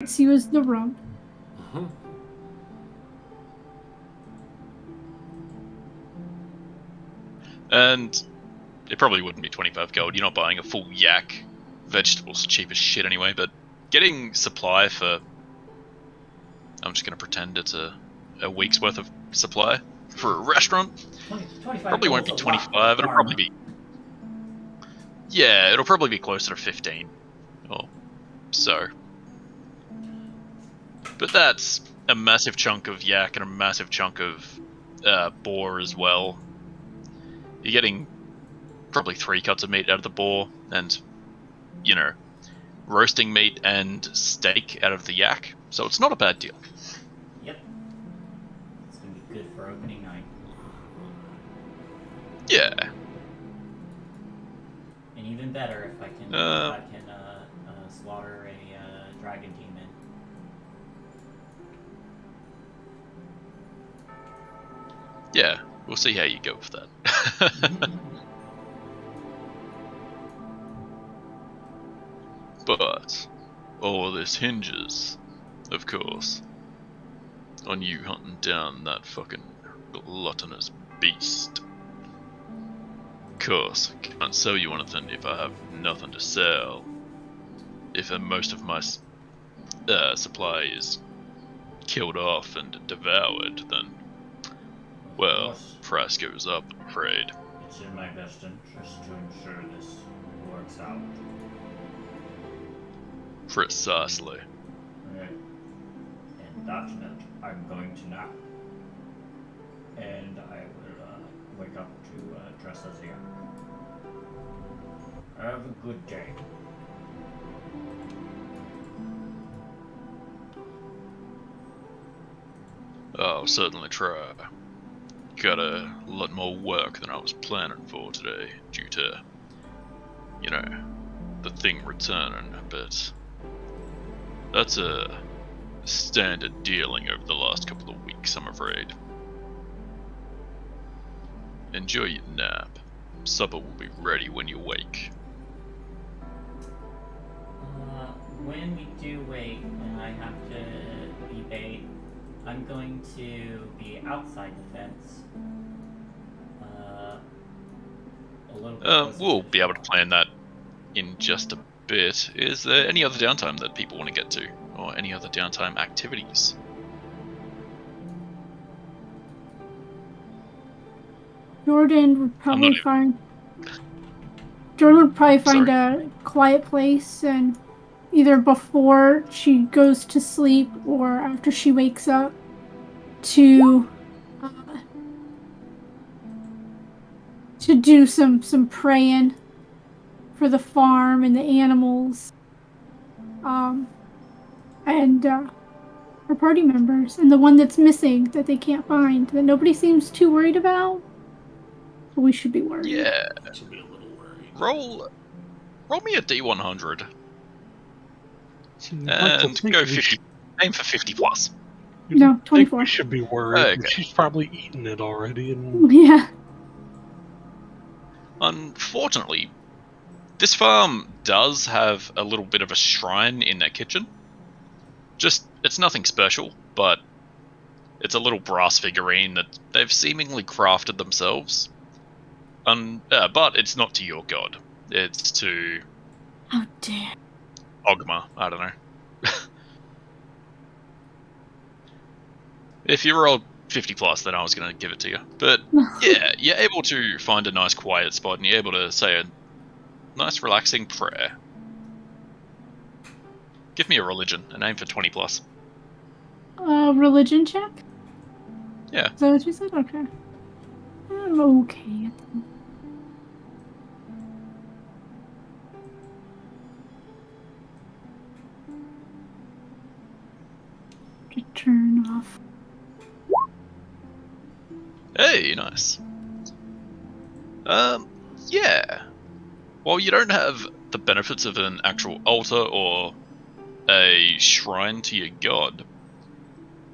See was the rum. And it probably wouldn't be 25 gold. You're not buying a full yak. Vegetables are cheap as shit anyway, but getting supply for... I'm just going to pretend it's a week's worth of supply for a restaurant. 25 probably won't be 25, it'll probably be... Yeah, it'll probably be closer to 15. Or so. But that's a massive chunk of yak and a massive chunk of boar as well. You're getting probably 3 cuts of meat out of the boar, and, you know, roasting meat and steak out of the yak. So it's not a bad deal. Yep. It's gonna be good for opening night. Yeah. And even better if I can, slaughter a dragon demon. Yeah, we'll see how you go with that. But all this hinges, of course, on you hunting down that fucking gluttonous beast. Of course, I can't sell you anything if I have nothing to sell. If most of my supply is killed off and devoured, then, well, price goes up, I'm afraid. It's in my best interest to ensure this works out. Precisely. Okay. And that note, I'm going to nap. And I will wake up to dress as a yak. Have a good day. I'll certainly try. Got a lot more work than I was planning for today, due to, you know, the thing returning, but that's a standard dealing over the last couple of weeks, I'm afraid. Enjoy your nap. Supper will be ready when you wake. When we do wake and I have to be bait, I'm going to be outside the fence. A little bit We'll be able to plan that in just a bit. Is there any other downtime that people want to get to? Or any other downtime activities? Jordan would probably find a quiet place, and either before she goes to sleep or after she wakes up to do some praying for the farm and the animals, and her party members, and the one that's missing that they can't find, that nobody seems too worried about. But we should be worried. Yeah. Should be a little worried. Roll me a D100. And go 50. Aim for 50 plus. No, 24. We should be worried. Okay. She's probably eaten it already. And... Yeah. Unfortunately, this farm does have a little bit of a shrine in their kitchen. It's nothing special, but it's a little brass figurine that they've seemingly crafted themselves. But it's not to your god. It's to... Oh, dear. Ogma, I don't know. If you rolled 50 plus, then I was going to give it to you. But yeah, you're able to find a nice quiet spot and you're able to say a nice relaxing prayer. Give me a religion, and aim for 20 plus. Religion check? Yeah. Is that what you said? Okay. I'm okay. To turn off. Hey, nice. Yeah. While you don't have the benefits of an actual altar or a shrine to your god,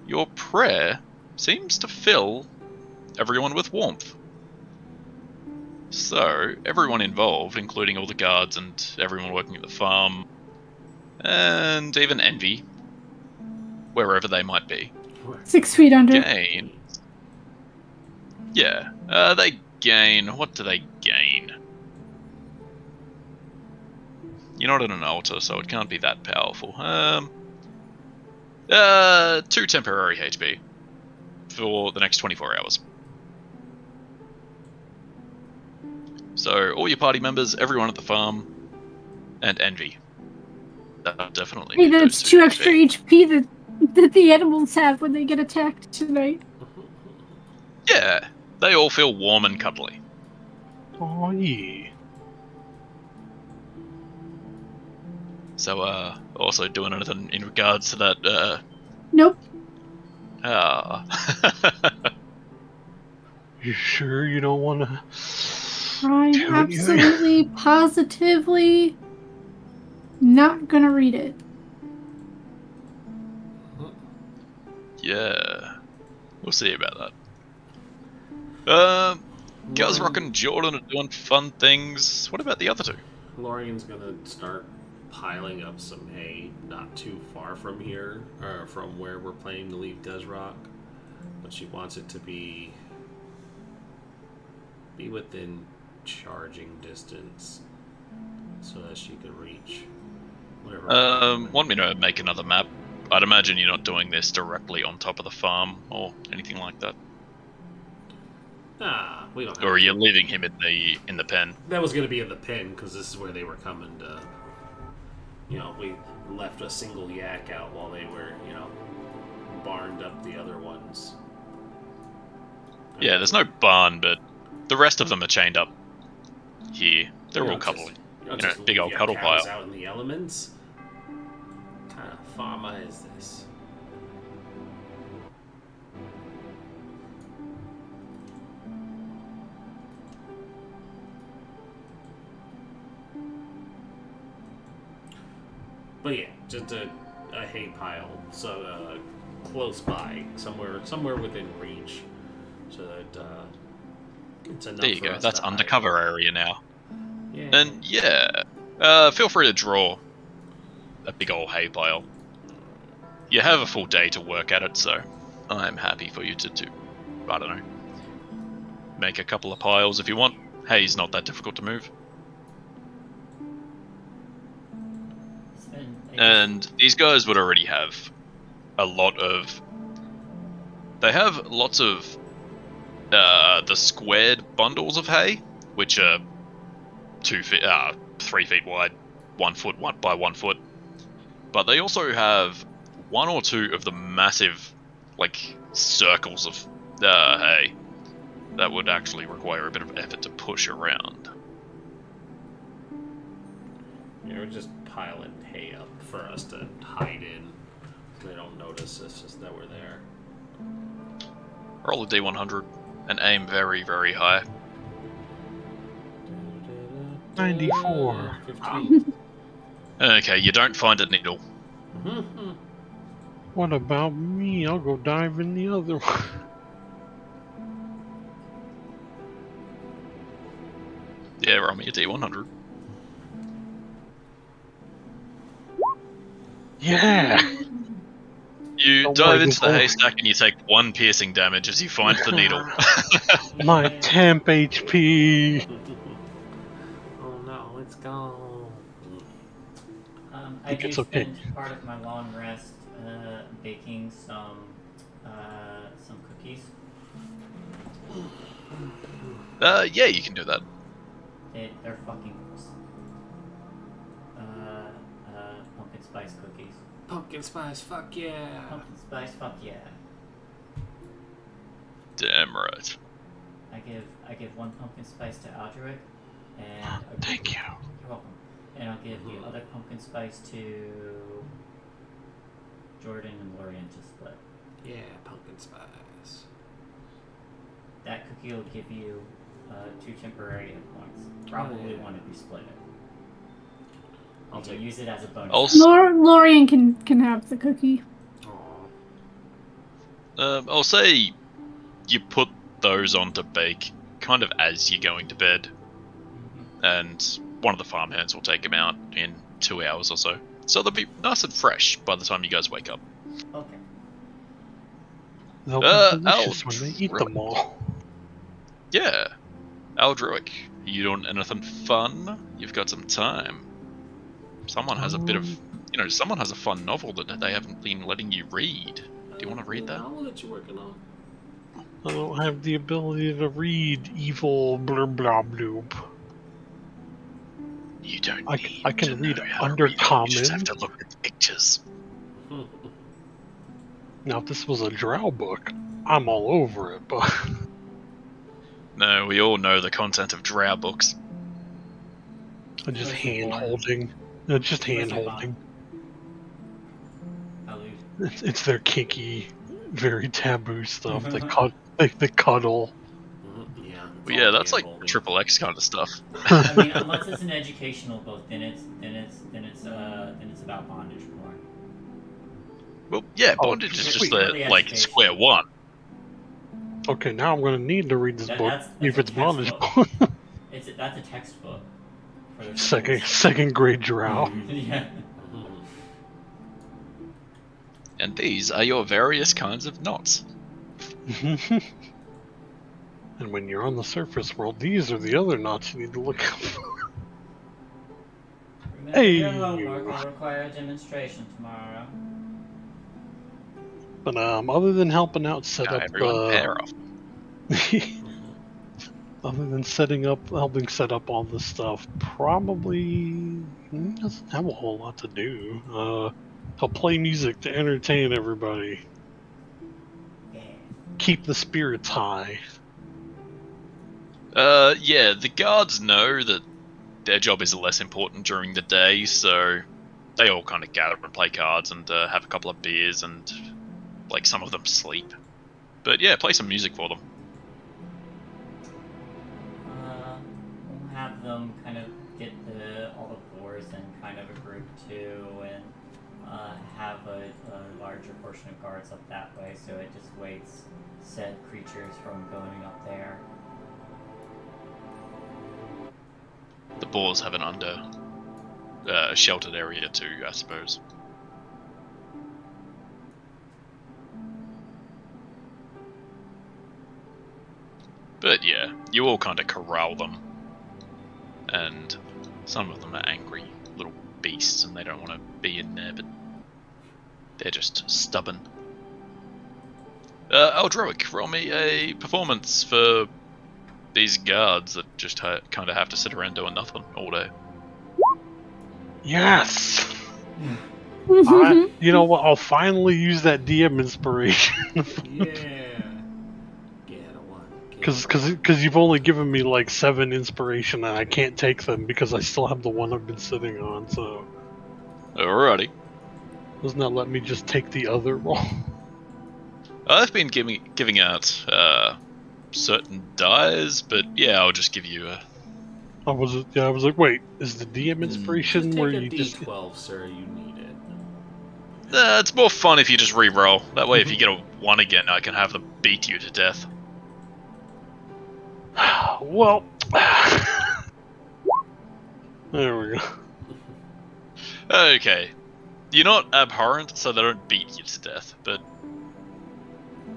your prayer seems to fill everyone with warmth. So, everyone involved, including all the guards and everyone working at the farm, and even Envy, wherever they might be, 6 feet under. gain. Yeah, they gain. What do they gain? You're not in an altar, so it can't be that powerful. 2 temporary HP for the next 24 hours. So all your party members, everyone at the farm, and Envy. That'll definitely. Hey, need that's those 2 extra HP that the animals have when they get attacked tonight. Yeah, they all feel warm and cuddly. Oh yeah. So, also doing anything in regards to that, Nope. You sure you don't want to? I'm absolutely, positively not gonna read it. Yeah, we'll see about that. Gazrock and Jordan are doing fun things. What about the other 2? Lorian's gonna start piling up some hay not too far from here, or from where we're planning to leave Gazrock, but she wants it to be within charging distance so that she could reach whatever. Want me to make another map? I'd imagine you're not doing this directly on top of the farm or anything like that. Nah, we don't have Or are to. you leaving him in the pen? That was going to be in the pen because this is where they were coming to. We left a single yak out while they were, barned up the other ones. Yeah, there's no barn, but the rest of them are chained up here. They're all cuddly. Big old cuddle pile. Out in the elements. What kind of farmer is this? But yeah, just a hay pile, so close by, somewhere within reach, so that it's enough. There you for go. us That's to hide. undercover area now. Yeah. And yeah, feel free to draw a big old hay pile. You have a full day to work at it, so I'm happy for you to I don't know, make a couple of piles if you want. Hay's not that difficult to move. And these guys would already have a lot of. They have lots of the squared bundles of hay, which are 3 feet wide, 1 foot by 1 foot. But they also have 1 or 2 of the massive, circles of hay that would actually require a bit of effort to push around. Yeah, we're just piling hay up for us to hide in, so they don't notice us just that we're there. Roll a d100 and aim very, very high. 94. 15. Okay, you don't find a needle. What about me? I'll go dive in the other one. Yeah, roll me a d100. Yeah. You Don't dive worry, into the before- haystack and you take 1 piercing damage as you find the needle. My temp HP. Oh no, it's gone. I think do it's okay. spend part of my long rest baking some cookies. Yeah, you can do that. They're fucking gross. Pumpkin spice cookies. Pumpkin spice, fuck yeah. Pumpkin spice, fuck yeah. Damn right. I give 1 pumpkin spice to Aldrich, and Thank you. You're welcome. And I'll give the other pumpkin spice to Jordan and Lorian to split. Yeah, pumpkin spice. That cookie will give you 2 temporary hit points. Probably one if you split it. I'll You can take use it as a bonus. Also, Lorian can have the cookie. Aw. I'll say you put those on to bake kind of as you're going to bed, and one of the farmhands will take them out in 2 hours or so. So they'll be nice and fresh by the time you guys wake up. Okay. They'll be delicious when they eat them all. Yeah. Aldroic, you doing anything fun? You've got some time. Someone has a bit of, someone has a fun novel that they haven't been letting you read. Do you want to read that? Novel that you're working on. I don't have the ability to read evil blurb blah bloop. You don't need I can to read know how to read it. undercommon. You just have to look at the pictures. Now, if this was a drow book, I'm all over it, but... No, we all know the content of drow books. Just Where's your hand-holding. Just Where's your hand-holding. Allude. It's their kinky, very taboo stuff. They cuddle. Yeah. Well, yeah, that's like triple X kind of stuff. I mean, unless it's an educational book, then it's about bondage porn. Well, yeah, bondage is just Wait. square one. Okay, now I'm gonna need to read this book, That's if a it's bondage. textbook. That's a textbook. For the second grade drow. Yeah. And these are your various kinds of knots. And when you're on the surface world, these are the other knots you need to look up. Remember your homework will require a demonstration tomorrow. But other than helping out set up pair off. other than helping set up all this stuff, probably doesn't have a whole lot to do. I'll play music to entertain everybody. Yeah. Keep the spirits high. Yeah, the guards know that their job is less important during the day, so they all kind of gather and play cards and have a couple of beers and, like, some of them sleep. But yeah, play some music for them. We'll have them kind of get all the boars in kind of a group too, and have a larger portion of guards up that way, so it just waits said creatures from going up there. The boars have an sheltered area too, I suppose. But yeah, you all kind of corral them. And some of them are angry little beasts and they don't want to be in there, but they're just stubborn. Aldroic, roll me a performance for these guards that just kind of have to sit around doing nothing all day. Yes! You know what? I'll finally use that DM inspiration. Yeah. Because you've only given me like 7 inspiration and I can't take them because I still have the one I've been sitting on, so... Alrighty. Doesn't that let me just take the other roll? I've been giving out certain dies, but yeah, I'll just give you a... I was like, wait, is the DM inspiration just where take you a just... D12, sir, you need it. It's more fun if you just re-roll. That way if you get a 1 again, I can have them beat you to death. Well... There we go. Okay. You're not abhorrent, so they don't beat you to death, but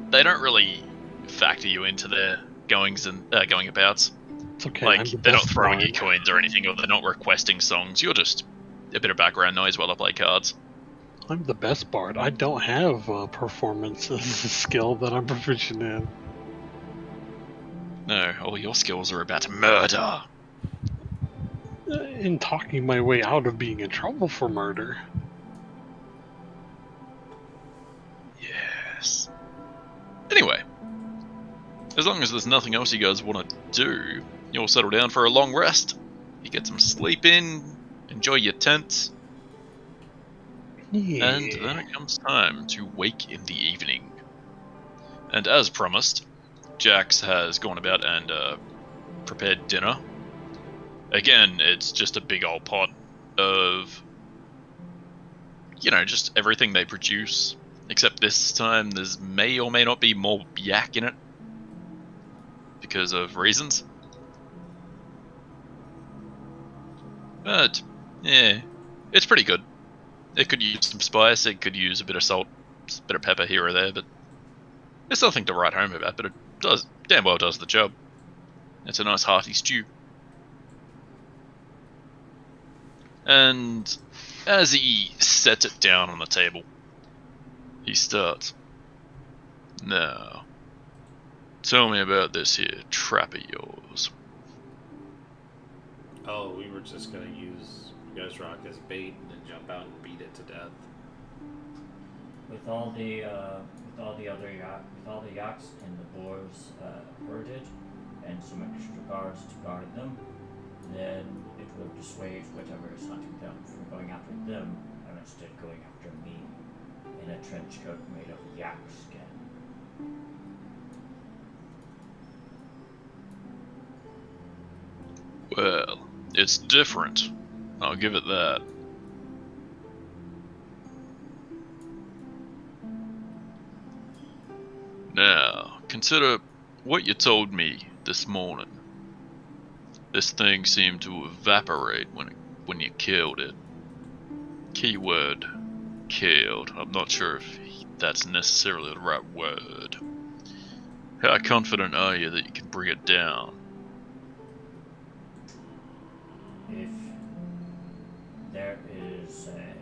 they don't really factor you into their goings and going-abouts. It's okay. Like, they're not throwing you coins or anything, or they're not requesting songs. You're just a bit of background noise while I play cards. I'm the best bard. I don't have performance as a skill that I'm proficient in. No, all your skills are about murder. In talking my way out of being in trouble for murder. Yes. Anyway, as long as there's nothing else you guys want to do, you'll settle down for a long rest. You get some sleep in, enjoy your tent, Yeah. and then it comes time to wake in the evening. And as promised, Jax has gone about and prepared dinner. Again, it's just a big old pot of, just everything they produce. Except this time there's may or may not be more yak in it. Because of reasons. But, yeah, it's pretty good. It could use some spice, it could use a bit of salt. bit of pepper here or there, but it's nothing to write home about, but it damn well does the job. It's a nice hearty stew. And as he sets it down on the table, he starts. Now, tell me about this here trap of yours. Oh, we were just gonna use Ghost Rock as bait and then jump out and beat it to death. With all the yaks and the boars herded, and some extra guards to guard them, then it will dissuade whatever is hunting them from going after them, and instead going after me in a trench coat made of yak skin. Well, it's different. I'll give it that. Now, consider what you told me this morning. This thing seemed to evaporate when you killed it. Keyword, killed. I'm not sure if that's necessarily the right word. How confident are you that you can bring it down? If there is a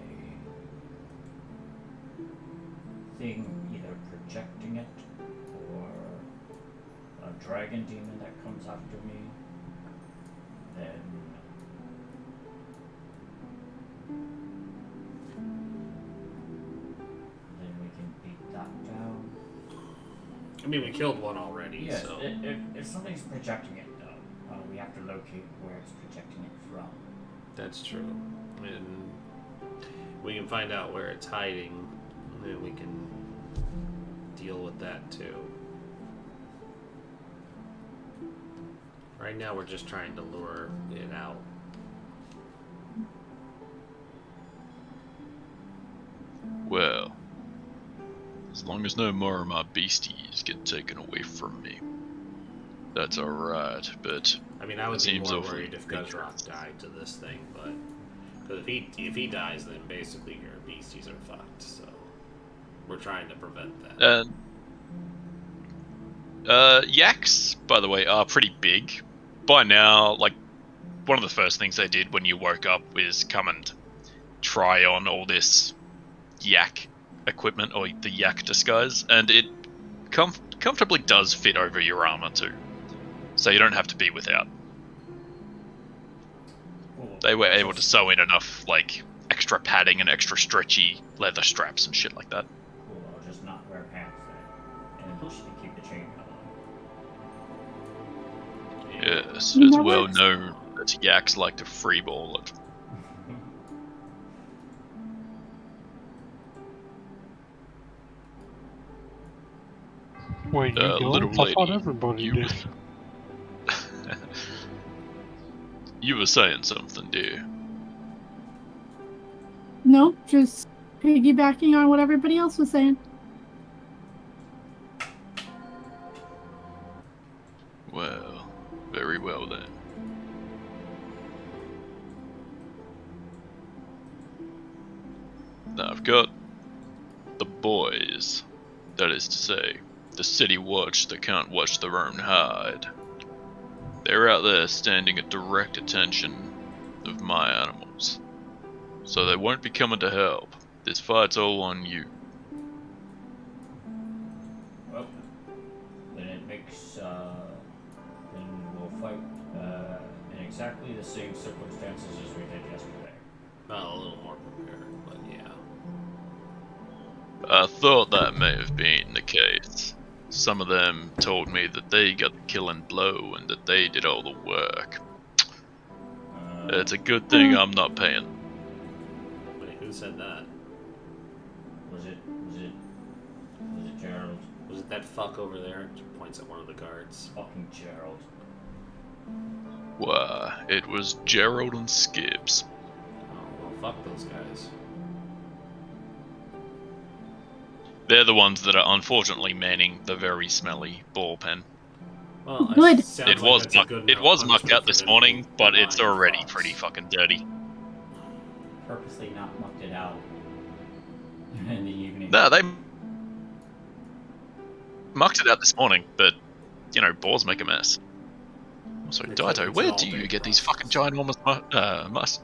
thing either projecting it or a dragon demon that comes after me, then we can beat that down. I mean, we killed one already, Yes, so... if something's projecting it, though, we have to locate where it's projecting it from. That's true. And we can find out where it's hiding, and then we can deal with that, too. Right now, we're just trying to lure it out. Well, as long as no more of my beasties get taken away from me, that's alright, but... I mean, I would be seems more awfully worried if Guzrock died to this thing, but... Because if he dies, then basically your beasties are fucked, so... We're trying to prevent that. Yaks, by the way, are pretty big. By now, like, one of the first things they did when you woke up is come and try on all this yak equipment, or the Yak Disguise, and it comfortably does fit over your armor too. So you don't have to be without. Cool. They were able to sew in enough, like, extra padding and extra stretchy leather straps and shit like that. Cool, I'll just not wear pants then, and just keep the chain on. Yes, You it's know well what? known that yaks like to freeball it. Wait, you don't? Little I thought lady, everybody you did. You were saying something, dear. Nope, just piggybacking on what everybody else was saying. Well, very well then. Now I've got the boys, that is to say, the city watch that can't watch their own hide. They're out there standing at direct attention of my animals, so they won't be coming to help. This fight's all on you. Well, then it makes, then we'll fight, in exactly the same circumstances as we did yesterday. Well, a little more prepared, but yeah. I thought that may have been the case. Some of them told me that they got the killing blow and that they did all the work. It's a good thing I'm not paying. Wait, who said that? Was it Gerald? Was it that fuck over there? She points at one of the guards. Fucking Gerald. Why, it was Gerald and Skibbs. Oh, well, fuck those guys. They're the ones that are unfortunately manning the very smelly ball pen. Well, Good. It was mucked out this morning, but it's already pretty fucking dirty. Purposely not mucked it out in the evening. No, they mucked it out this morning, but, you know, boars make a mess. Also, It's Daito, all where do been you get these fucking processed. ginormous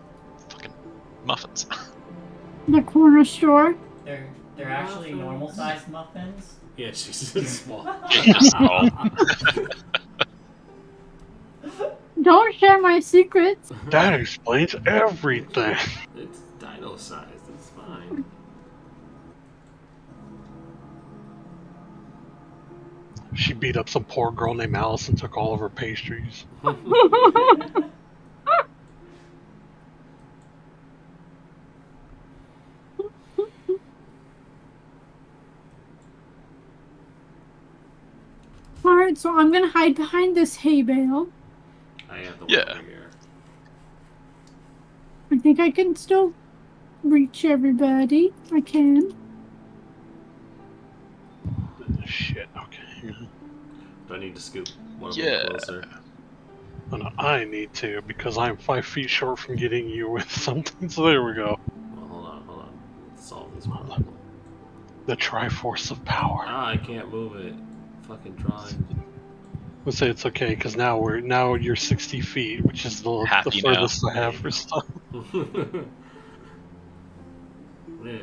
fucking muffins? The corner store. They're actually Muffins. normal sized muffins. Yeah, she's small. Just small. Don't share my secrets. That explains everything. It's dino sized. It's fine. She beat up some poor girl named Alice and took all of her pastries. Alright, so I'm gonna hide behind this hay bale. I have the one Yeah. over here. I think I can still reach everybody. I can. Shit, okay. Do I need to scoop one of Yeah. them closer? Oh, no, I need to, because I'm 5 feet short from getting you with something, so there we go. Well, hold on. Let's solve this problem. The Triforce of Power. Ah, I can't move it. Fucking trying. Let's say it's okay, because now you're 60 feet, which is the Happy furthest I There have you for go. stuff. Yeah.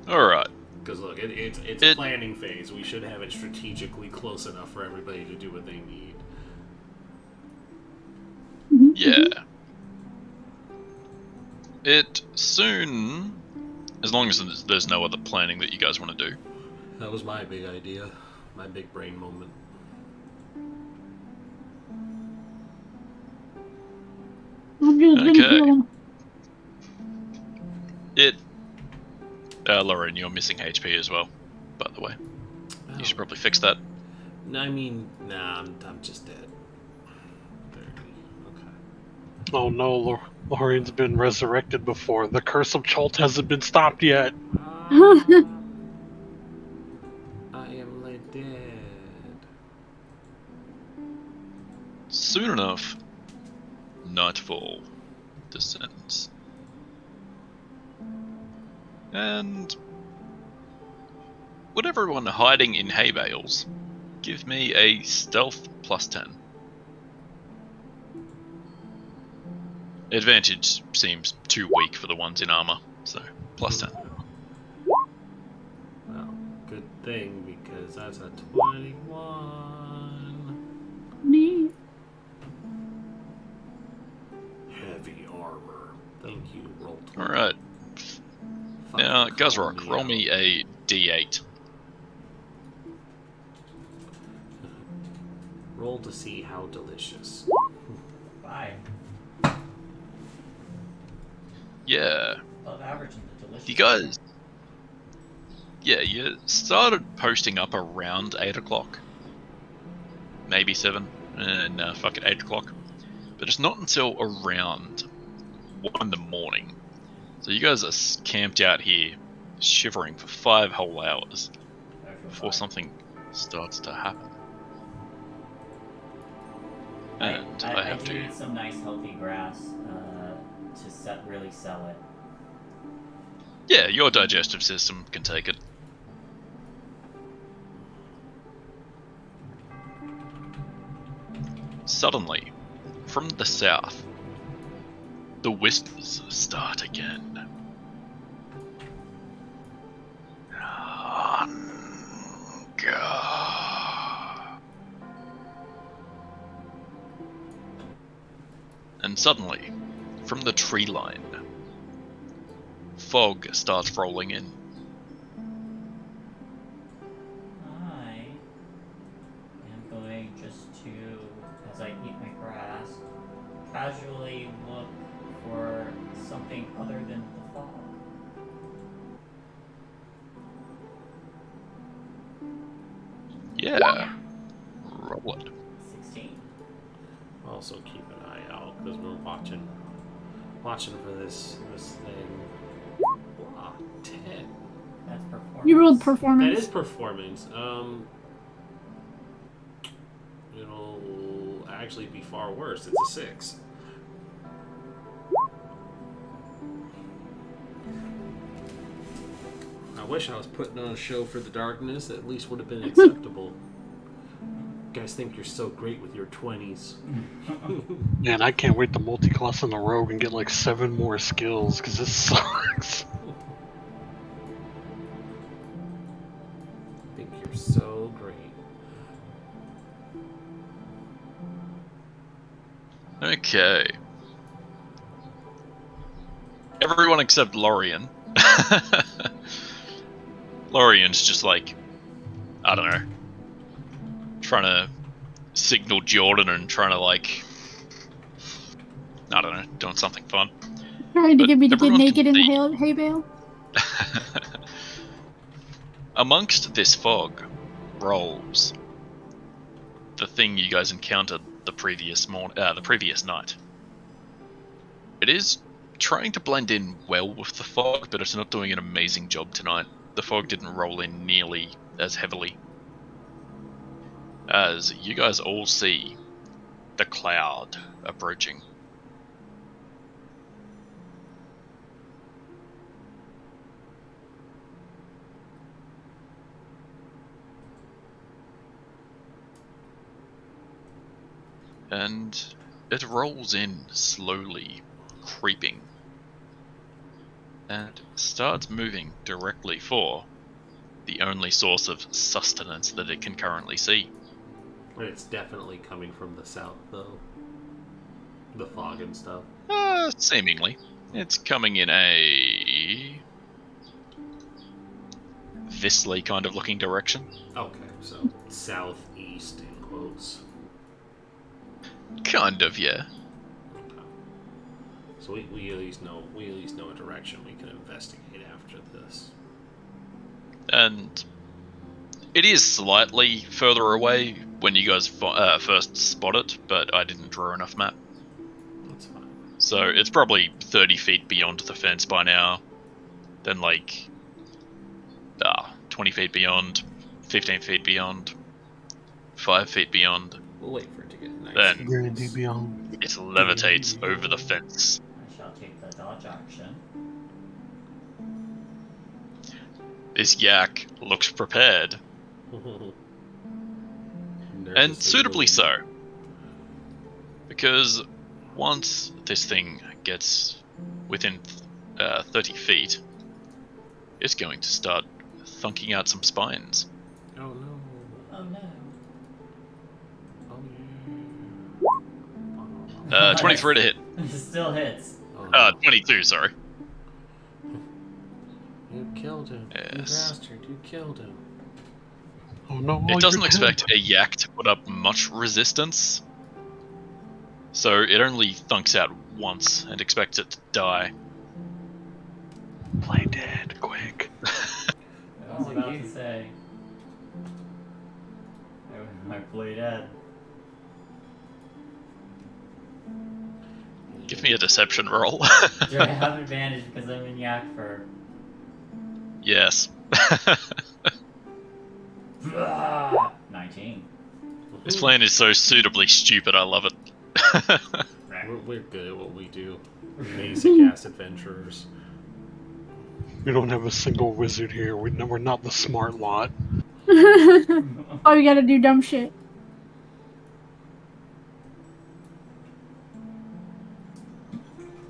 Alright. Because look, it's It- planning phase. We should have it strategically close enough for everybody to do what they need. Yeah. It soon, as long as there's no other planning that you guys want to do. That was my big idea. My big brain moment. I'm just gonna Okay. kill him. Lauren, you're missing HP as well, by the way. You should probably fix that. No, I mean, nah, I'm just dead. 30. Okay. Oh no, Lorian's been resurrected before. The curse of Chult hasn't been stopped yet. I am like dead. Soon enough, nightfall descends. And would everyone hiding in hay bales give me a stealth +10? Advantage seems too weak for the ones in armor, so +10. Well, good thing because that's a 21. Me. Heavy armor. Thank you. Roll 20. Alright, now Guzrock, roll me a d8. Roll to see how delicious. 5. Yeah, Above average in the delicious. you guys. Yeah, you started posting up around 8 o'clock. Maybe 7. No, fuck it, 8 o'clock. But it's not until around 1 in the morning. So you guys are camped out here, shivering for 5 whole hours before something starts to happen. And I have do to. need some nice healthy grass to really sell it. Yeah, your digestive system can take it. Suddenly, from the south, the whispers start again. Hunger. And suddenly, from the tree line, fog starts rolling in. I am going just to, as I eat my grass, casually look for something other than the fog. Yeah. Roll it. 16. Also keep an eye out because we're watching for this thing. Wow, 10. That's performance. You rolled That performance. is performance. It'll actually be far worse. It's a 6. wish I was putting on a show for the darkness. At least would have been acceptable. You guys think you're so great with your 20s. Man, I can't wait to multi-class on the rogue and get like 7 more skills, because this sucks. Think you're so great. Okay. Everyone except Lorian. Lorian's just like, I don't know, trying to signal Jordan and trying to like, I don't know, doing something fun. Trying to But get me to get everyone can naked in the see. hay bale. Amongst this fog rolls the thing you guys encountered the previous night. It is trying to blend in well with the fog, but it's not doing an amazing job tonight. The fog didn't roll in nearly as heavily. As you guys all see the cloud approaching. And it rolls in slowly, creeping, and starts moving directly for the only source of sustenance that it can currently see. It's definitely coming from the south, though. The fog and stuff. Seemingly. It's coming in a this-ly kind of looking direction. Okay, so southeast in quotes. Kind of, yeah. Okay. So we at least know a direction we can investigate after this. And it is slightly further away when you guys first spot it, but I didn't draw enough map. That's fine. So it's probably 30 feet beyond the fence by now. Then like 20 feet beyond, 15 feet beyond, 5 feet beyond. We'll wait for it to get nice. Then Grandy beyond. it levitates over the fence. I shall take the dodge action. This yak looks prepared, and suitably so. Because once this thing gets within 30 feet, it's going to start thunking out some spines. Oh no. Oh no. Oh yeah. 23 to hit. It still hits. Oh, no. 22, sorry. You killed him. Yes. You bastard. You killed him. Oh no! It doesn't expect a yak to put up much resistance, so it only thunks out once and expects it to die. Play dead, quick. I was about to say. I play dead. Give me a deception roll. Do I have advantage because I'm in yak fur? Yes. 19. This plan is so suitably stupid, I love it. We're good at what we do. Basic ass adventurers. We don't have a single wizard here. We're not the smart lot. Oh, we gotta do dumb shit.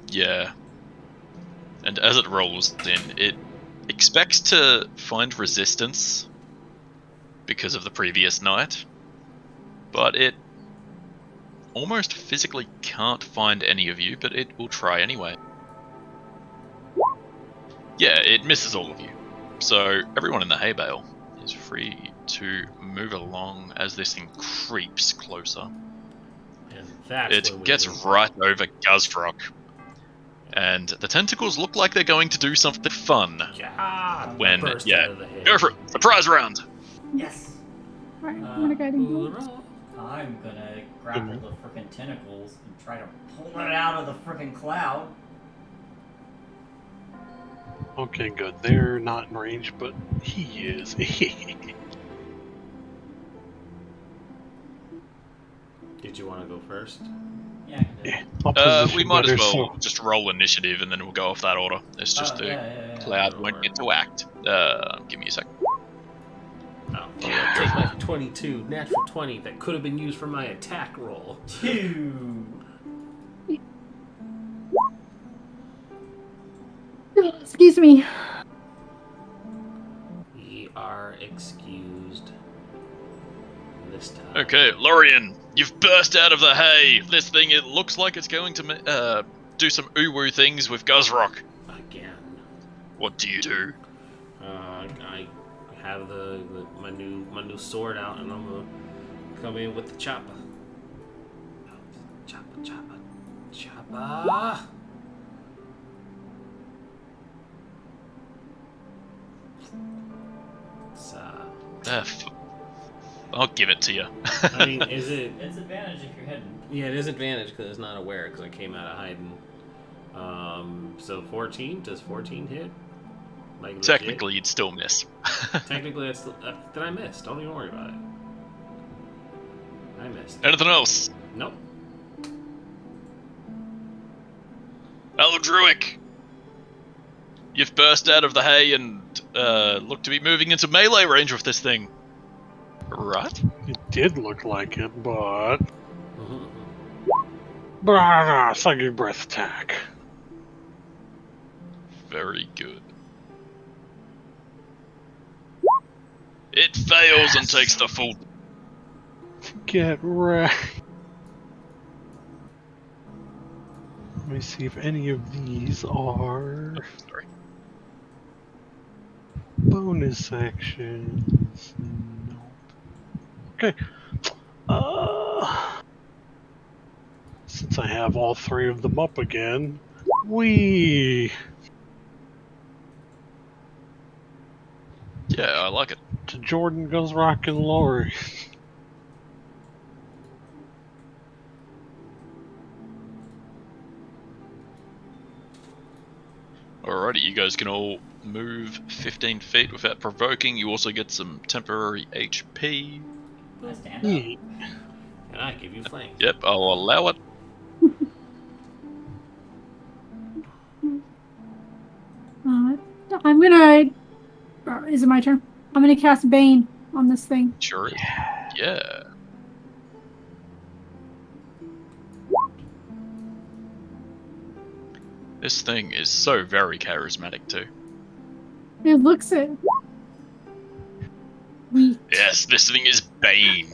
Yeah. And as it rolls in, it expects to find resistance because of the previous night, but it almost physically can't find any of you, but it will try anyway. Yeah, it misses all of you. So everyone in the hay bale is free to move along as this thing creeps closer. And that's when It we gets move right over Guzrock, and the tentacles look like they're going to do something fun. Yeah. When, Burst yeah, out of the hay. go for it! Surprise round! Yes! Alright, I'm gonna guiding bolt. Hoorah. I'm gonna grapple the frickin' tentacles and try to pull it out of the frickin' cloud. Okay, good. They're not in range, but he is. Did you want to go first? Yeah, I can do it. I'll position We might as better, well so- just roll initiative and then we'll go off that order. It's just Yeah. Cloud won't get to act. Give me a sec. Oh, take my 22, natural 20 that could have been used for my attack roll. 2. Excuse me. We are excused this time. Okay, Lorian, you've burst out of the hay. This thing, it looks like it's going to do some ooh-woo things with Guzrock. Again. What do you do? I have my new sword out, and I'm gonna come in with the chopper. Chopper. F. I'll give it to you. I mean, is it? It's advantage if you're hidden. Yeah, it is advantage because it's not aware because I came out of hiding. So 14. Does 14 hit? Like Technically, you'd still miss. Technically, it's then I missed. Don't even worry about it. I missed. Anything else? Nope. Eldruic, you've burst out of the hay and look to be moving into melee range with this thing. Right? It did look like it, but... Mm-hmm. Second breath attack. Very good. It fails and takes the full... Get wrecked. Let me see if any of these are Sorry. bonus actions. Nope. Okay. Since I have all three of them up again, Yeah, I like it. to Jordan goes Rock and Lori. Alrighty, you guys can all move 15 feet without provoking. You also get some temporary HP. I stand up. Neat. And I give you flank. Yep, I'll allow it. I'm gonna. Is it my turn? I'm gonna cast Bane on this thing. Sure. Yeah. This thing is so very charismatic too. It looks it. Weak. Yes, this thing is Bane.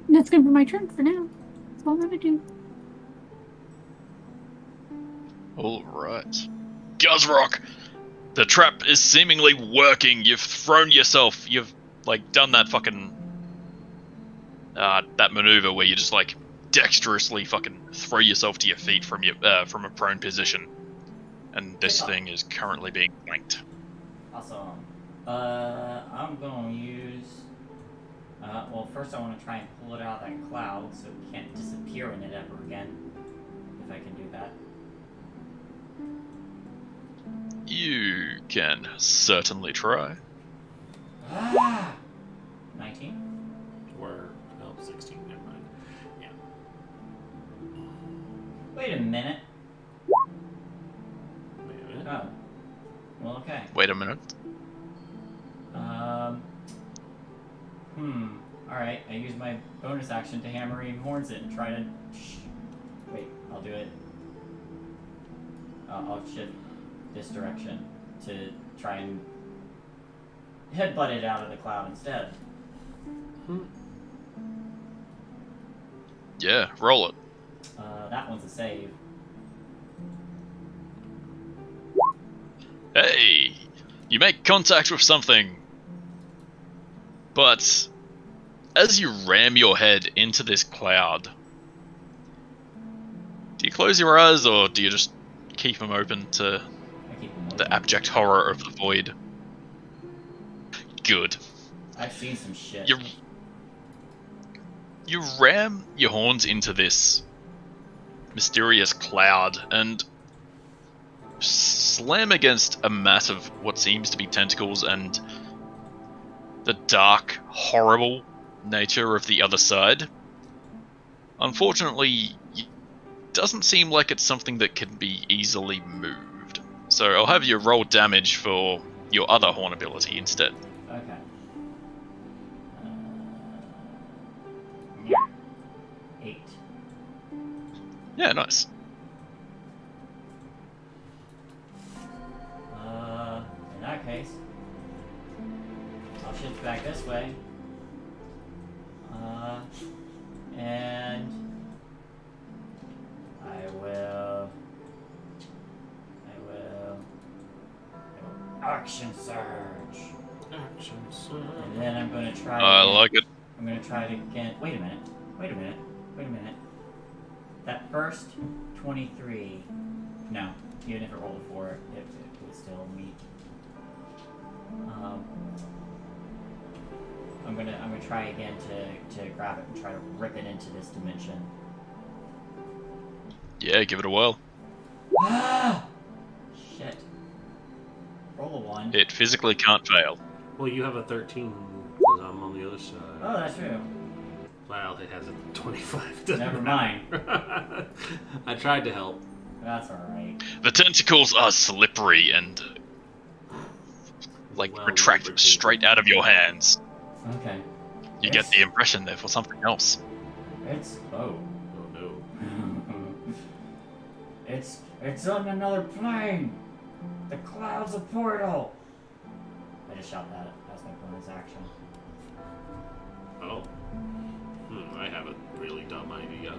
That's gonna be my turn for now. That's all I'm gonna do. Alright. Guzrock! The trap is seemingly working. You've thrown yourself. You've, like, done that fucking... that maneuver where you just, like, dexterously fucking throw yourself to your feet from from a prone position. And this thing is currently being flanked. Awesome. I'm gonna use... well, first I want to try and pull it out of that cloud so it can't disappear in it ever again. If I can do that. You can certainly try. 19? Or, no, 16, never mind. Yeah. Wait a minute. Wait a minute. Oh. Well, okay. Wait a minute. Alright, I use my bonus action to hammer and horns it and try to... Wait, I'll do it. I'll shift this direction to try and headbutt it out of the cloud instead. Yeah, roll it. That one's a save. Hey! You make contact with something. But as you ram your head into this cloud, do you close your eyes or do you just keep them open to I keep them open. the abject horror of the void? Good. I've seen some shit. You ram your horns into this mysterious cloud and slam against a mass of what seems to be tentacles and the dark, horrible nature of the other side. Unfortunately, it doesn't seem like it's something that can be easily moved. So I'll have you roll damage for your other horn ability instead. Okay. 8. Yeah, nice. In that case, I'll shift back this way. And I will action surge. Action surge. And then I'm gonna try. I again. like it. I'm gonna try it again. Wait a minute. That first 23. No, even if it rolled a 4, it would still meet. I'm gonna try again to grab it and try to rip it into this dimension. Yeah, give it a whirl. Shit. Roll a 1. It physically can't fail. Well, you have a 13 because I'm on the other side. Oh, that's true. Wow, it has a 25. Never mind. I tried to help. That's alright. The tentacles are slippery and Well, retract lubricated. straight out of your hands. Okay. You get the impression they're for something else. It's oh. Oh no. It's on another plane. The cloud's a portal. I just shot that as my bonus action. Oh. I have a really dumb idea.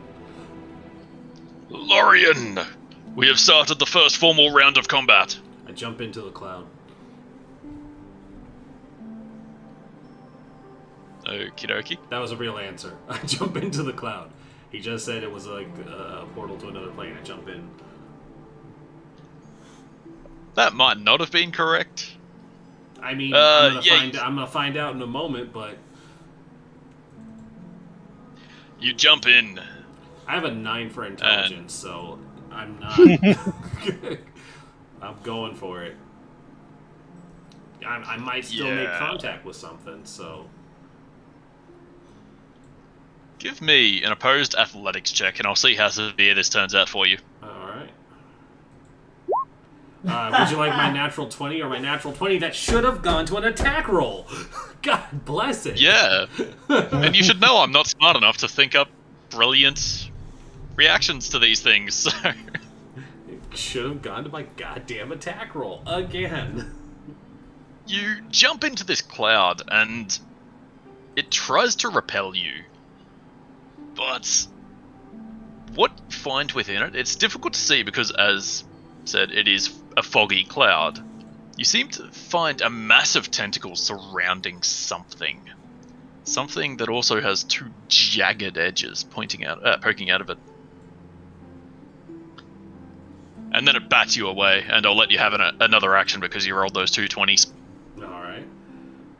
Lorian! We have started the first formal round of combat. I jump into the cloud. Okie dokie. That was a real answer. I jump into the cloud. He just said it was like a portal to another plane. I jump in. That might not have been correct. I mean, yeah, I'm gonna find out in a moment, but You jump in. I have a 9 for intelligence, so I'm not. I'm going for it. I might still make contact with something, so. Give me an opposed athletics check, and I'll see how severe this turns out for you. Alright. Would you like my natural 20 or my natural 20 that should have gone to an attack roll? God bless it. Yeah. And you should know I'm not smart enough to think up brilliant reactions to these things, so... It should have gone to my goddamn attack roll again. You jump into this cloud, and it tries to repel you. But what you find within it, it's difficult to see because, as said, it is a foggy cloud. You seem to find a massive tentacle surrounding something. Something that also has 2 jagged edges poking out of it. And then it bats you away, and I'll let you have another action because you rolled those 2 20s. Alright.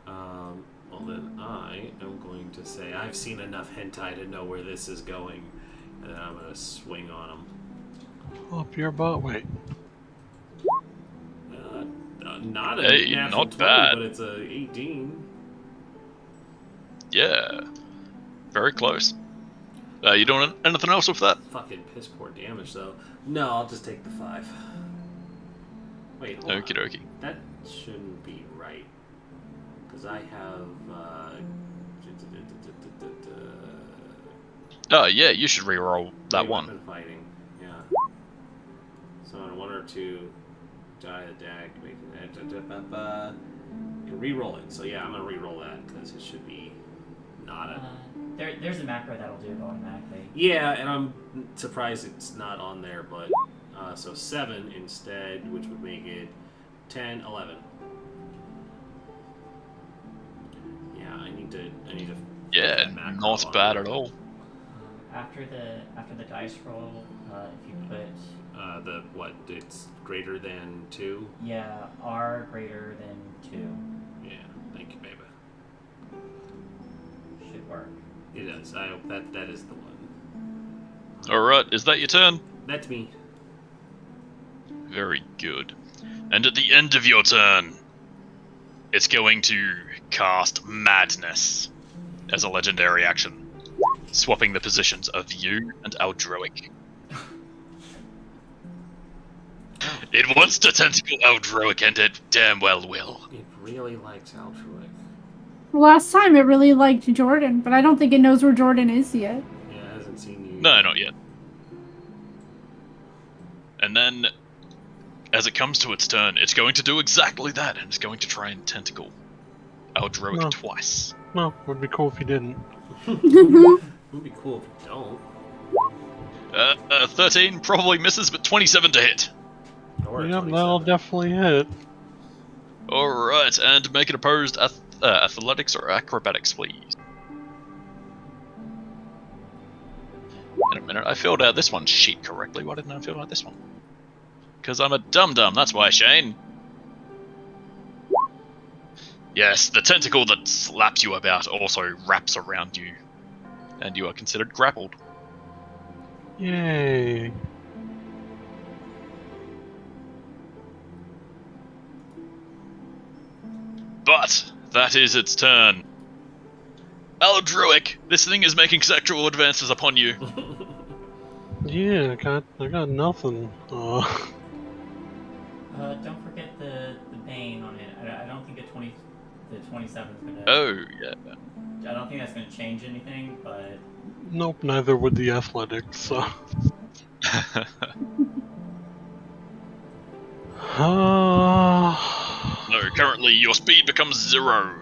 Well then I am going to say I've seen enough hentai to know where this is going. And then I'm going to swing on him. Up your butt, wait. Not a Hey, natural not 20, bad. but it's a 18. Yeah. Very close. You doing anything else with that? Fucking piss poor damage though. No, I'll just take the 5. Wait, hold Okie on. dokie. That shouldn't be right. Because I have Oh, yeah, you should reroll that one. weapon fighting. Yeah. So on 1 or 2 die attack, can re-roll it. So yeah, I'm gonna re-roll that because it should be not a. There's a macro that'll do it automatically. Yeah, and I'm surprised it's not on there, but so 7 instead, which would make it 10, 11. Yeah, I need to. Yeah, put that macro not on bad there. at all. After the dice roll, if you put The what? It's greater than 2. R greater than 2 Yeah, thank you, baby. should work. It does. That is the one. Alright, is that your turn? That's me. Very good. And at the end of your turn, it's going to cast Madness as a legendary action, swapping the positions of you and Eldroic. It wants to tentacle Eldroic, and it damn well will. It really likes Altruic. Last time it really liked Jordan, but I don't think it knows where Jordan is yet. Yeah, it hasn't seen you. No, not yet. And then, as it comes to its turn, it's going to do exactly that, and it's going to try and tentacle Eldroic No. twice. No, would be cool if you didn't. It would be cool if you don't. 13 probably misses, but 27 to hit. Or Yep, 27. that'll definitely hit. Alright, and make it opposed athletics or acrobatics, please. In a minute, I filled out this one's sheet correctly. Why didn't I fill out this one? Because I'm a dum-dum, that's why, Shane. Yes, the tentacle that slaps you about also wraps around you, and you are considered grappled. Yay. But that is its turn. Eldroic, this thing is making sexual advances upon you. Yeah, I got nothing. Don't forget the bane on it. I don't think the 27 is gonna. Oh, yeah. I don't think that's gonna change anything, but Nope, neither would the athletics, so. No, currently your speed becomes 0.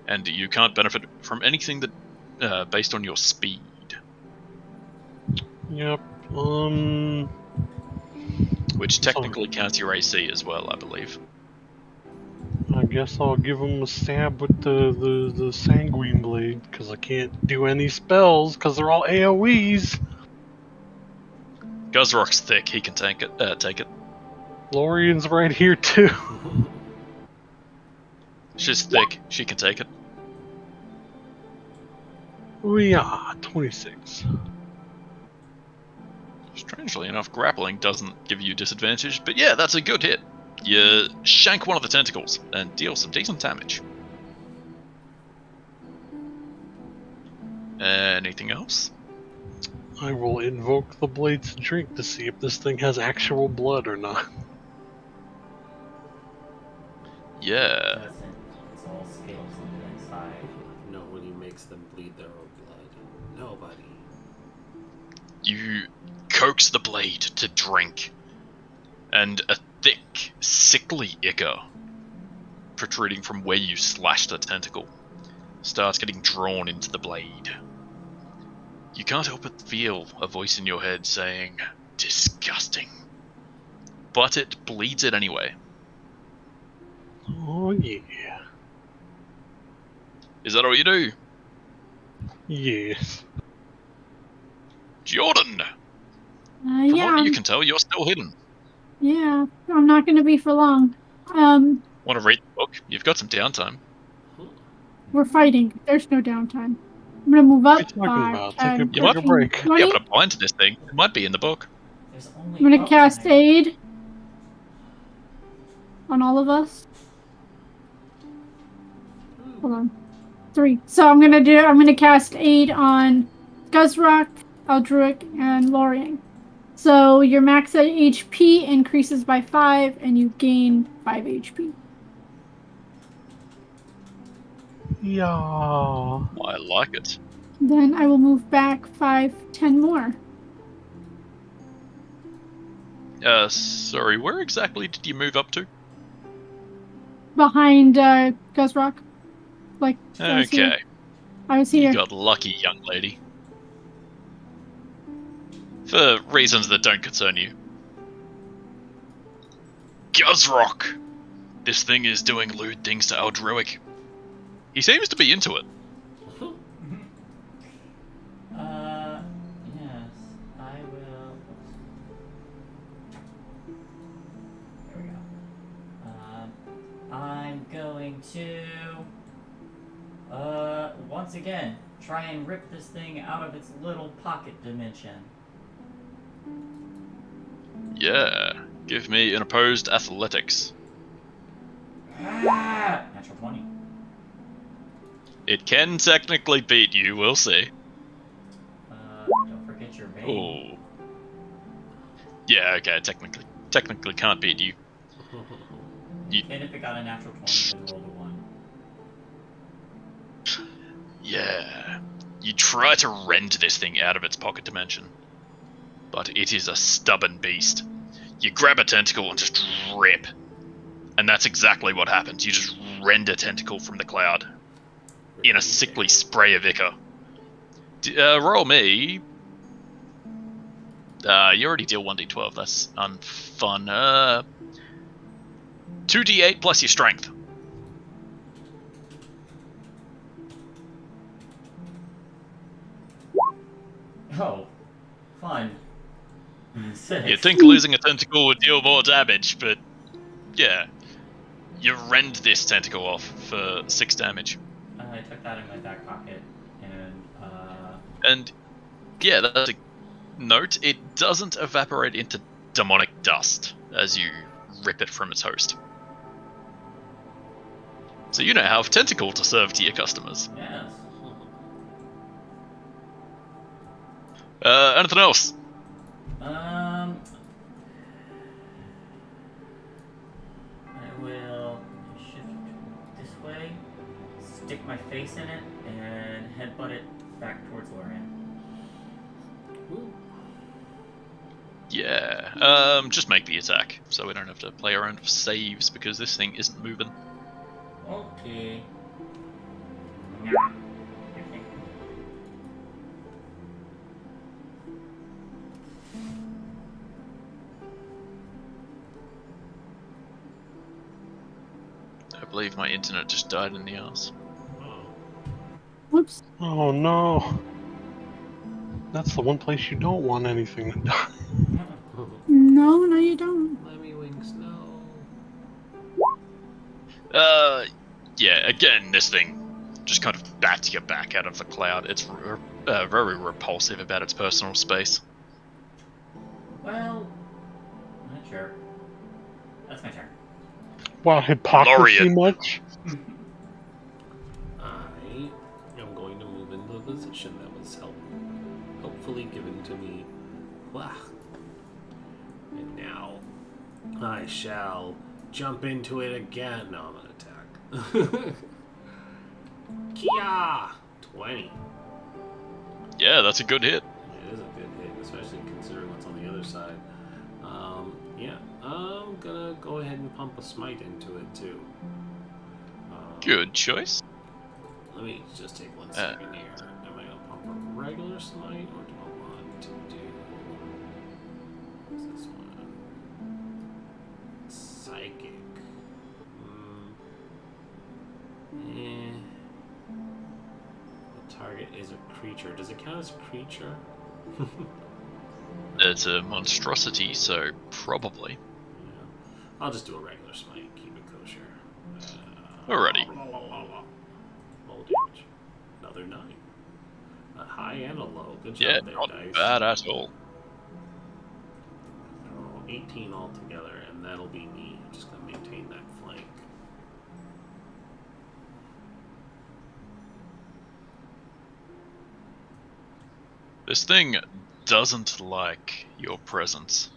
And you can't benefit from anything that based on your speed. Yep, Which technically counts your AC as well, I believe. I guess I'll give him a stab with the sanguine blade, because I can't do any spells, because they're all AoEs. Guzrock's thick, he can take it. Lorian's right here, too. She's thick, she can take it. Yeah, 26. Strangely enough, grappling doesn't give you disadvantage, but yeah, that's a good hit. You shank one of the tentacles and deal some decent damage. Anything else? I will invoke the blade's drink to see if this thing has actual blood or not. Yeah. doesn't. It's all scales on the inside. Nobody makes them bleed their own blood. Nobody. You coax the blade to drink, and a thick, sickly ichor protruding from where you slashed the tentacle starts getting drawn into the blade. You can't help but feel a voice in your head saying, "Disgusting." But it bleeds it anyway. Oh, yeah. Is that all you do? Yes. Jordan! From Yeah, what you can tell, you're still hidden. yeah. I'm not going to be for long. Want to read the book? You've got some downtime. We're fighting. There's no downtime. I'm going to move up. What are you talking 5, about? 10, Take a 15, break. 20. Yeah, but I'm blind to this thing. It might be in the book. There's only. I'm going to cast tonight. aid on all of us. Hold on. 3. So I'm gonna cast aid on Guzrock, Eldruic, and Lorian. So your max HP increases by 5, and you gain 5 HP. Yeah. I like it. Then I will move back 5, 10 more. Sorry, where exactly did you move up to? Behind Guzrock. Like, I was here. Okay, I was here. you got lucky, young lady. For reasons that don't concern you. Guzrock! This thing is doing lewd things to Eldroic. He seems to be into it. Yes, I will. There we go. I'm going to, once again, try and rip this thing out of its little pocket dimension. Yeah, give me an opposed athletics. Natural 20. It can technically beat you, we'll see. Don't forget your vein. Oh. Yeah, okay, technically can't beat you. And if it got a natural 20, then roll the 1. Yeah. You try to rend this thing out of its pocket dimension, but it is a stubborn beast. You grab a tentacle and just rip, and that's exactly what happens. You just rend a tentacle from the cloud in a sickly spray of ichor. Roll me. You already deal 1d12, that's unfun. 2d8 plus your strength. Oh, fun. 6. You'd think losing a tentacle would deal more damage, but yeah. You rend this tentacle off for 6 damage. I took that in my back pocket, And yeah, that's a note. It doesn't evaporate into demonic dust as you rip it from its host. So you now have tentacle to serve to your customers. yes. Anything else? I will shift this way, stick my face in it, and headbutt it back towards Lorian. Yeah. Just make the attack, so we don't have to play around with saves because this thing isn't moving. Okay. I believe my internet just died in the ass. Whoops. Oh no. That's the one place you don't want anything to die. No, you don't. Lemmy wings, no. Yeah, again, this thing just kind of bats you back out of the cloud. It's very repulsive about its personal space. Well, not sure. That's my turn. Wow, hypocrisy Lorian. much? I am going to move into the position that was helpfully given to me. Wow. And now I shall jump into it again. No, I'm going to attack. Kia! 20. Yeah, that's a good hit. It is a good hit, especially considering what's on the other side. Yeah, I'm gonna go ahead and pump a smite into it too. Good choice. Let me just take 1 second here. Am I gonna pump a regular smite, or do I want to do what's this one? Psychic. The target is a creature. Does it count as a creature? It's a monstrosity, so probably. Yeah. I'll just do a regular smite. Keep it kosher. Alrighty. Roll damage. Another 9. A high and a low. Good job Yeah, there, not dice. bad at all. Roll 18 altogether, and that'll be me. I'm just gonna maintain that flank. This thing doesn't like your presence.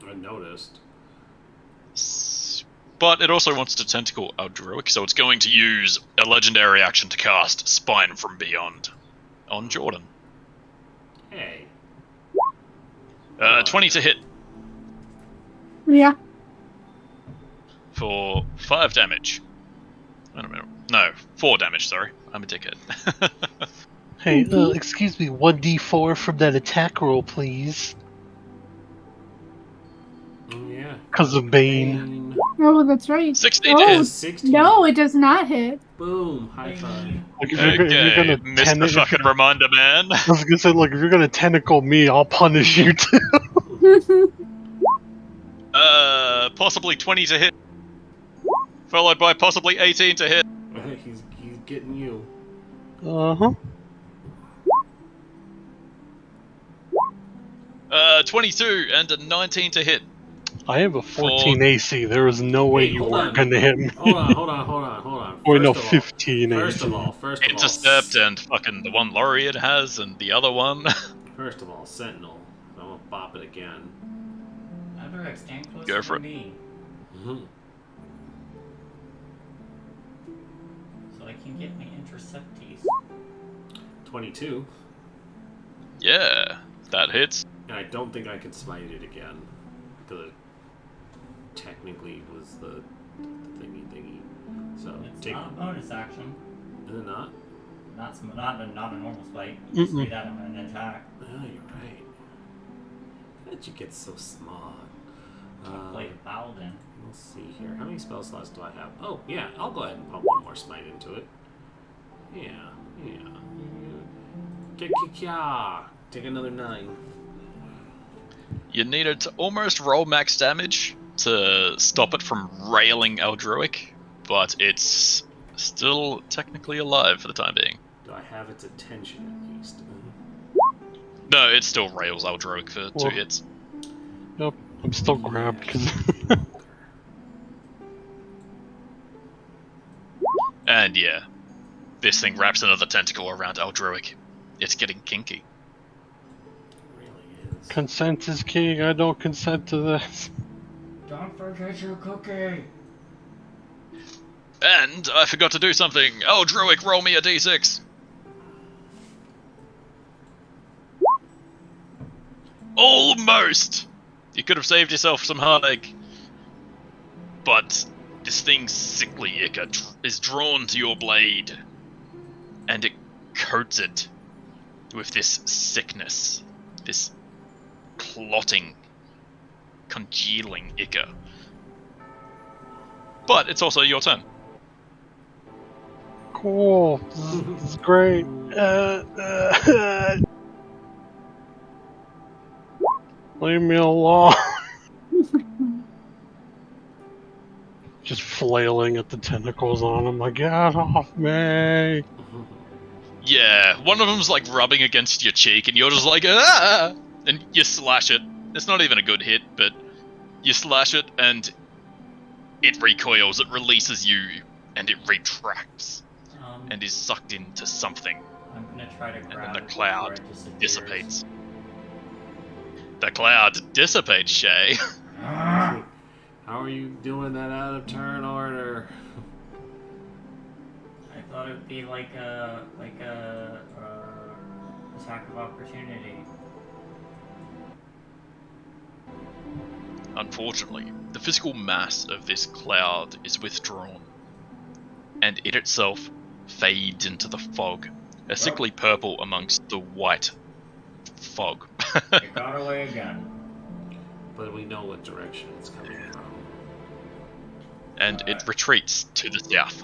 I noticed. But it also wants to tentacle Aldruic, so it's going to use a legendary action to cast Spine from Beyond on Jordan. Hey. 20 to hit Yeah. for 5 damage. Wait a minute. No, 4 damage, sorry. I'm a dickhead. Hey, excuse me, 1d4 from that attack roll, please. Yeah. Because of Bane. Oh, that's right. 16 to Oh, hit. 16. no, it does not hit. Boom. High five. Like, if you're Okay, gonna missed the fucking reminder, man. I was gonna say, look, if you're gonna tentacle me, I'll punish you too. Possibly 20 to hit. Followed by possibly 18 to hit. he's getting you. Uh-huh. 22 and a 19 to hit. I have a 14 AC. There is no way Hey, you hold weren't on. going to hit me. Hold on. Wait, no, First of all, 15 first of AC. all, Intercept and fucking the one Laureate has and the other one. First of all, Sentinel. I'm gonna bop it again. Aldrich, stand closer Go for to it. me Mm-hmm. so I can get my intercepties. 22. Yeah, that hits. And I don't think I can smite it again. Because it technically was the thingy. So It's take. not a bonus action. Is it not? Not a normal spike. You just Mm-mm. do that on an attack. Oh, you're right. How did you get so smart? I played Paladin. Let's see here. How many spell slots do I have? Oh, yeah. I'll go ahead and pump one more smite into it. Yeah. Take another 9. You needed to almost roll max damage to stop it from railing Eldruic, but it's still technically alive for the time being. Do I have its attention at least? No, it still rails Eldruic for 2 Well- hits. Yep, I'm still grabbed because And yeah, this thing wraps another tentacle around Eldruic. It's getting kinky. It really is. consent is king. I don't consent to this. Don't forget your cookie. And I forgot to do something. Eldruic, roll me a d6. Almost! You could have saved yourself some heartache. But this thing's sickly ichor is drawn to your blade. And it coats it with this sickness. This clotting, congealing ichor. But it's also your turn. Cool. This is great. Leave me alone. Just flailing at the tentacles on him, like, get off me. Yeah, one of them's like rubbing against your cheek, and you're just like, ah! And you slash it. It's not even a good hit, but you slash it, and it recoils, it releases you, and it retracts, and is sucked into something, I'm gonna try to and grab then the it cloud before it disappears. dissipates. The cloud dissipates, Shay. How are you doing that out of turn order? I thought it would be like a attack of opportunity. Unfortunately, the physical mass of this cloud is withdrawn, and it itself fades into the fog, a sickly purple amongst the white fog. It got away again. But we know what direction it's coming from. And it retreats to the south.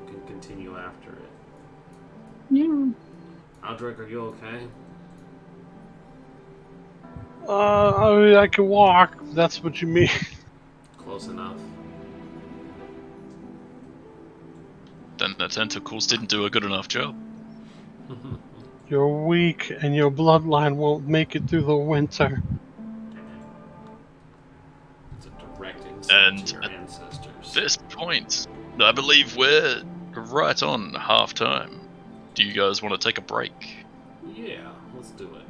We can continue after it. Yeah. Aldrich, are you okay? I mean, I can walk. If that's what you mean. Close enough. Then the tentacles didn't do a good enough job. You're weak, and your bloodline won't make it through the winter. It's a direct insult And to your at ancestors. this point, I believe we're right on half time. Do you guys want to take a break? Yeah, let's do it.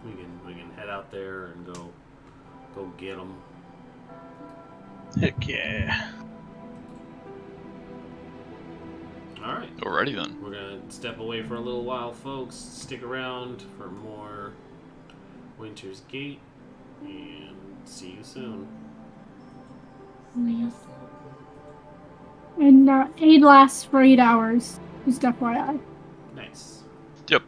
We can head out there and go get them. Heck yeah. All right. Alrighty then. We're gonna step away for a little while, folks. Stick around for more Winter's Gate, and see you soon. And aid lasts for 8 hours. Just FYI. Nice. Yep.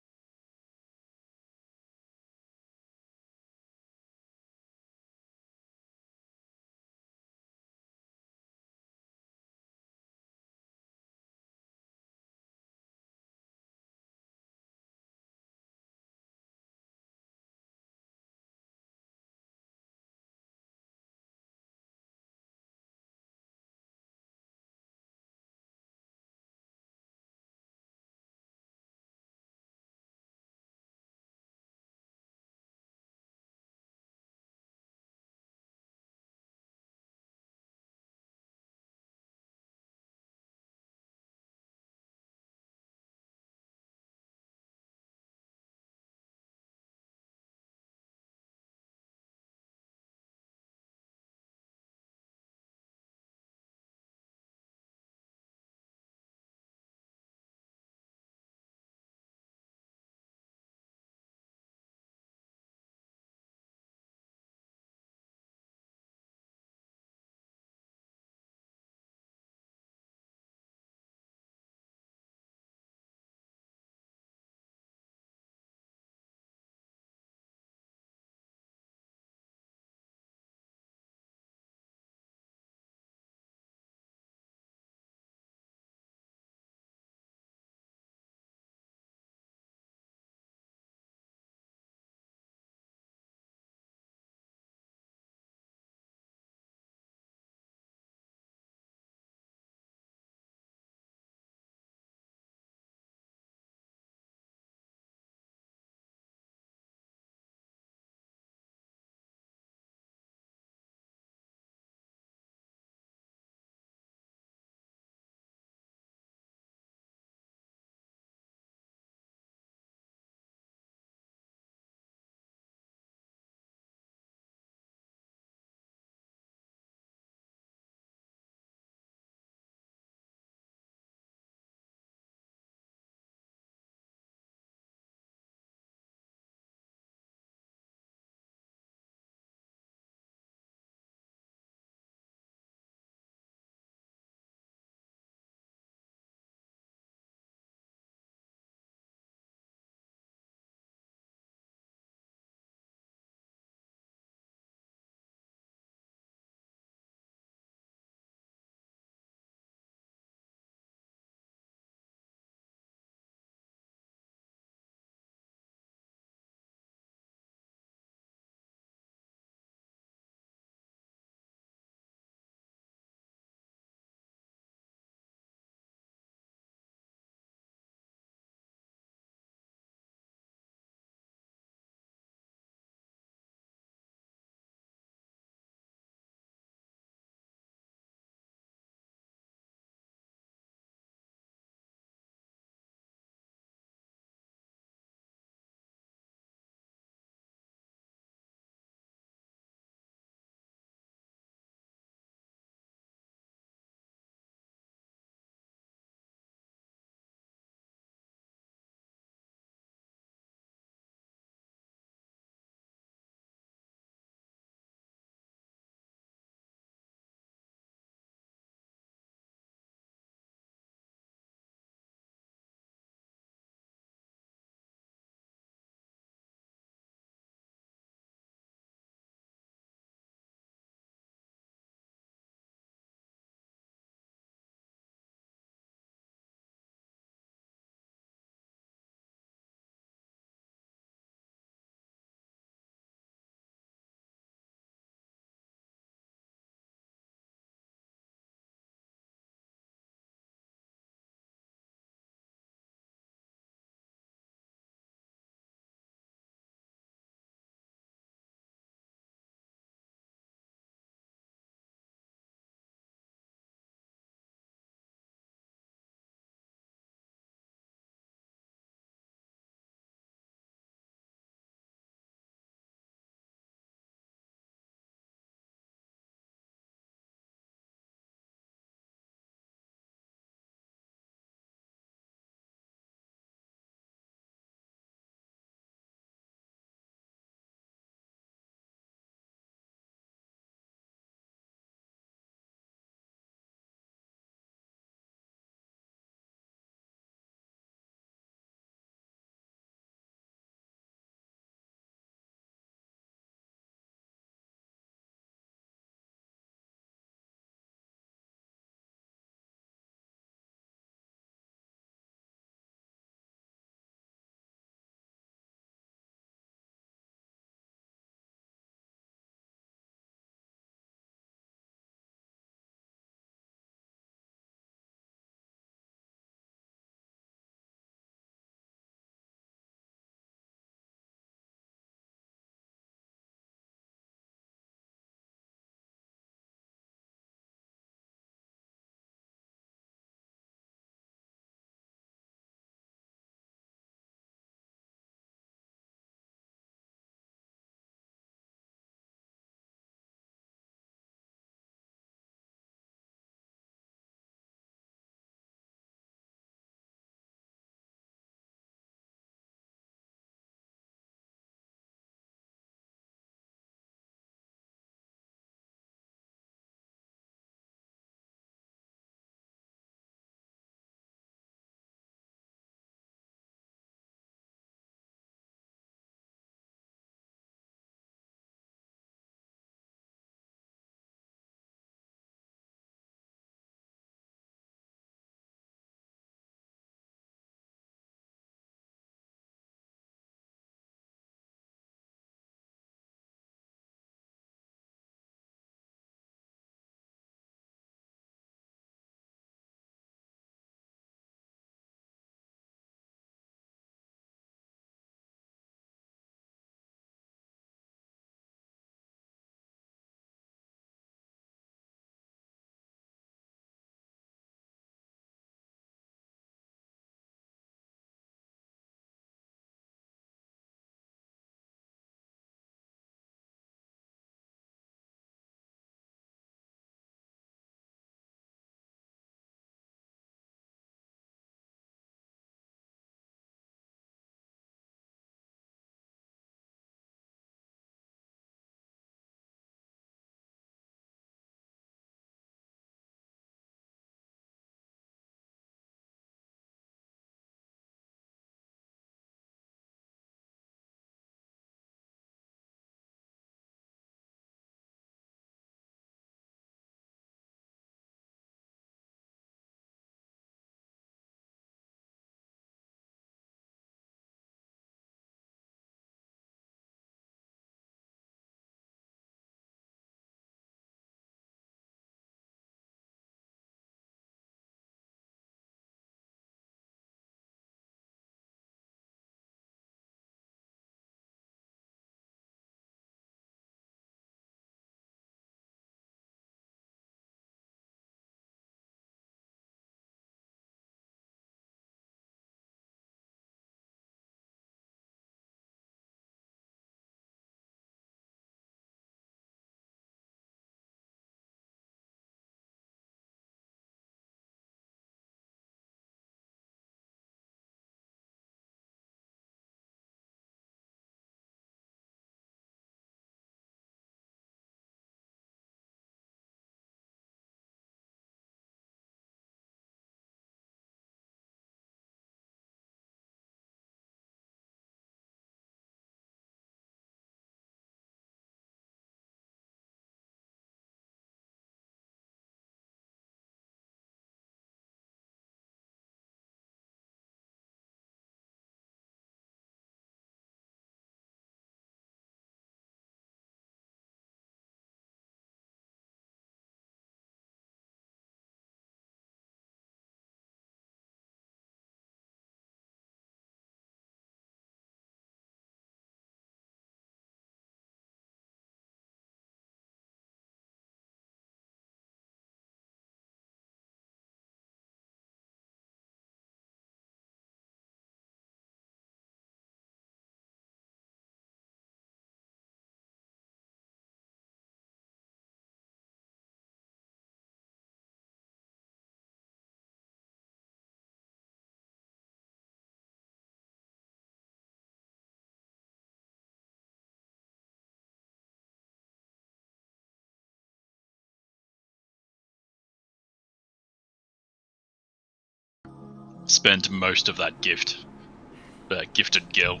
spend most of that gifted gil.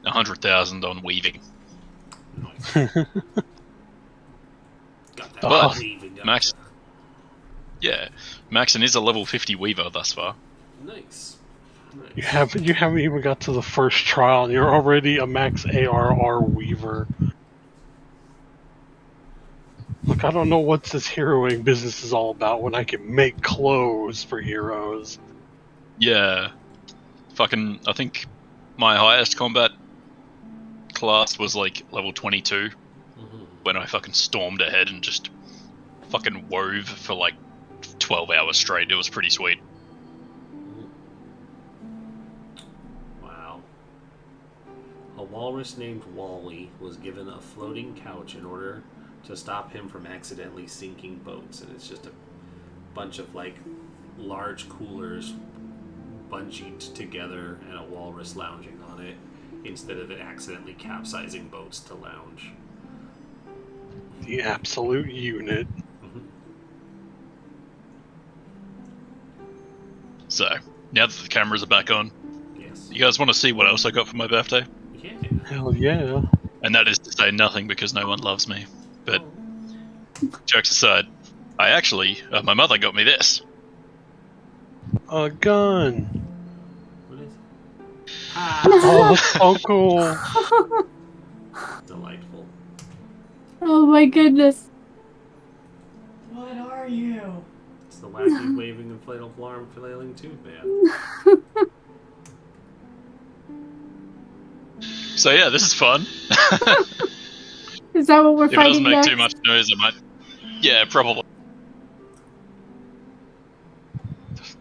100,000 on weaving. Nice. Got that But, weaving up. Max- Yeah, Maxon is a level 50 weaver thus far. Nice. you haven't even got to the first trial, and you're already a max ARR weaver. Look, I don't know what this heroing business is all about when I can make clothes for heroes. Yeah. Fucking, I think my highest combat class was like level 22 when I fucking stormed ahead and just fucking wove for like 12 hours straight. It was pretty sweet. Wow. A walrus named Wally was given a floating couch in order to stop him from accidentally sinking boats, and it's just a bunch of like large coolers bungeed together and a walrus lounging on it instead of it accidentally capsizing boats to lounge. The absolute unit. So, now that the cameras are back on, Yes. you guys want to see what else I got for my birthday? Yeah. Hell yeah. And that is to say nothing because no one loves me. But, jokes aside, my mother got me this. A gun. What is it? Oh, that's so cool. Delightful. Oh my goodness. What are you? It's the wacky waving inflatable arm flailing tube man. So yeah, this is fun. Is that what we're If it fighting doesn't make next? too much noise, I might... Yeah, probably.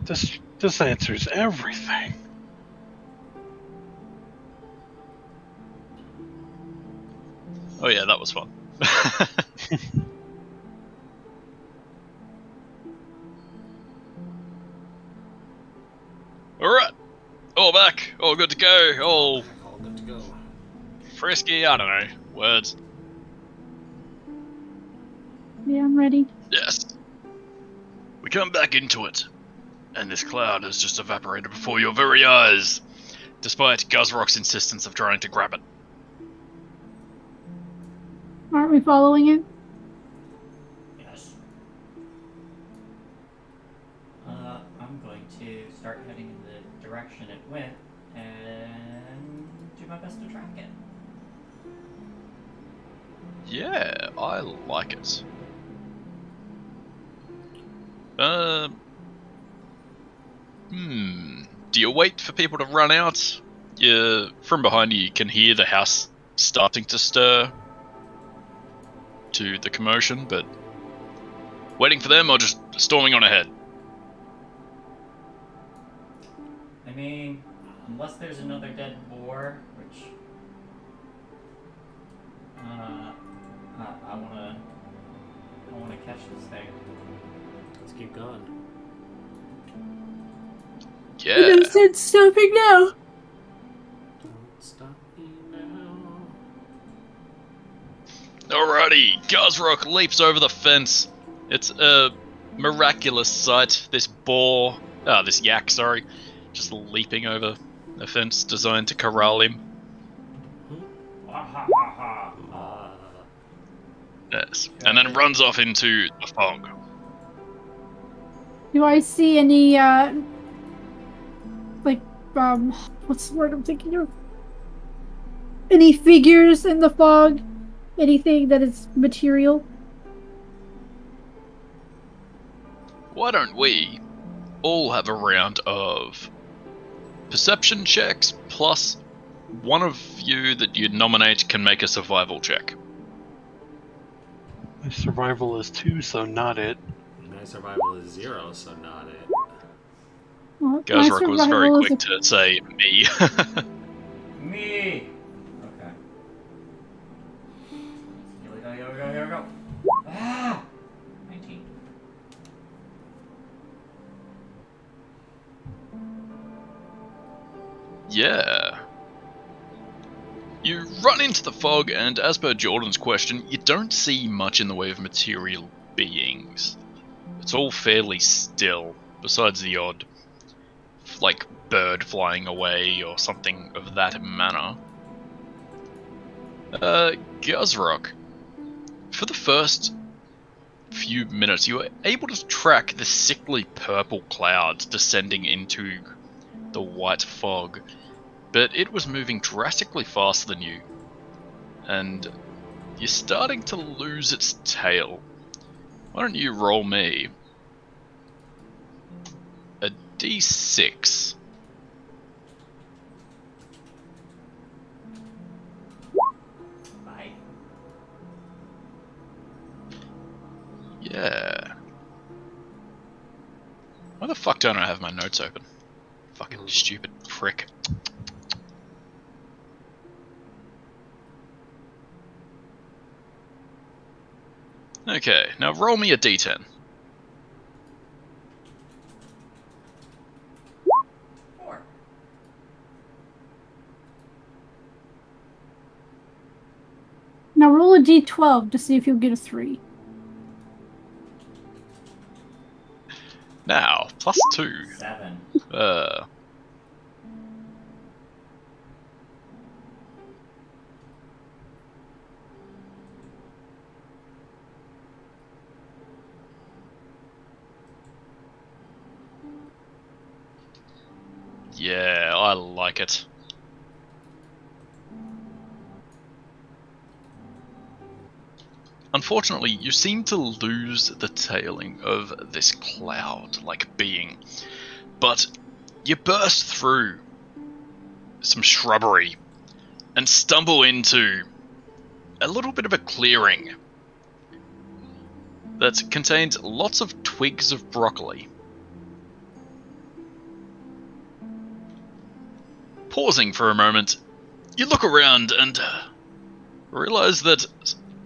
This answers everything. Oh yeah, that was fun. Alright. All back. All good to go. All All good to go. frisky. I don't know. Words. Yeah, I'm ready. Yes. We come back into it. And this cloud has just evaporated before your very eyes. Despite Guzrock's insistence of trying to grab it. Aren't we following it? Yes. I'm going to start heading in the direction it went and do my best to track it. Yeah, I like it. Do you wait for people to run out? From behind you can hear the house starting to stir to the commotion, but waiting for them or just storming on ahead? I mean, unless there's another dead boar, which I wanna catch this thing. Let's keep going. Yeah. It said stopping now. Don't stop me now. Alrighty, Guzrock leaps over the fence. It's a miraculous sight. This yak, just leaping over the fence designed to corral him. Yes, and then runs off into the fog. Do I see any, what's the word I'm thinking of? Any figures in the fog? Anything that is material? Why don't we all have a round of perception checks, plus one of you that you nominate can make a survival check. My survival is 2, so not it. My survival is 0, so not it. Well, my Guzrock was very survival is quick to say me. Me! Okay. Here we go. Ah! 19. Yeah. You run into the fog, and as per Jordan's question, you don't see much in the way of material beings. It's all fairly still, besides the odd like bird flying away or something of that manner. Guzrock, for the first few minutes, you were able to track the sickly purple clouds descending into the white fog, but it was moving drastically faster than you, and you're starting to lose its tail. Why don't you roll me a d6? Bye. Yeah. Why the fuck don't I have my notes open? Fucking stupid prick. Okay, now roll me a d10. 4. Now roll a d12 to see if you'll get a 3. Now, +2. 7. Yeah, I like it. Unfortunately, you seem to lose the tailing of this cloud-like being, but you burst through some shrubbery and stumble into a little bit of a clearing that contains lots of twigs of broccoli. Pausing for a moment, you look around and realize that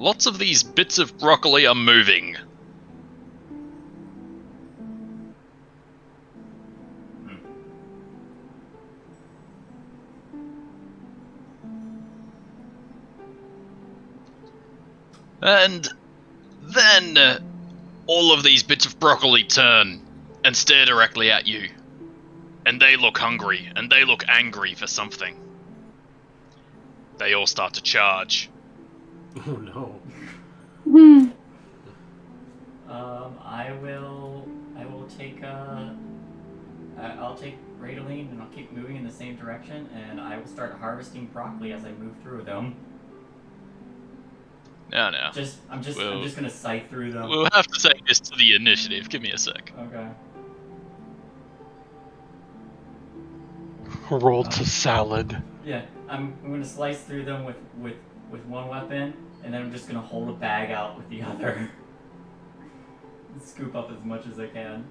lots of these bits of broccoli are moving. And then all of these bits of broccoli turn and stare directly at you. And they look hungry, and they look angry for something. They all start to charge. Oh no. Hmm. I will take I'll take Radoline and I'll keep moving in the same direction, and I will start harvesting broccoli as I move through them. No. I'm just gonna scythe through them. We'll have to take this to the initiative. Give me a sec. Okay. Roll to salad. Yeah, I'm gonna slice through them with one weapon, and then I'm just gonna hold a bag out with the other. And scoop up as much as I can.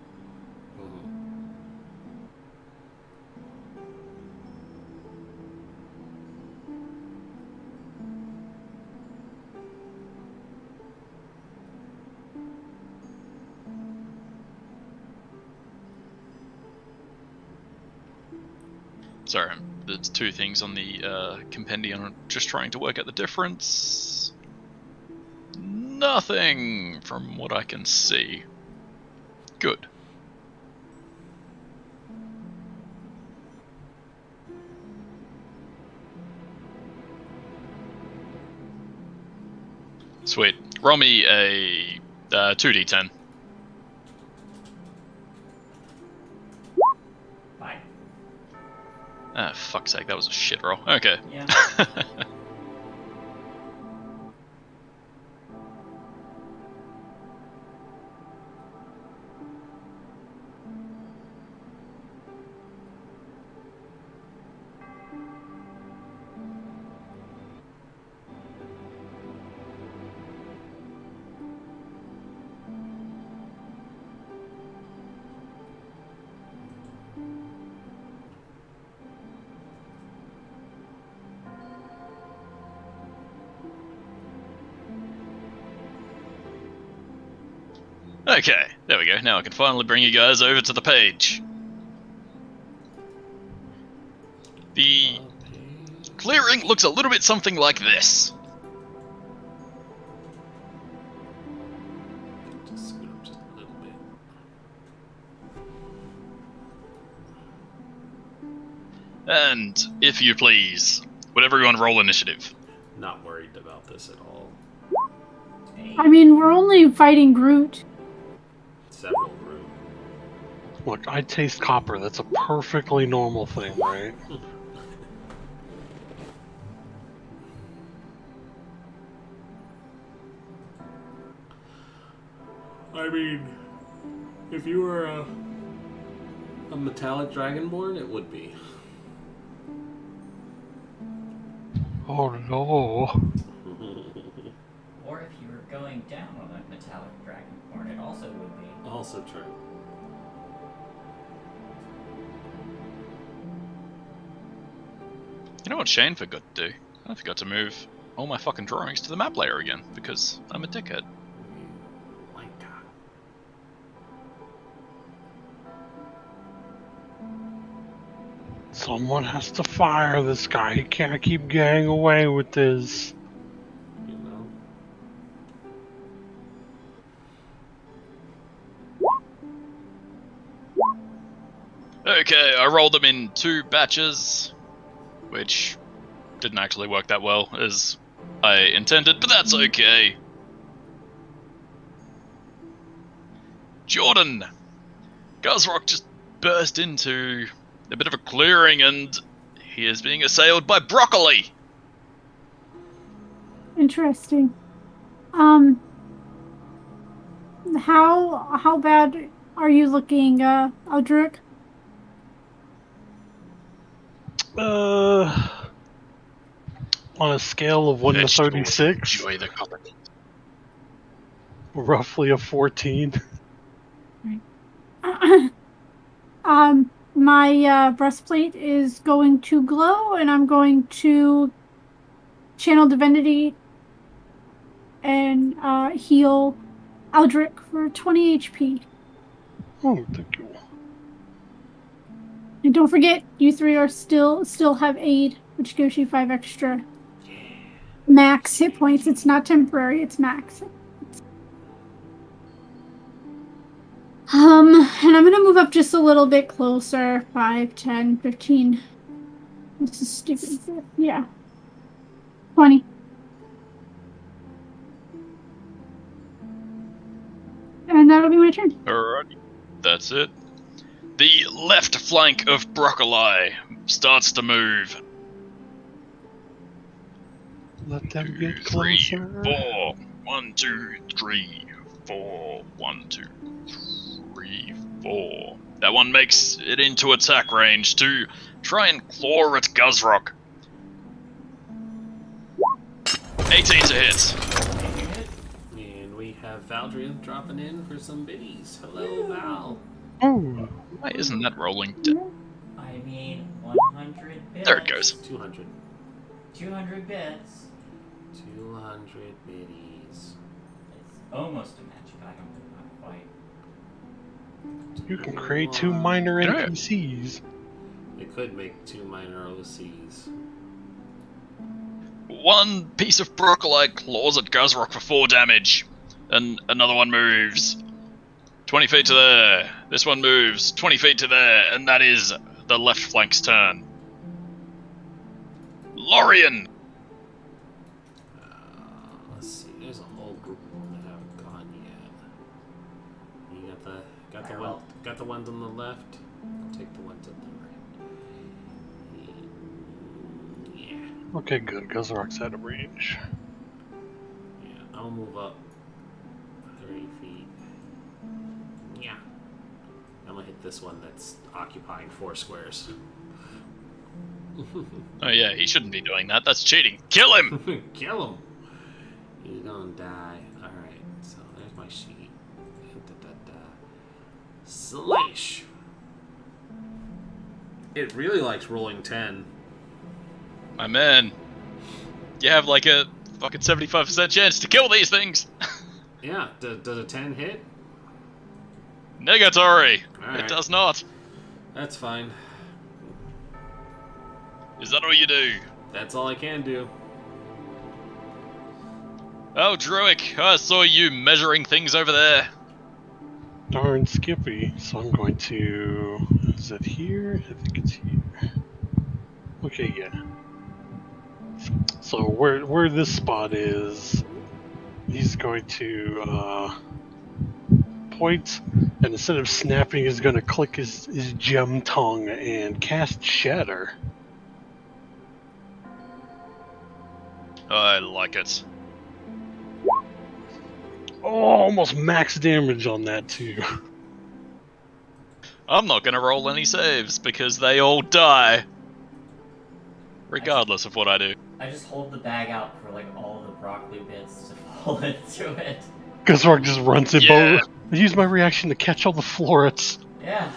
Sorry, there's two things on the compendium. I'm just trying to work out the difference. Nothing from what I can see. Good. Sweet. Roll me a 2d10. 5. Ah, fuck's sake, that was a shit roll. Okay. Yeah. Okay, there we go. Now I can finally bring you guys over to the page. The clearing looks a little bit something like this. Just scoot up just a little bit. And if you please, would everyone roll initiative? Not worried about this at all. I mean, we're only fighting Groot. Several room. Look, I taste copper. That's a perfectly normal thing, right? I mean, if you were a metallic dragonborn, it would be. Oh no. Or if you were going down on a metallic dragonborn, it also would be. Also true. You know what Shane forgot to do? I forgot to move all my fucking drawings to the map layer again, because I'm a dickhead. My God. Someone has to fire this guy. He can't keep getting away with this. You know. Okay, I rolled them in 2 batches, which didn't actually work that well as I intended, but that's okay. Jordan! Guzrock just burst into a bit of a clearing and he is being assailed by broccoli! Interesting. How bad are you looking, Aldrich? On a scale of 1 to Vegetables 36, enjoy the copper. roughly a 14. My breastplate is going to glow, and I'm going to channel divinity and heal Aldrich for 20 HP. Oh, thank you. And don't forget, you 3 are still have aid, which gives you 5 extra max hit points. It's not temporary; it's max. And I'm gonna move up just a little bit closer. 5, 10, 15. This is stupid. Yeah. 20. And that'll be my turn. Alrighty, that's it. The left flank of broccoli starts to move. Let them 2, get 3, closer. 4. 1, 2, 3, 4. 1, 2, 3, 4. That one makes it into attack range to try and claw at Guzrock. 18 to hit. And we have Valdria dropping in for some biddies. Hello, Val. Oh, Why isn't that rolling? I mean, 100 bits. There it goes. 200. 200 bits. 200 biddies. It's almost a magic item, but not quite. you can create 2 minor Yeah. NPCs. They could make 2 minor OCs. One piece of broccoli claws at Guzrock for 4 damage. And another one moves 20 feet to there. This one moves 20 feet to there. And that is the left flank's turn. Lorian! Let's see. There's a whole group of them that haven't gone yet. You got the ones on the left. I'll take the ones on the right. Yeah. Okay, good. Guzrock's out of range. Yeah. I'll move up 30 feet. Yeah. I'm gonna hit this one that's occupying 4 squares. Oh yeah, he shouldn't be doing that. That's cheating. Kill him! Kill him. He's gonna die. Alright, so there's my sheet. Slash. It really likes rolling 10. My man. You have like a fucking 75% chance to kill these things. Yeah, does a 10 hit? Negatory. Alright. It does not. That's fine. Is that all you do? That's all I can do. Oh, Druick, I saw you measuring things over there. Darn Skippy. So I'm going to... Is it here? I think it's here. Okay, yeah. So where this spot is, he's going to point, and instead of snapping, he's going to click his gem tongue and cast Shatter. I like it. Oh, almost max damage on that too. I'm not gonna roll any saves because they all die. Regardless of what I do. I just hold the bag out for like all the broccoli bits to fall into it. Guzrock just runs it. Yeah. I use my reaction to catch all the florets. Yeah.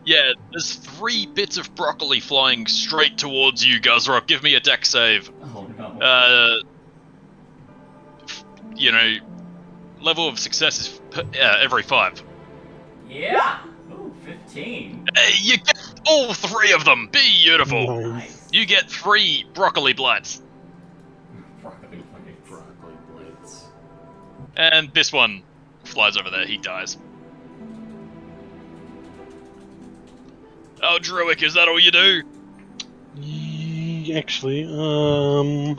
Yeah, there's 3 bits of broccoli flying straight towards you, Guzrock. Give me a deck save. Oh no. You know, level of success is every 5. Yeah. Ooh, 15. You get all 3 of them. Beautiful. Nice. You get 3 broccoli blights. Broccoli plates. Broccoli blades. And this one flies over there. He dies. Oh, Druick, is that all you do? Actually, I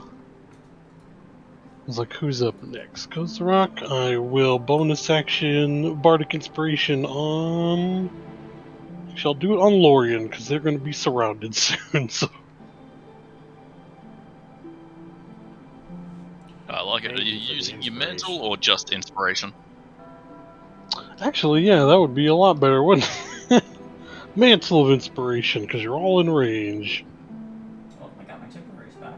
was like, who's up next? Guzrock. I will bonus action Bardic Inspiration on. Actually, I'll do it on Lorien because they're going to be surrounded soon. So. I like it. Are you using your mental or just inspiration? Actually, yeah, that would be a lot better, wouldn't it? Mantle of Inspiration, because you're all in range. Oh, I got my temporaries back.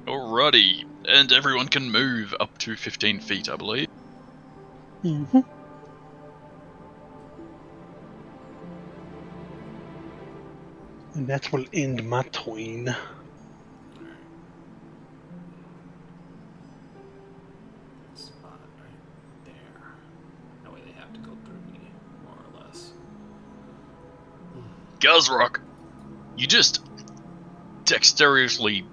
Alrighty, and everyone can move up to 15 feet, I believe. Mm-hmm. And that will end my turn. Spot right there. That way they have to go through me, more or less. Guzrock, you just dexterously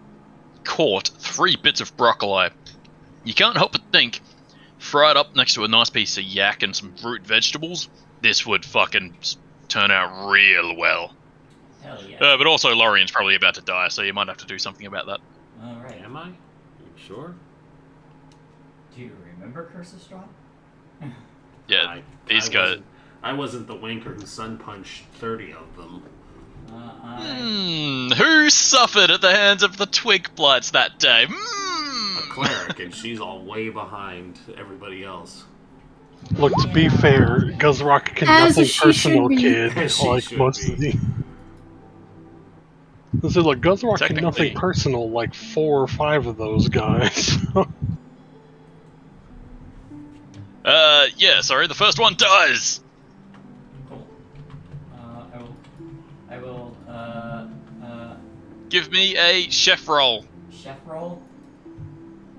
caught 3 bits of broccoli. You can't help but think, fried up next to a nice piece of yak and some root vegetables, this would fucking turn out real well. Hell yeah. But also Lorien's probably about to die, so you might have to do something about that. Alright. Am I? You sure? Do you remember Curse of Straw? Yeah, these guys. I wasn't the wanker who sun punched 30 of them. Who suffered at the hands of the twig blights that day? A cleric, and she's all way behind everybody else. Look, to be fair, Guzrock can As nothing she personal, should be. kid. As she Like should most be. of the. So, look, Guzrock can nothing Technically- personal, like 4 or 5 of those guys. Yeah, sorry, the first one dies! Cool. I will, Give me a chef roll. chef roll?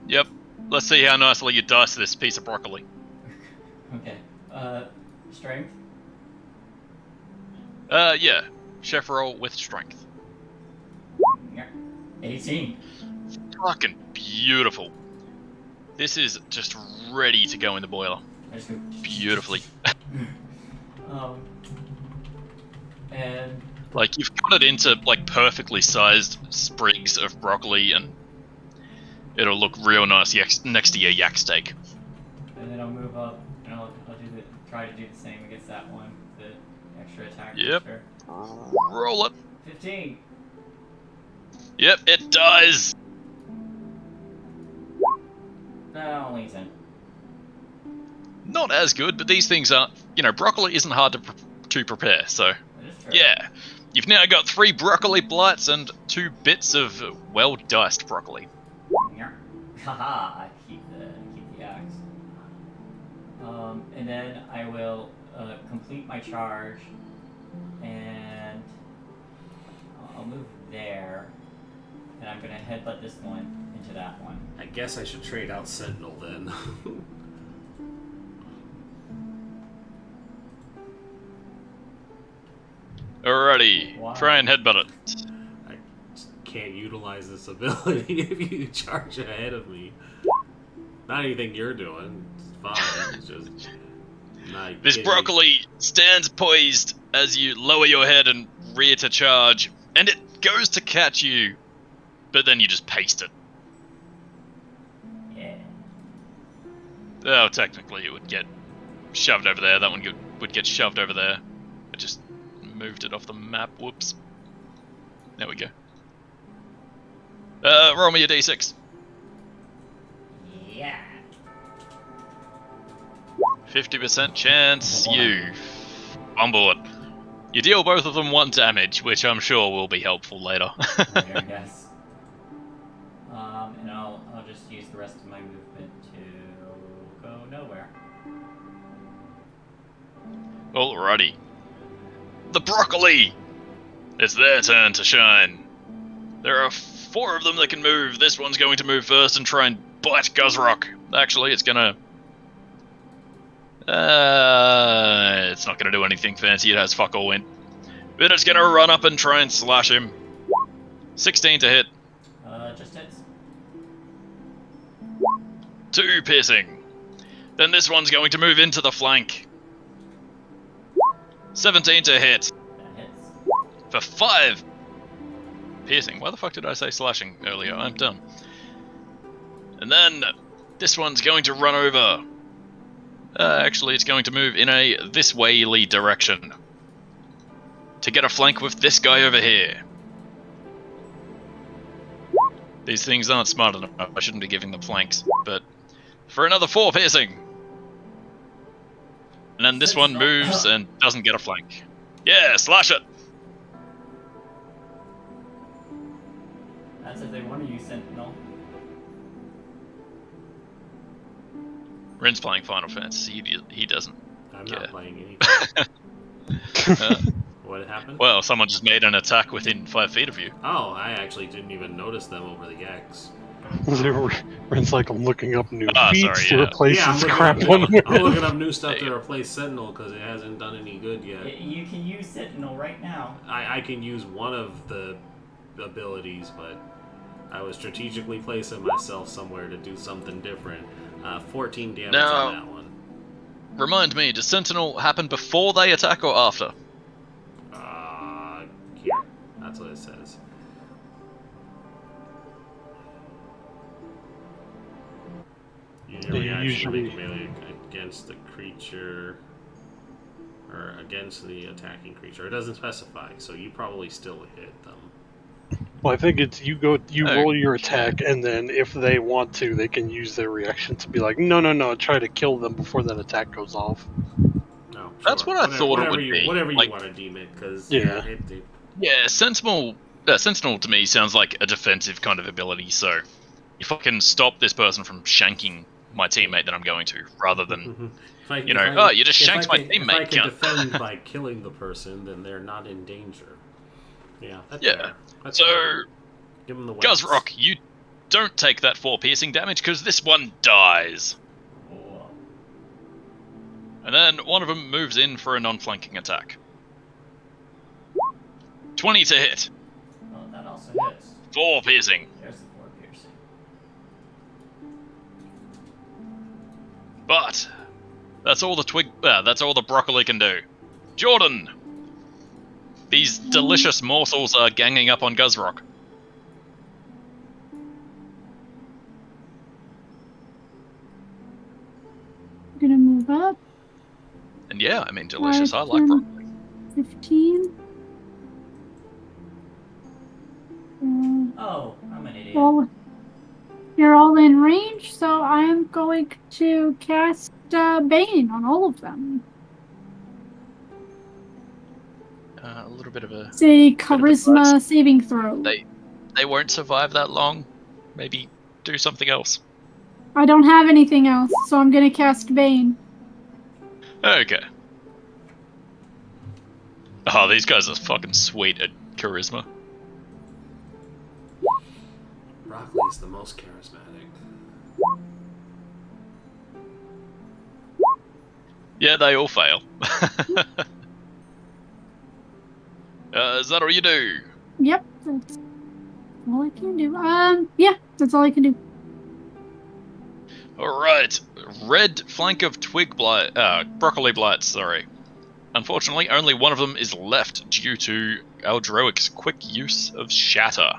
Yep. Let's see how nicely you dice this piece of broccoli. Okay. Strength? Yeah. Chef roll with strength. Yeah. 18. Fucking beautiful. This is just ready to go in the boiler. I just go... Beautifully. And... Like, you've cut it into, like, perfectly sized sprigs of broccoli, and it'll look real nice next to your yak steak. And then I'll move up, and I'll try to do the same against that one, the extra attack. Yep. Sure. Roll it. 15. Yep, it dies. No, only 10. Not as good, but these things are, you know, broccoli isn't hard to prepare, so That is true. yeah. You've now got 3 broccoli blights and 2 bits of well-diced broccoli. Yeah. Haha, I keep the axe. And then I will complete my charge, and I'll move there, and I'm gonna headbutt this one into that one. I guess I should trade out Sentinel then. Alrighty, Wow. try and headbutt it. I just can't utilize this ability if you charge ahead of me. Not anything you're doing. It's fine. It's just This broccoli stands poised as you lower your head and rear to charge, and it goes to catch you, but then you just paste it. Yeah. Oh, technically it would get shoved over there. That one would get shoved over there. I just moved it off the map. Whoops. There we go. Roll me a d6. Yeah. 50% chance you fumble it. You deal both of them 1 damage, which I'm sure will be helpful later. Very nice. And I'll just use the rest of my movement to go nowhere. Alrighty. The broccoli! It's their turn to shine. There are 4 of them that can move. This one's going to move first and try and bite Guzrock. Actually, it's gonna... it's not gonna do anything fancy. It has fuck all in. But it's gonna run up and try and slash him. 16 to hit. Just hits. 2 piercing. Then this one's going to move into the flank. 17 to hit. That hits. For 5 piercing. Why the fuck did I say slashing earlier? I'm done. And then this one's going to run over. Actually, it's going to move in a this-way-ly direction to get a flank with this guy over here. These things aren't smart enough. I shouldn't be giving them flanks, but for another 4 piercing. And then this one moves and doesn't get a flank. Yeah, slash it. That's if they want to use Sentinel. Rin's playing Final Fantasy. He doesn't. I'm Yeah. not playing anything. What happened? Well, someone just made an attack within 5 feet of you. Oh, I actually didn't even notice them over the Yaks. Rin's like looking up new Ah, feats sorry, to yeah. replace Yeah, his crap one I'm with. looking up new stuff There you to go. replace Sentinel because it hasn't done any good yet. You can use Sentinel right now. I can use one of the abilities, but I was strategically placing myself somewhere to do something different. 14 damage Now- on that one. Remind me, does Sentinel happen before they attack or after? Here. That's what it says. Your Yeah, reaction usually- make melee against the creature or against the attacking creature. It doesn't specify, so you probably still hit them. Well, I think it's you Oh, roll your attack, and then if they want to, they can use their reaction to be like, no, try to kill them before that attack goes off. No, That's sure. what I thought it would be. Whatever you Like- want to deem it, because Yeah. Yeah, Sentinel to me sounds like a defensive kind of ability, so if I can stop this person from shanking my teammate that I'm going to, rather than, you just shanked my teammate, If I can cunt. defend by killing the person, then they're not in danger. Yeah, that's Yeah. fair. That's So, fair. Give them the weapons. Guzrock, you don't take that 4 piercing damage, because this one dies. Cool. And then one of them moves in for a non-flanking attack. 20 to hit, Well, that also hits. 4 piercing. There's the 4 piercing. But that's all the broccoli can do. Jordan, these delicious morsels are ganging up on Guzrock. I'm gonna move up. And yeah, I mean delicious. I like 10, broccoli. 15. Oh, I'm an idiot. Well, you're all in range, so I am going to cast Bane on all of them. A little bit of a. It's a charisma saving throw. They won't survive that long. Maybe do something else. I don't have anything else, so I'm gonna cast Bane. Okay. Oh, these guys are fucking sweet at charisma. Broccoli is the most charismatic. Yeah, they all fail. Is that all you do? Yep, that's all I can do. Yeah, that's all I can do. Alright. Red flank of broccoli blights, sorry. Unfortunately, only one of them is left due to Aldroic's quick use of Shatter.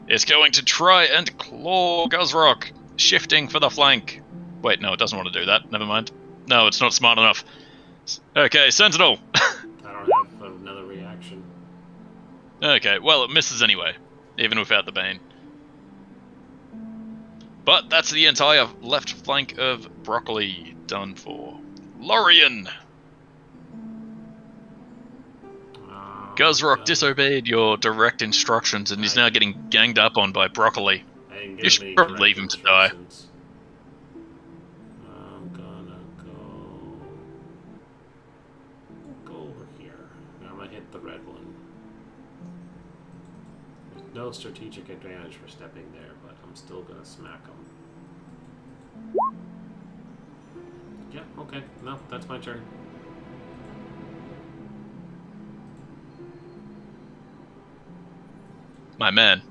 It's going to try and claw Guzrock, shifting for the flank. Wait, no, it doesn't want to do that. Never mind. No, it's not smart enough. Okay, Sentinel. I don't have another reaction. Okay, well, it misses anyway, even without the Bane. But that's the entire left flank of Broccoli done for. Lorien! Guzrock disobeyed your direct instructions and he's now getting ganged up on by Broccoli. You should probably leave him to die. I'm gonna go over here. I'm gonna hit the red one. There's no strategic advantage for stepping there, but I'm still gonna smack him. Yeah, okay. No, that's my turn. My man,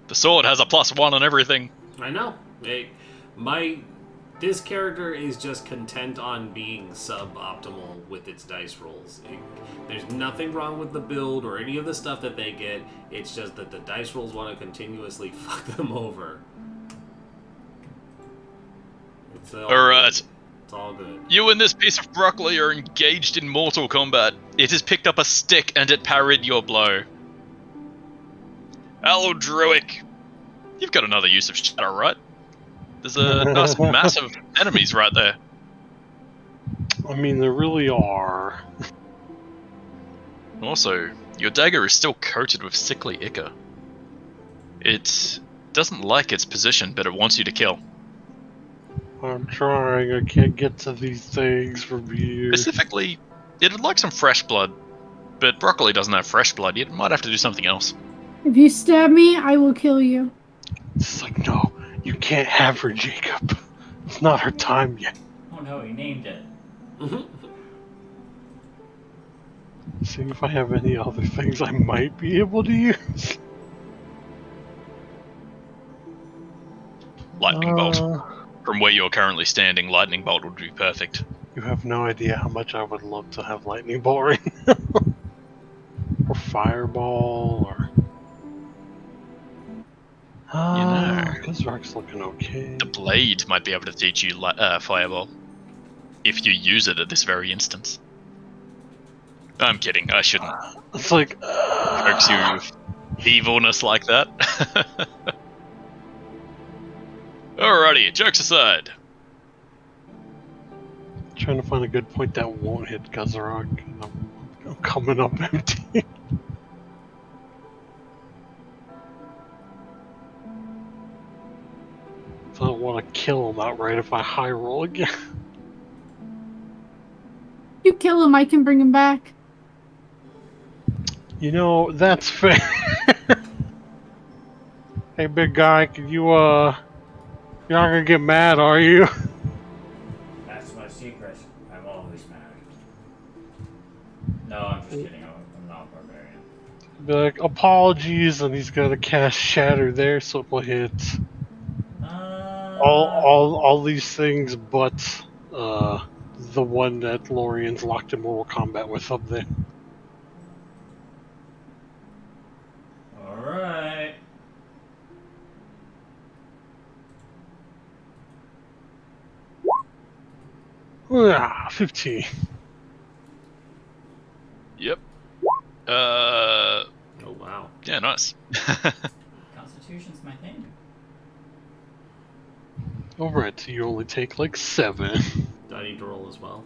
the sword has a +1 on everything. I know. This character is just content on being suboptimal with its dice rolls. There's nothing wrong with the build or any of the stuff that they get. It's just that the dice rolls want to continuously fuck them over. Alright. It's all good. You and this piece of broccoli are engaged in mortal combat. It has picked up a stick and it parried your blow. Aldroic, you've got another use of Shatter, right? There's a nice massive enemies right there. I mean, there really are. Also, your dagger is still coated with sickly ichor. It doesn't like its position, but it wants you to kill. I'm trying, I can't get to these things from here. Specifically, it'd like some fresh blood, but broccoli doesn't have fresh blood. You might have to do something else. If you stab me, I will kill you. It's like, no, you can't have her, Jacob. It's not her time yet. Oh no, he named it. Seeing if I have any other things I might be able to use. Lightning bolt. From where you're currently standing, lightning bolt would be perfect. You have no idea how much I would love to have lightning bolt right now. Or fireball, or... Guzrock's looking okay. The blade might be able to teach you fireball. If you use it at this very instance. I'm kidding, I shouldn't. It's like... Coax you with evilness like that. Alrighty, jokes aside. Trying to find a good point that won't hit Guzrock. I'm coming up empty. I don't want to kill him outright if I high roll again. You kill him, I can bring him back. You know, that's fair. Hey, big guy, can you, you're not gonna get mad, are you? That's my secret. I'm always mad. No, I'm just kidding. I'm not a barbarian. Be like, apologies, and he's gonna cast Shatter there, so it will hit all these things, but the one that Lorien's locked in Mortal Kombat with up there. Alright. Ah, 15. Yep. Oh wow. Yeah, nice. Constitution's my thing. Alright, so you only take like 7. Do I need to roll as well?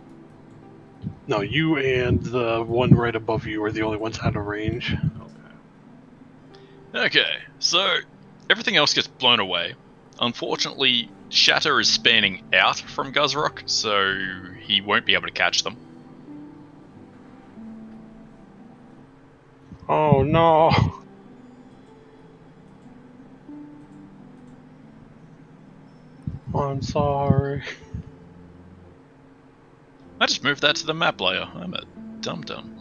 No, you and the one right above you are the only ones out of range. Okay. Okay, so everything else gets blown away. Unfortunately, Shatter is spanning out from Guzrock, so he won't be able to catch them. Oh no! I'm sorry. I just moved that to the map layer. I'm a dum-dum.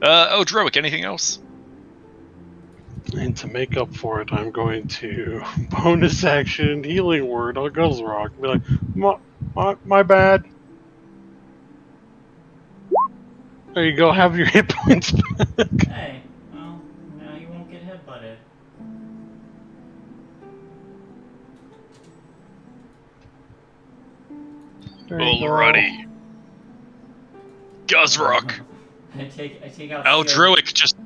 Droic, anything else? And to make up for it, I'm going to bonus action healing word on Guzrock. Be like, my bad. There you go, have your hit points back. Hey, well, now you won't get headbutted. There you go. Alrighty. Guzrock. I take out Aldruic just...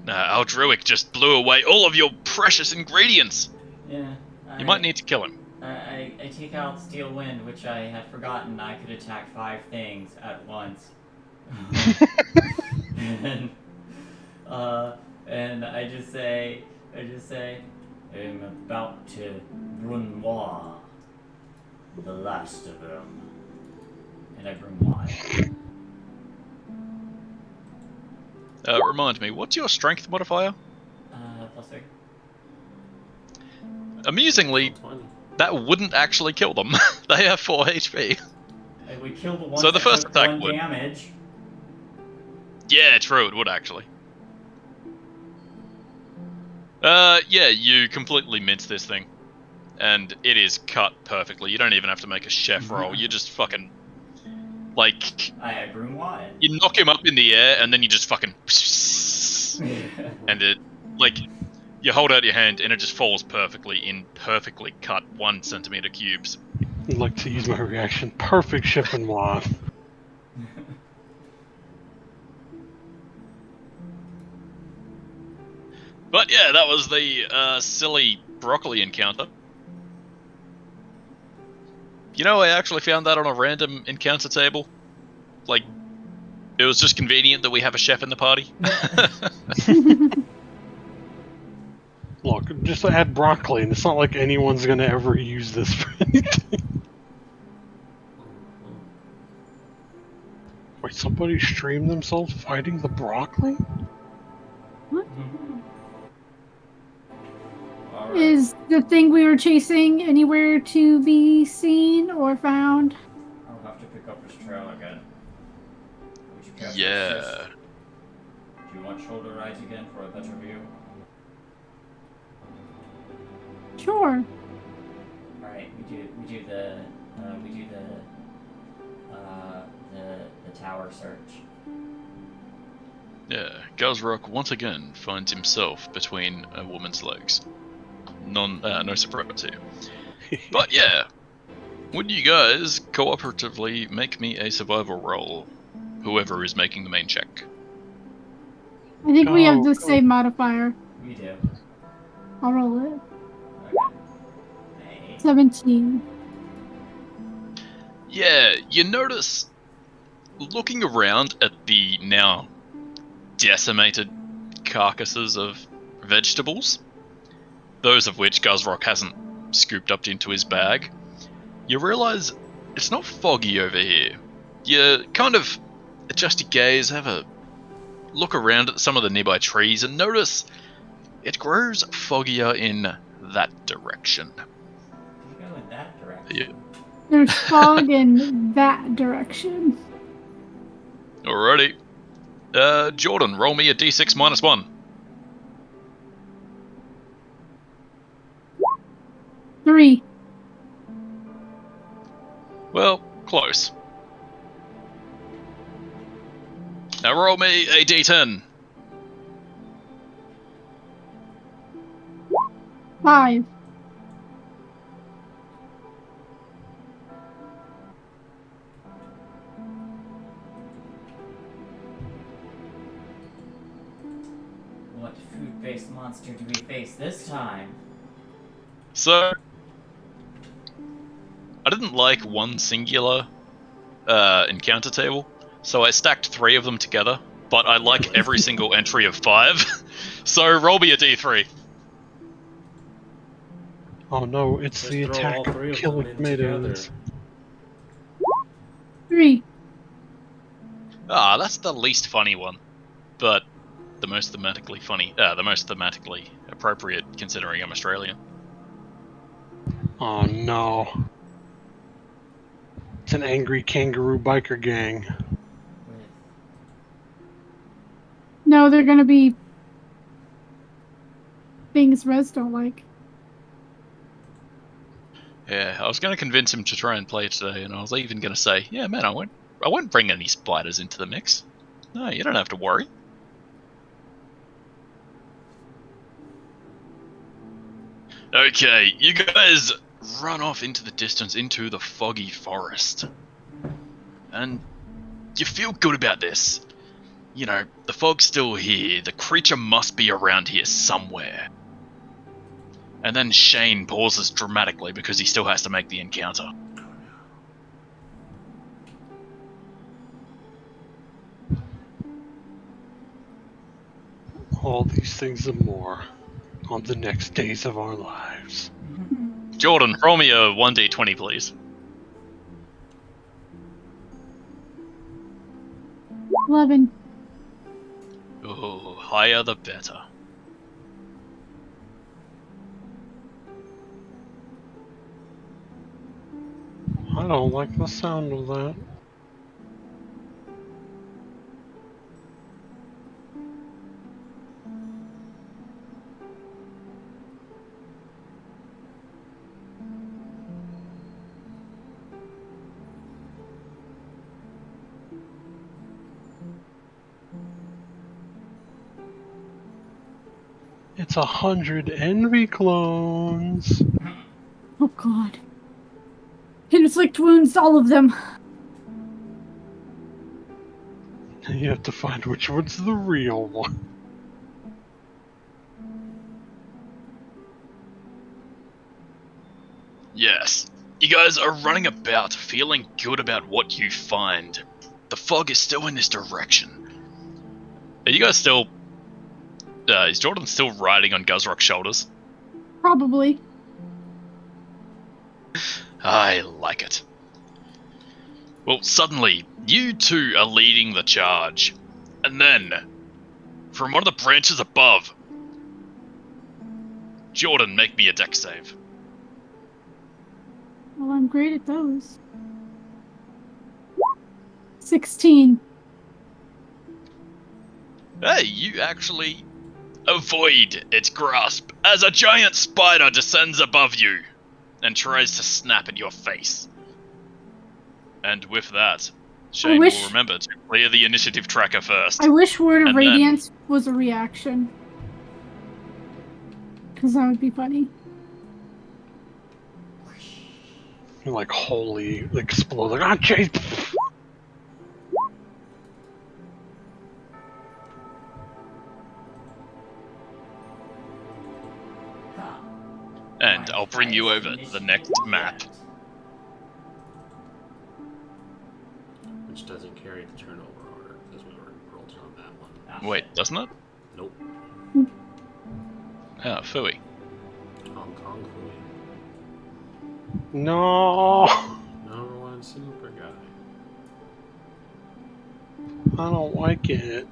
Aldruic just blew away all of your precious ingredients. Yeah. You might need to kill him. I take out Steel Wind, which I had forgotten I could attack 5 things at once. and I just say, I'm about to brunoir the last of them. And I brunoir. Remind me, what's your strength modifier? +3. Amusingly, 20. that wouldn't actually kill them. They have 4 HP. And we kill the ones So the that first took attack 1 would. damage. Yeah, true, it would actually. Yeah, you completely mince this thing. And it is cut perfectly. You don't even have to make a chef roll. You just fucking... Like... I brunoir. You knock him up in the air, and then you just fucking... And it... Like... You hold out your hand, and it just falls perfectly in perfectly cut 1 centimeter cubes. I'd like to use my reaction. Perfect chiffonnoir. But yeah, that was the silly broccoli encounter. You know, I actually found that on a random encounter table. Like, it was just convenient that we have a chef in the party. Look, just add broccoli, and it's not like anyone's gonna ever use this for anything. Wait, somebody streamed themselves fighting the broccoli? Alright. Is the thing we were chasing anywhere to be seen or found? I'll have to pick up his trail again. Would you care to Yeah. assist? Do you want shoulder rides again for a better view? Sure. Alright, we do the tower search. Yeah, Guzrock once again finds himself between a woman's legs. No surprise here. But yeah, would you guys cooperatively make me a survival roll? Whoever is making the main check. I think we have Go, the go. same modifier. We do. I'll roll it. Okay. 17. Yeah, you notice, looking around at the now decimated carcasses of vegetables, those of which Guzrock hasn't scooped up into his bag, you realise it's not foggy over here. You kind of adjust your gaze, have a look around at some of the nearby trees, and notice it grows foggier in that direction. You go in that direction. Yeah. There's fog in that direction. Alrighty. Jordan, roll me a d6 -1. 3. Well, close. Now roll me a d10. 5. What food-based monster do we face this time? So, I didn't like one singular encounter table, so I stacked 3 of them together, but I like every single entry of 5, so roll me a d3. Oh no, it's Just the throw attack all 3 of of killing them in together. tomatoes. 3. Ah, that's the least funny one, but the most thematically funny, the most thematically appropriate considering I'm Australian. Oh no. It's an angry kangaroo biker gang. With No, they're gonna be things Rez don't like. Yeah, I was going to convince him to try and play it today, and I was even going to say, yeah, man, I won't bring any spiders into the mix. No, you don't have to worry. Okay, you guys run off into the distance, into the Foggy Forest. And you feel good about this. You know, the fog's still here, the creature must be around here somewhere. And then Shane pauses dramatically because he still has to make the encounter. All these things and more on the next days of our lives. Jordan, roll me a 1d20, please. 11. Oh, higher the better. I don't like the sound of that. It's 100 envy clones. Oh god. Inflict wounds, all of them. You have to find which one's the real one. Yes, you guys are running about, feeling good about what you find. The fog is still in this direction. Are you guys still... is Jordan still riding on Guzrock's shoulders? Probably. I like it. Well, suddenly, you two are leading the charge. And then, from one of the branches above, Jordan, make me a dex save. Well, I'm great at those. 16. Hey, you actually avoid its grasp as a giant spider descends above you and tries to snap at your face. And with that, Shane will remember to clear the initiative tracker first. I wish Word of And Radiance was a reaction. Because that would be funny. You're like, holy, explode, like, ah, jeez! And I'll bring you over to the next map. Which doesn't carry the turnover order, because we already rolled it on that one. Wait, doesn't it? Nope. Ah, phooey. Hong Kong Fooey. No! Number one super guy. I don't like it.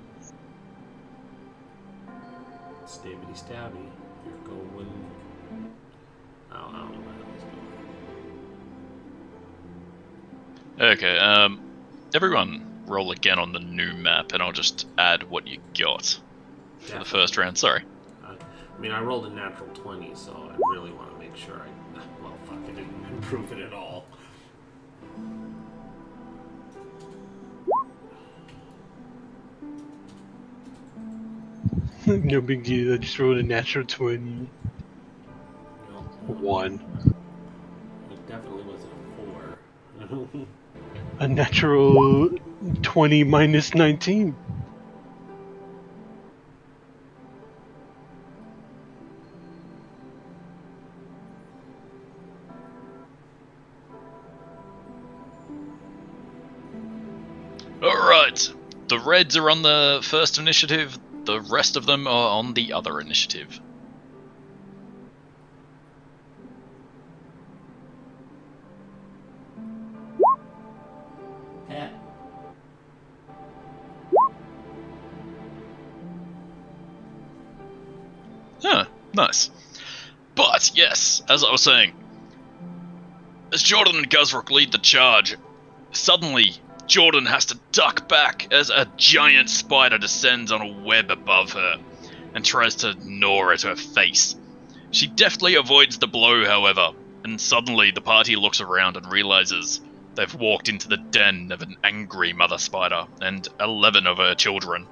Stabbity stabby. You're going... I don't know where that was going. Okay, everyone roll again on the new map, and I'll just add what you got for the first round. Sorry. I mean, I rolled a natural 20, so I really want to make sure I... Well, fuck, I didn't improve it at all. No big deal, I just rolled a natural 20. No, 1. it definitely wasn't a 4. A natural 20 minus 19. Alright, the Reds are on the first initiative, the rest of them are on the other initiative. Yeah. Huh, nice. But, yes, as I was saying, as Jordan and Guzrock lead the charge, suddenly Jordan has to duck back as a giant spider descends on a web above her and tries to gnaw at her face. She deftly avoids the blow, however, and suddenly the party looks around and realizes They've walked into the den of an angry mother spider and 11 of her children.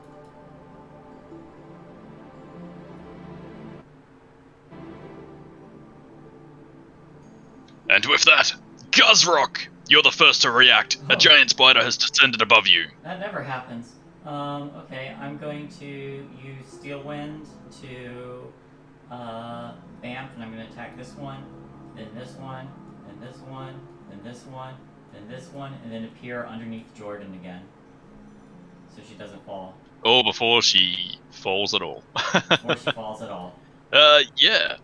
And with that, Guzrock, you're the first to react. A giant spider has descended above you. That never happens. Okay, I'm going to use Steel Wind to Bamf, and I'm going to attack this one, then this one, then this one, then this one, then this one, and then appear underneath Jordan again. So she doesn't fall. Oh, before she falls at all. Before she falls at all. Yeah.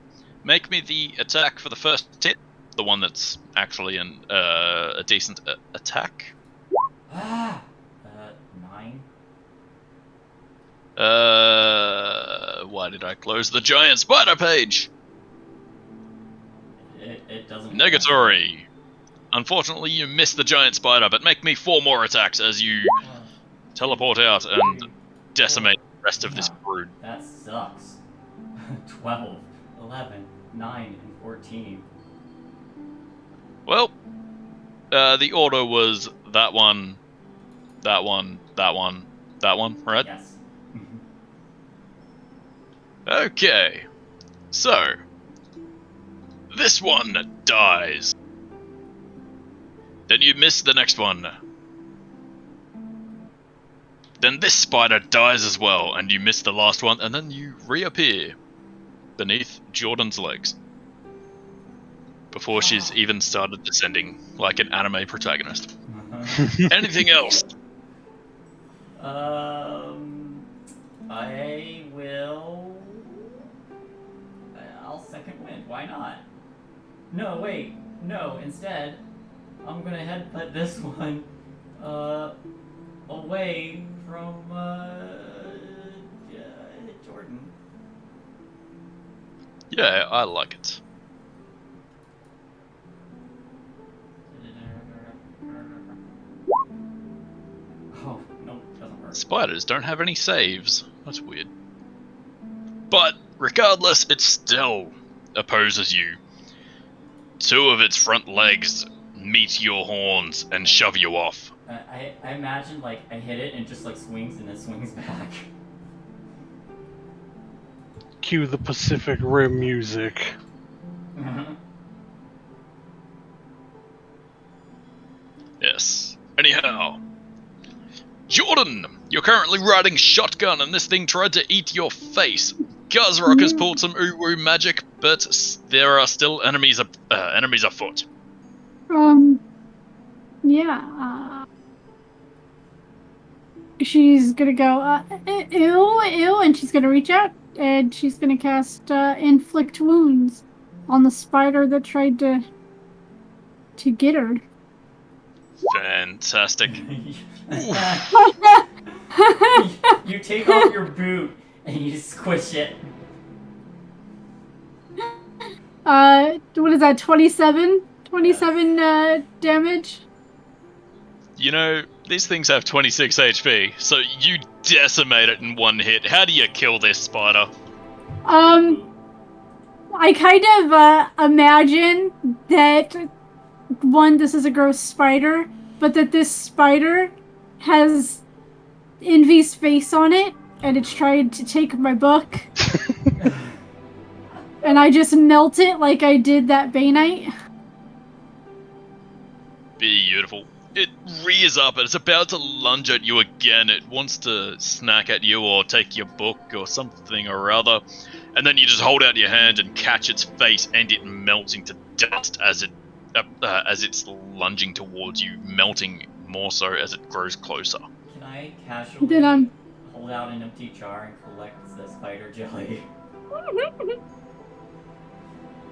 Make me the attack for the first hit. The one that's actually a decent attack. Ah! 9. Why did I close the giant spider page? It doesn't... Negatory. Unfortunately, you missed the giant spider, but make me 4 more attacks as you teleport out and decimate the rest of this brood. That sucks. 12, 11, 9, and 14. Well, the order was that one, that one, that one, that one, right? Yes. Okay. So, this one dies. Then you miss the next one. Then this spider dies as well, and you miss the last one, and then you reappear beneath Jordan's legs. Before she's even started descending, like an anime protagonist. Anything else? I will... I'll second wind, why not? No, wait, no, instead, I'm gonna headbutt this one, away from, Jordan. Yeah, I like it. Oh, no, doesn't work. Spiders don't have any saves. That's weird. But, regardless, it still opposes you. 2 of its front legs meet your horns and shove you off. I imagine, like, I hit it and it just, like, swings and then swings back. Cue the Pacific Rim music. Yes. Anyhow. Jordan! You're currently riding shotgun and this thing tried to eat your face. Guzrock has pulled some uwu magic, but there are still enemies afoot. Yeah, she's gonna go, ew, and she's gonna reach out, and she's gonna cast, Inflict Wounds on the spider that tried to get her. Fantastic. You take off your boot and you squish it. What is that, 27? 27, damage? You know, these things have 26 HP, so you decimate it in 1 hit. How do you kill this spider? I kind of, imagine that, one, this is a gross spider, but that this spider has Envy's face on it, and it's trying to take my book. And I just melt it like I did that Bainite. Beautiful. It rears up and it's about to lunge at you again. It wants to snack at you or take your book or something or other. And then you just hold out your hand and catch its face and it melts into dust as it's lunging towards you, melting more so as it grows closer. Can I casually hold out an empty jar and collect the spider jelly?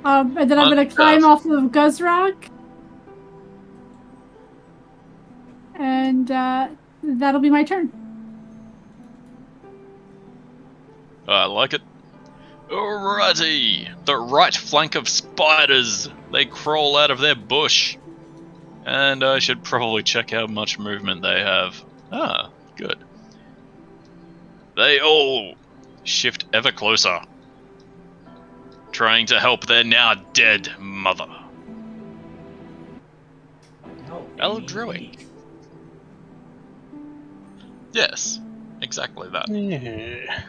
And then I'm gonna climb off of Guzrock. And that'll be my turn. I like it. Alrighty, the right flank of spiders. They crawl out of their bush. And I should probably check how much movement they have. Ah, good. They all shift ever closer, trying to help their now dead mother. Help. Eldroic. Indeed. Yes, exactly that. Yeah.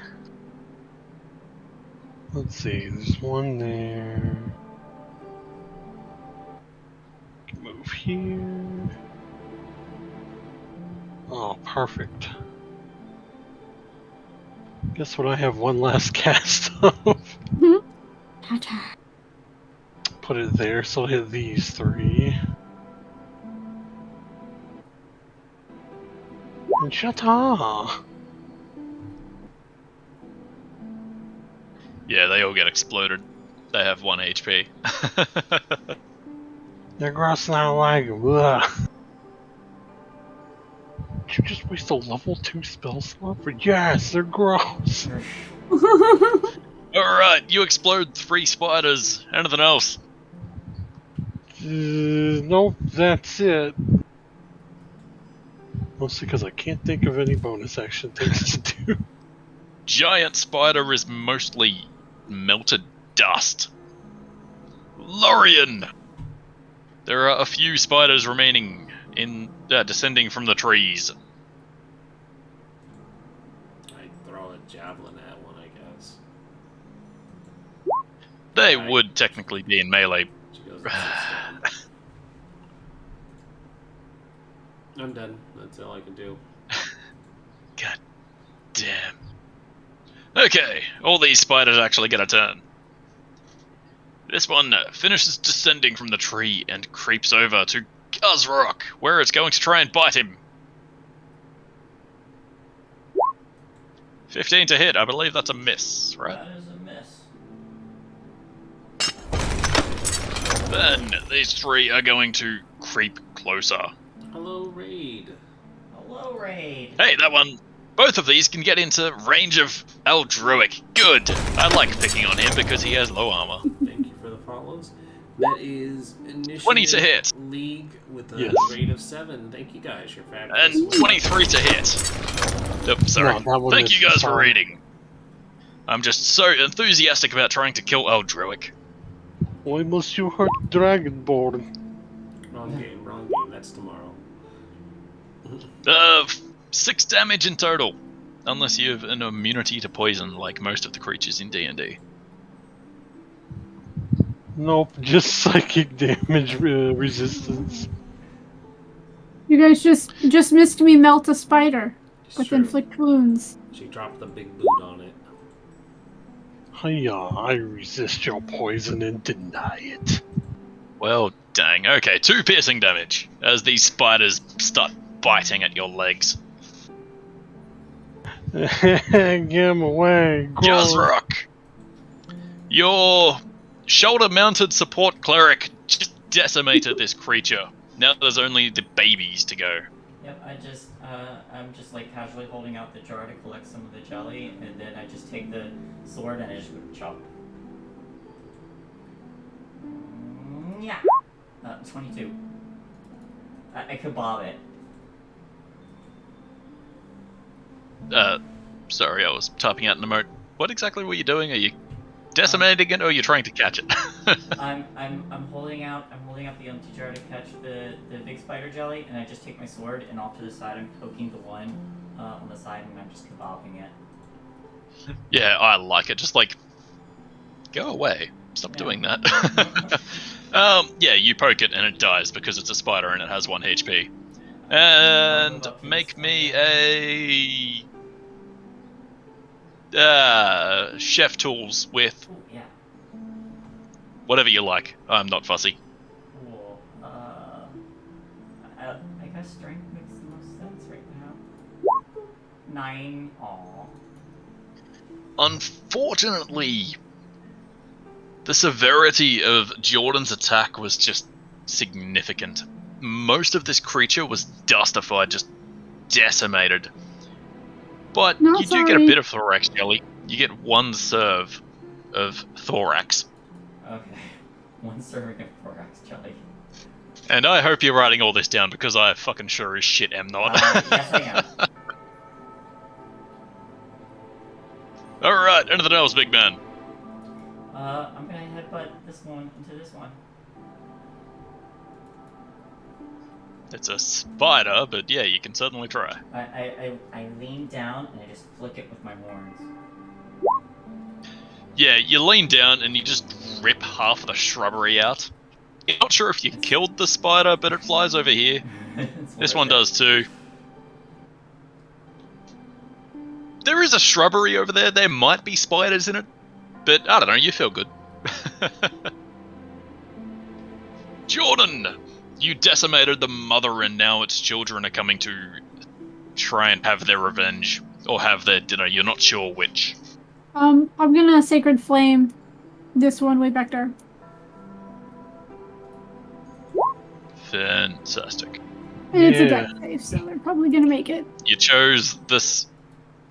Let's see, there's one there. Move here. Oh, perfect. Guess what I have one last cast of? Ta-ta. Put it there, so I'll hit these three. And shut-ta! Yeah, they all get exploded. They have 1 HP. They're gross and I don't like them. Ugh. Did you just waste a level 2 spell slot for? Yes, they're gross. Alright, you explode 3 spiders. Anything else? Nope, that's it. Mostly because I can't think of any bonus action things to do. Giant spider is mostly melted dust. Lorian! There are a few spiders remaining in descending from the trees. I throw a javelin at one, I guess. They Right. would technically be in melee. She goes and sits down. I'm done. That's all I can do. God damn. Okay, all these spiders actually get a turn. This one finishes descending from the tree and creeps over to Guzrock, where it's going to try and bite him. 15 to hit, I believe that's a miss, right? That is a miss. Then these 3 are going to creep closer. Hello, Raid. Hello, Raid. Hey, that one. Both of these can get into range of Eldroic. Good. I like picking on him because he has low armor. Thank you for the follows. That is initiative 20 to hit. League with a Yes. rate of 7. Thank you guys. You're fabulous. And 23 to hit. Oh, sorry. No, that one Thank you is guys for fine. reading. I'm just so enthusiastic about trying to kill Eldroic. Why must you hurt Dragonborn? Wrong game. Wrong game. That's tomorrow. 6 damage in total. Unless you have an immunity to poison like most of the creatures in D&D. Nope, just psychic damage resistance. You guys just missed me melt a spider It's with true. inflict wounds. She dropped the big boot on it. Hiya, I resist your poison and deny it. Well, dang. Okay, 2 piercing damage as these spiders start biting at your legs. Get him away, gross. Guzrock! Your shoulder-mounted support cleric just decimated this creature. Now there's only the babies to go. Yep, I'm just like casually holding out the jar to collect some of the jelly, and then I just take the sword and I just go chop. Yeah. 22. I kebab it. Sorry, I was typing out an emote. What exactly were you doing? Are you decimating it, or are you trying to catch it? I'm holding out the empty jar to catch the big spider jelly, and I just take my sword and off to the side I'm poking the one on the side, and I'm just kebabbing it. Yeah, I like it. Just like, go away. Stop Yeah. doing that. Yeah, you poke it and it dies because it's a spider and it has 1 HP. And make me a chef tools with Ooh, yeah. whatever you like. I'm not fussy. Cool. I guess strength makes the most sense right now. 9. Aw. Unfortunately, the severity of Jordan's attack was just significant. Most of this creature was dustified, just decimated. But No, you do get a sorry. bit of thorax jelly. You get 1 serve of thorax. Okay. 1 serving of thorax jelly. And I hope you're writing all this down because I fucking sure as shit am not. Yes, I am. Alright, anything else, big man? I'm gonna headbutt this one into this one. It's a spider, but yeah, you can certainly try. I lean down and I just flick it with my horns. Yeah, you lean down and you just rip half of the shrubbery out. You're not sure if you killed the spider, but it flies over here. This one does too. There is a shrubbery over there. There might be spiders in it, but I don't know, you feel good. Jordan! You decimated the mother and now its children are coming to try and have their revenge. Or have their dinner, you're not sure which. I'm gonna Sacred Flame this one way back there. Fantastic. And it's a Yeah. death save, so they're probably gonna make it. You chose this,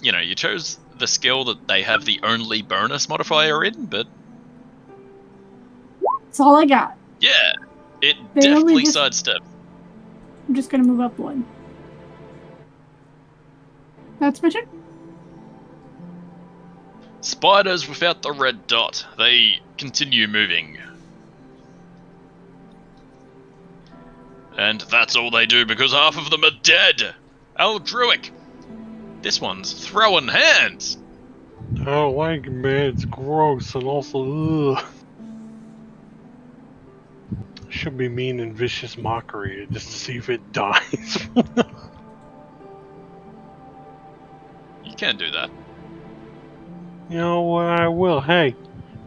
you chose the skill that they have the only bonus modifier in, but That's all I got. yeah, it They definitely only just- sidestepped. I'm just gonna move up one. That's my turn. Spiders without the red dot, they continue moving. And that's all they do because half of them are dead. Aldruic. This one's throwing hands. I don't like it, man. It's gross and also, ugh. Should be mean and vicious mockery just to see if it dies. You can do that. You know what? I will. Hey,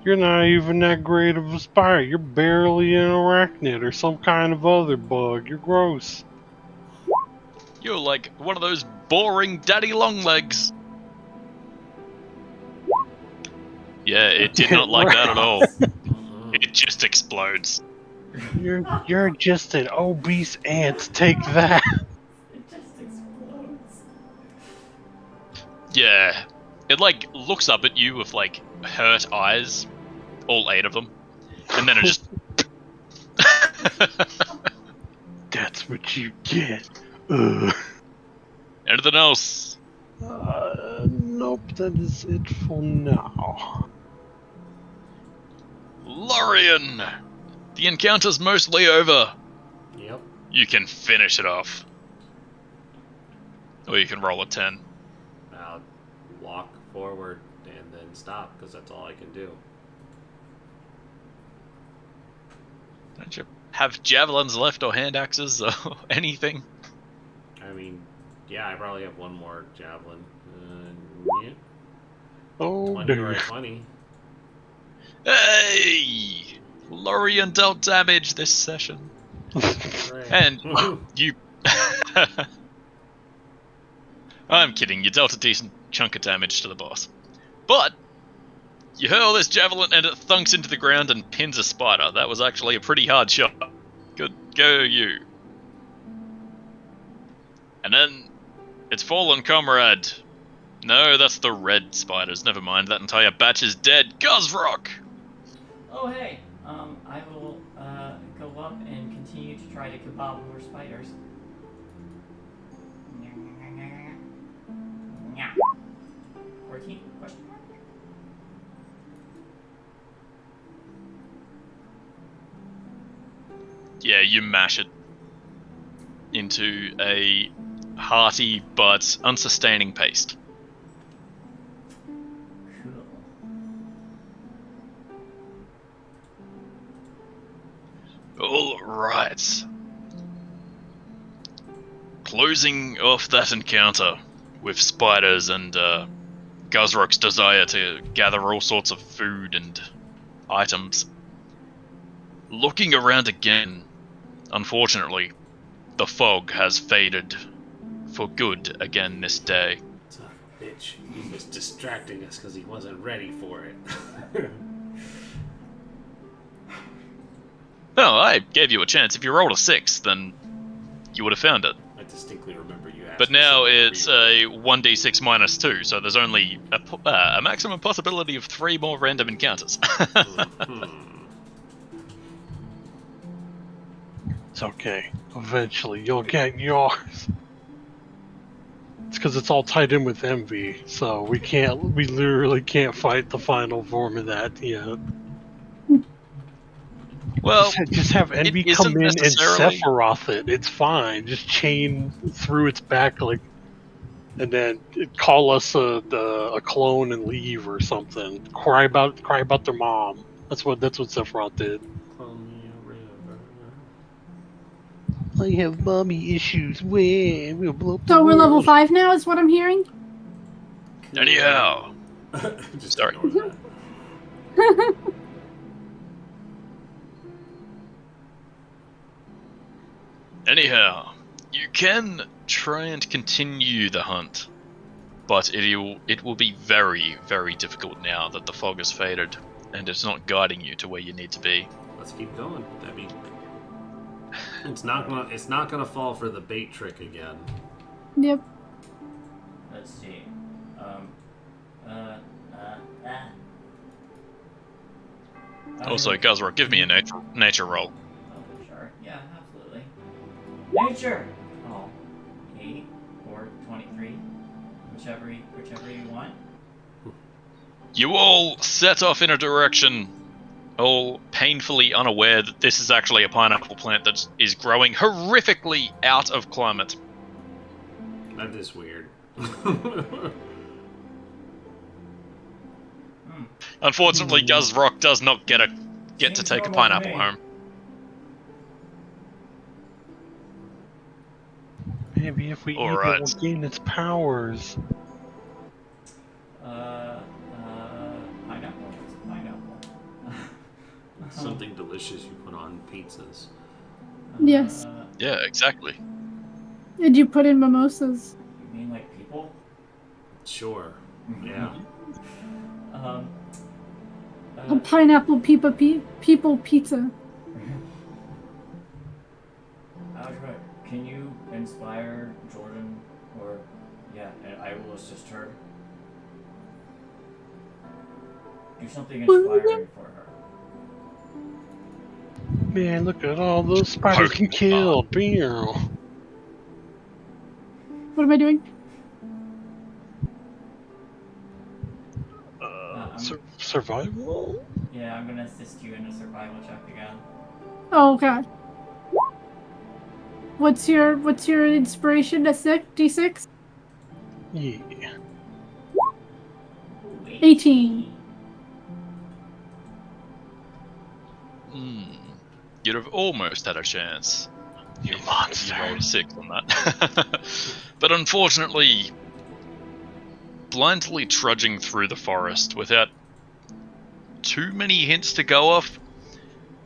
you're not even that great of a spider. You're barely an arachnid or some kind of other bug. You're gross. You're like one of those boring daddy longlegs. Yeah, it did not like that at all. It just explodes. You're just an obese ant. Take that. It just explodes. Yeah. It, like, looks up at you with, like, hurt eyes. All 8 of them. And then it just... That's what you get. Ugh. Anything else? Nope, that is it for now. Lorian! The encounter's mostly over. Yep. You can finish it off. Or you can roll a 10. I'll walk forward and then stop, because that's all I can do. Don't you have javelins left or hand axes or anything? I mean, yeah, I probably have one more javelin. Yeah. Oh, 20 or dear. a 20. Hey! Lorian dealt damage this session. Hooray. And you... I'm kidding, you dealt a decent chunk of damage to the boss. But, you hurl this javelin and it thunks into the ground and pins a spider. That was actually a pretty hard shot. Good go, you. And then, it's fallen comrade. No, that's the red spiders. Never mind, that entire batch is dead. Guzrock! Oh hey, I will go up and continue to try to kebab more spiders. 14? Question mark? Yeah, you mash it into a hearty but unsustaining paste. Cool. Alright. Closing off that encounter with spiders and Guzrock's desire to gather all sorts of food and items. Looking around again, unfortunately, the fog has faded for good again this day. Son of a bitch. He was distracting us because he wasn't ready for it. No, I gave you a chance. If you rolled a 6, then you would have found it. I distinctly remember you asked But me now something it's pre- a 1d6 minus 2, so there's only a maximum possibility of 3 more random encounters. It's okay. Eventually, you'll get yours. It's because it's all tied in with envy, so we literally can't fight the final form of that yet. Well, Just have Envy it come isn't in and necessarily. Sephiroth it. It's fine. Just chain through its back, like, and then call us a clone and leave or something. Cry about their mom. That's what Sephiroth did. Columbia River. I have mommy issues. We'll blow up the So we're level world. 5 now, is what I'm hearing. Anyhow. Just Sorry. ignore that. Anyhow, you can try and continue the hunt, but it will be very, very difficult now that the fog has faded and it's not guiding you to where you need to be. Let's keep going. That'd be. It's not gonna fall for the bait trick again. Yep. Let's see. Also, Guzrock, give me a nature roll. Oh, sure. Yeah, absolutely. Nature! Oh, 8 or 23. Whichever you want. You all set off in a direction, all painfully unaware that this is actually a pineapple plant that is growing horrifically out of climate. That is weird. Unfortunately, Guzrock does not get to Seems take a normal to pineapple me. home. Maybe if we eat Alright. it, we'll gain its powers. Pineapple? It's a pineapple. Something delicious you put on pizzas. Yes. Yeah, exactly. And you put in mimosas. You mean like people? Sure. Yeah. A pineapple people pizza. Algebra, can you inspire Jordan? Or, yeah, and I will assist her. Do something inspiring for her. Man, look at all those spiders you killed. Beow. What am I doing? Survival? Yeah, I'm gonna assist you in a survival check again. Oh, okay. What's your inspiration? D6? Yeah. 18. You'd have almost had a chance. You monster. You rolled a 6 on that. But unfortunately, blindly trudging through the forest without too many hints to go off,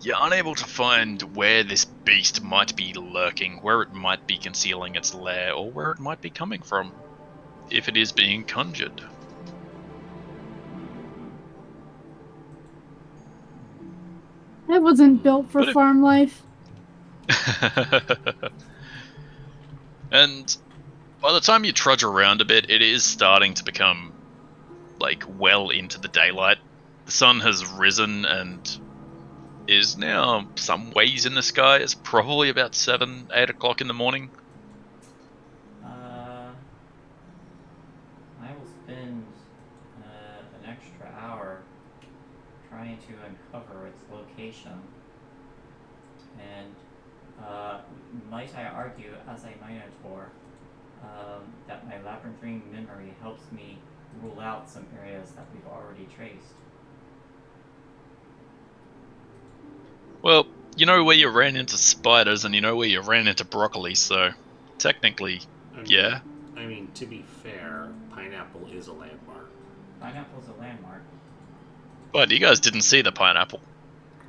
you're unable to find where this beast might be lurking, where it might be concealing its lair, or where it might be coming from, if it is being conjured. That wasn't built for But farm life. And by the time you trudge around a bit, it is starting to become, like, well into the daylight. The sun has risen and is now some ways in the sky. It's probably about 7, 8 o'clock in the morning. I will spend an extra hour trying to uncover its location. And might I argue, as a Minotaur, that my labyrinthine memory helps me rule out some areas that we've already traced. Well, you know where you ran into spiders and you know where you ran into broccoli, so technically, yeah. I mean, to be fair, pineapple is a landmark. Pineapple's a landmark. But you guys didn't see the pineapple.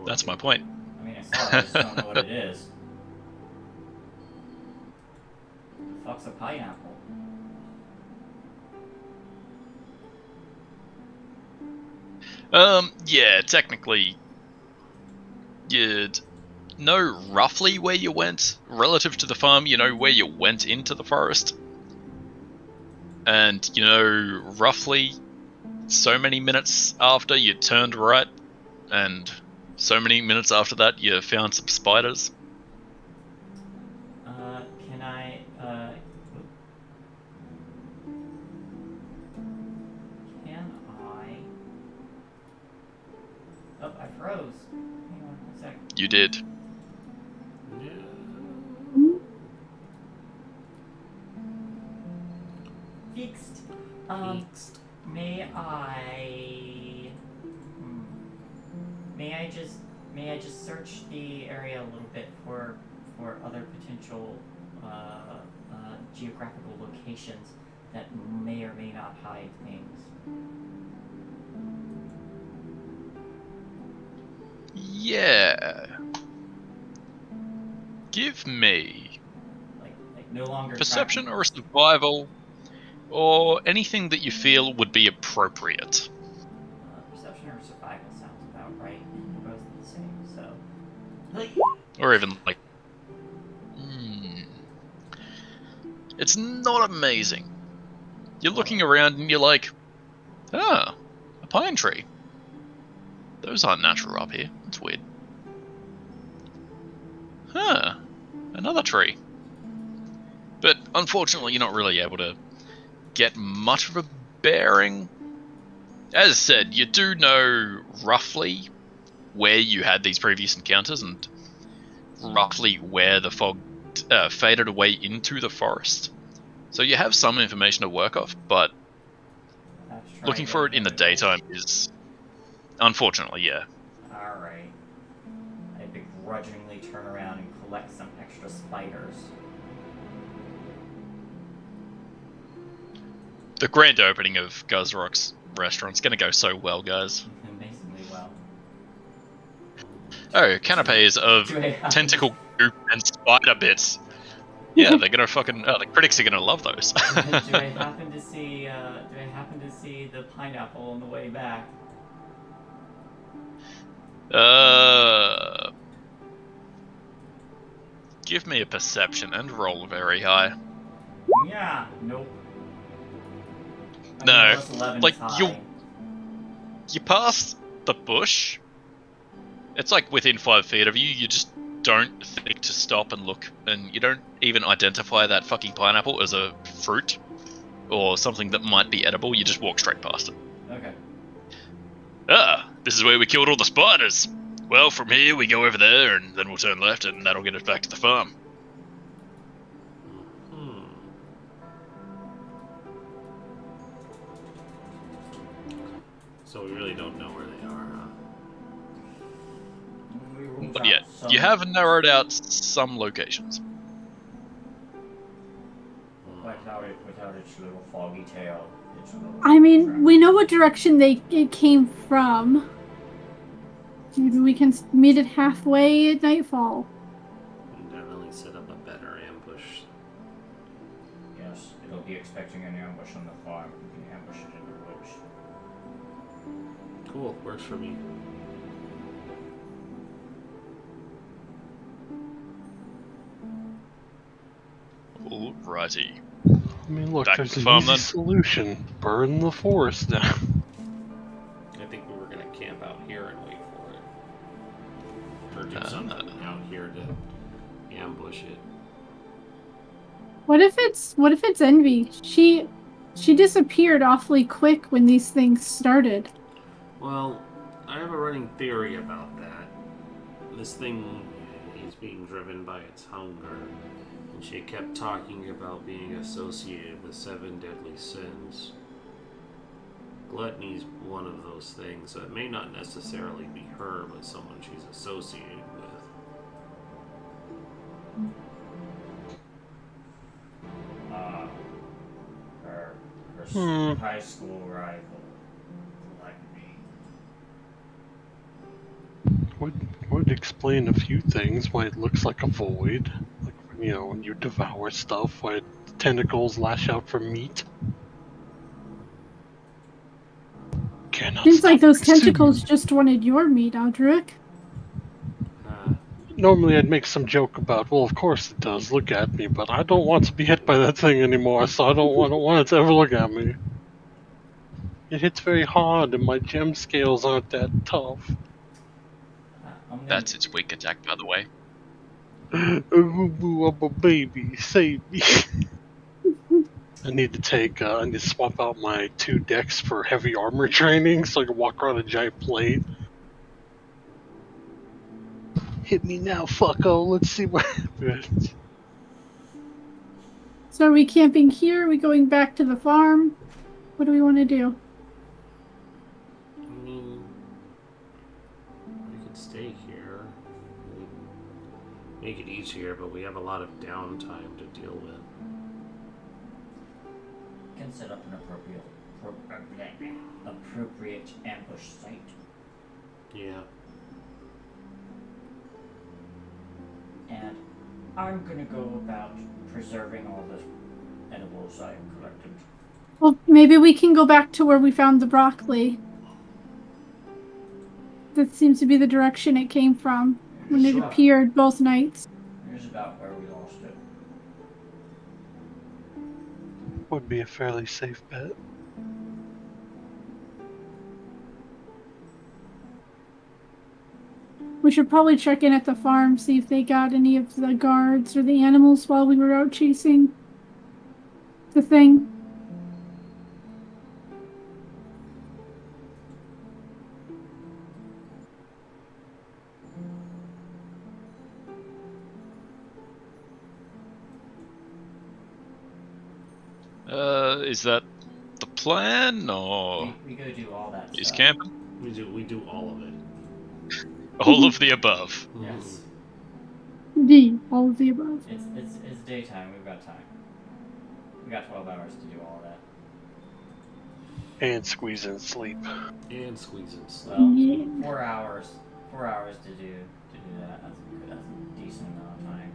That's my point. I mean, I saw it, I just don't know what it is. The fuck's a pineapple? Yeah, technically, you'd know roughly where you went relative to the farm. You know where you went into the forest, and you know roughly so many minutes after you turned right, and so many minutes after that you found some spiders. Can I, Oh, I froze. Hang on a sec. You did. Fixed. Fixed. May I? May I just search the area a little bit for other potential geographical locations that may or may not hide things? Yeah. Give me Like no longer perception or survival, or anything that you feel would be appropriate. Perception or survival sounds about right. They're both the same, so. Or even like, it's not amazing. You're looking around and you're like, a pine tree. Those aren't natural up here. That's weird. Another tree. But unfortunately, you're not really able to get much of a bearing. As I said, you do know roughly where you had these previous encounters and roughly where the fog faded away into the forest. So you have some information to work off, but looking for it in the daytime is, unfortunately, yeah. Alright. I begrudgingly turn around and collect some extra spiders. The grand opening of Guzrock's restaurant's gonna go so well, guys. Amazingly well. Oh, canapes of tentacle goop and spider bits. Yeah, they're gonna fucking. The critics are gonna love those. Do I happen to see? The pineapple on the way back? Give me a perception and roll very high. Yeah. Nope. No, plus 11 like is high. you pass the bush. It's like within 5 feet of you. You just don't think to stop and look, and you don't even identify that fucking pineapple as a fruit or something that might be edible. You just walk straight past it. Okay. This is where we killed all the spiders. Well, from here we go over there, and then we'll turn left, and that'll get us back to the farm. So we really don't know where they are, huh? But yeah, you have narrowed out some locations. Without its little foggy tail. I mean, we know what direction it came from. Maybe we can meet it halfway at nightfall. We can definitely set up a better ambush. Yes, it'll be expecting an ambush on the farm. We can ambush it in the woods. Cool, works for me. Alrighty. I mean, look, Back there's to an the farm, easy then. solution. Burn the forest down. I think we were gonna camp out here and wait for it. Or do something out here to ambush it. What if it's Envy? She disappeared awfully quick when these things started. Well, I have a running theory about that. This thing is being driven by its hunger. And she kept talking about being associated with 7 deadly sins. Gluttony's one of those things, so it may not necessarily be her, but someone she's associated with. Her high school rival, like me. Would explain a few things why it looks like a void. Like, you know, when you devour stuff, why tentacles lash out for meat. Cannot Seems like stop those pursuing. tentacles just wanted your meat, Aldrich. Normally I'd make some joke about, well, of course it does, look at me, but I don't want to be hit by that thing anymore, so I don't want it to ever look at me. It hits very hard, and my gem scales aren't that tough. That's its weak attack, by the way. Ooh, I'm a baby, save me. I need to swap out my 2 decks for heavy armor training, so I can walk around a giant plate. Hit me now, fucko. Let's see what happens. So are we camping here? Are we going back to the farm? What do we want to do? I mean, we could stay here. Make it easier, but we have a lot of downtime to deal with. Can set up an appropriate ambush site. Yeah. And I'm gonna go about preserving all the edibles I've collected. Well, maybe we can go back to where we found the broccoli. That seems to be the direction it came from when it Sure. appeared both nights. Here's about where we lost it. Would be a fairly safe bet. We should probably check in at the farm, see if they got any of the guards or the animals while we were out chasing the thing. Is that the plan, or We go do all that is stuff. camping? We do all of it. All of the above. Yes. D, all of the above. It's daytime, we've got time. We got 12 hours to do all of that. And squeeze in sleep. And squeeze in sleep. Well, Yeah. 4 hours. 4 hours to do that. That's a decent amount of time.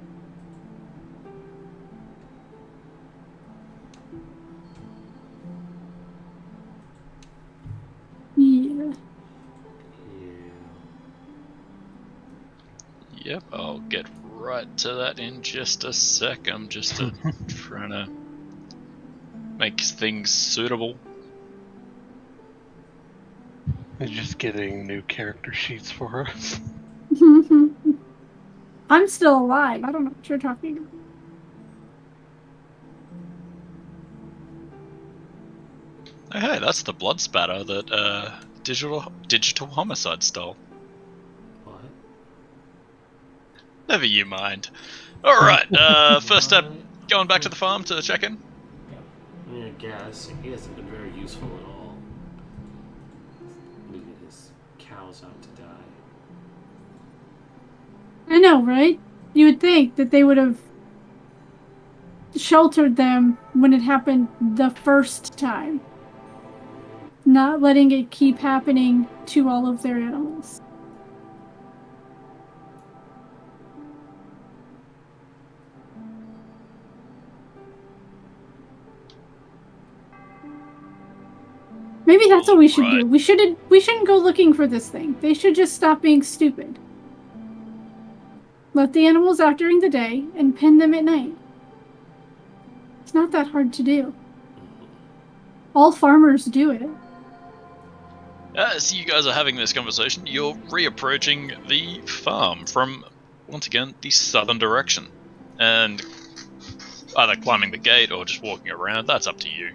Yeah. Yep, I'll get right to that in just a sec. I'm just trying to make things suitable. They're just getting new character sheets for us. I'm still alive. I don't know what you're talking about. Oh, hey, that's the blood spatter that digital homicide stole. What? Never you mind. Alright, first step, going back to the farm to check in. I mean, I guess he hasn't been very useful at all. Leaving his cows out to die. I know, right? You would think that they would have sheltered them when it happened the first time. Not letting it keep happening to all of their animals. Maybe that's what we should do. We shouldn't go looking for this thing. They should just stop being stupid. Let the animals out during the day and pin them at night. It's not that hard to do. All farmers do it. As you guys are having this conversation, you're reapproaching the farm from, once again, the southern direction. And either climbing the gate or just walking around, that's up to you.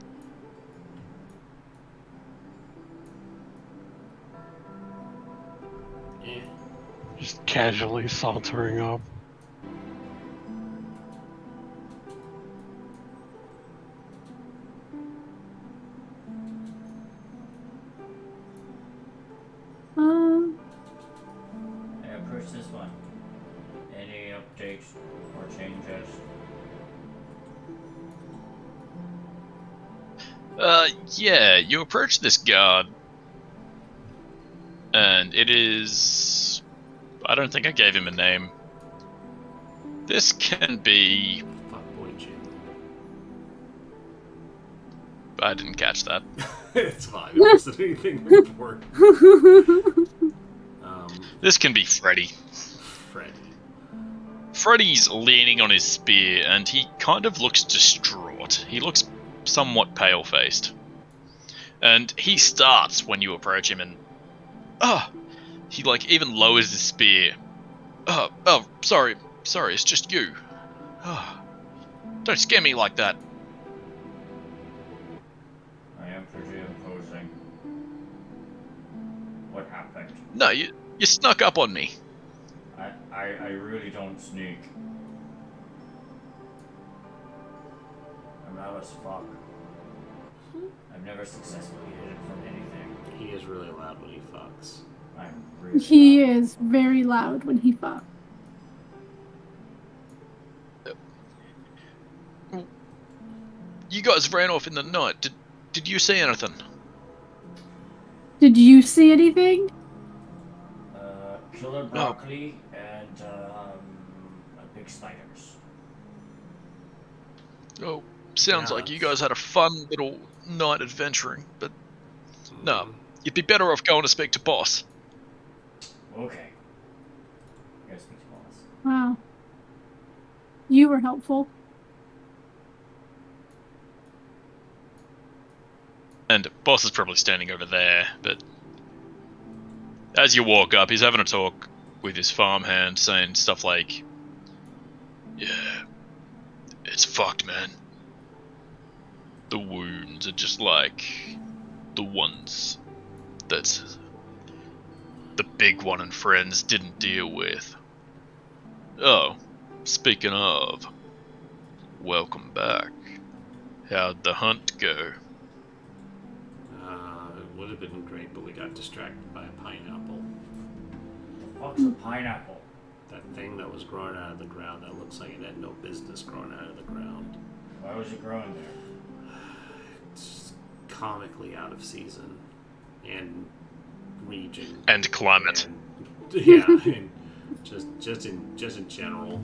Just casually sauntering up. I approach this one. Any updates or changes? Yeah, you approach this guard. And it is... I don't think I gave him a name. This can be... Fuckboy Jim. I didn't catch that. It's fine. It wasn't anything important. This can be Freddy. Freddy. Freddy's leaning on his spear, and he kind of looks distraught. He looks somewhat pale-faced. And he starts when you approach him, and... he, like, even lowers his spear. Sorry, it's just you. Don't scare me like that. I am pretty imposing. What happened? No, you snuck up on me. I really don't sneak. I'm loud as fuck. I've never successfully hidden from anything. He is really loud when he fucks. I'm really He loud. is very loud when he fucks. You guys ran off in the night. Did you see anything? Did you see anything? Killer broccoli and big spiders. Oh, sounds Yeah. like you guys had a fun little night adventuring, but no, you'd be better off going to speak to boss. Okay. I gotta speak to boss. Wow. You were helpful. And boss is probably standing over there, but as you walk up, he's having a talk with his farmhand, saying stuff like, "Yeah, it's fucked, man. The wounds are just like the ones that the big one and friends didn't deal with. Oh, speaking of, welcome back. How'd the hunt go?" It would have been great, but we got distracted by a pineapple. The fuck's a pineapple? That thing that was growing out of the ground that looks like it had no business growing out of the ground. Why was it growing there? It's comically out of season and region And climate. and, yeah, and just in general.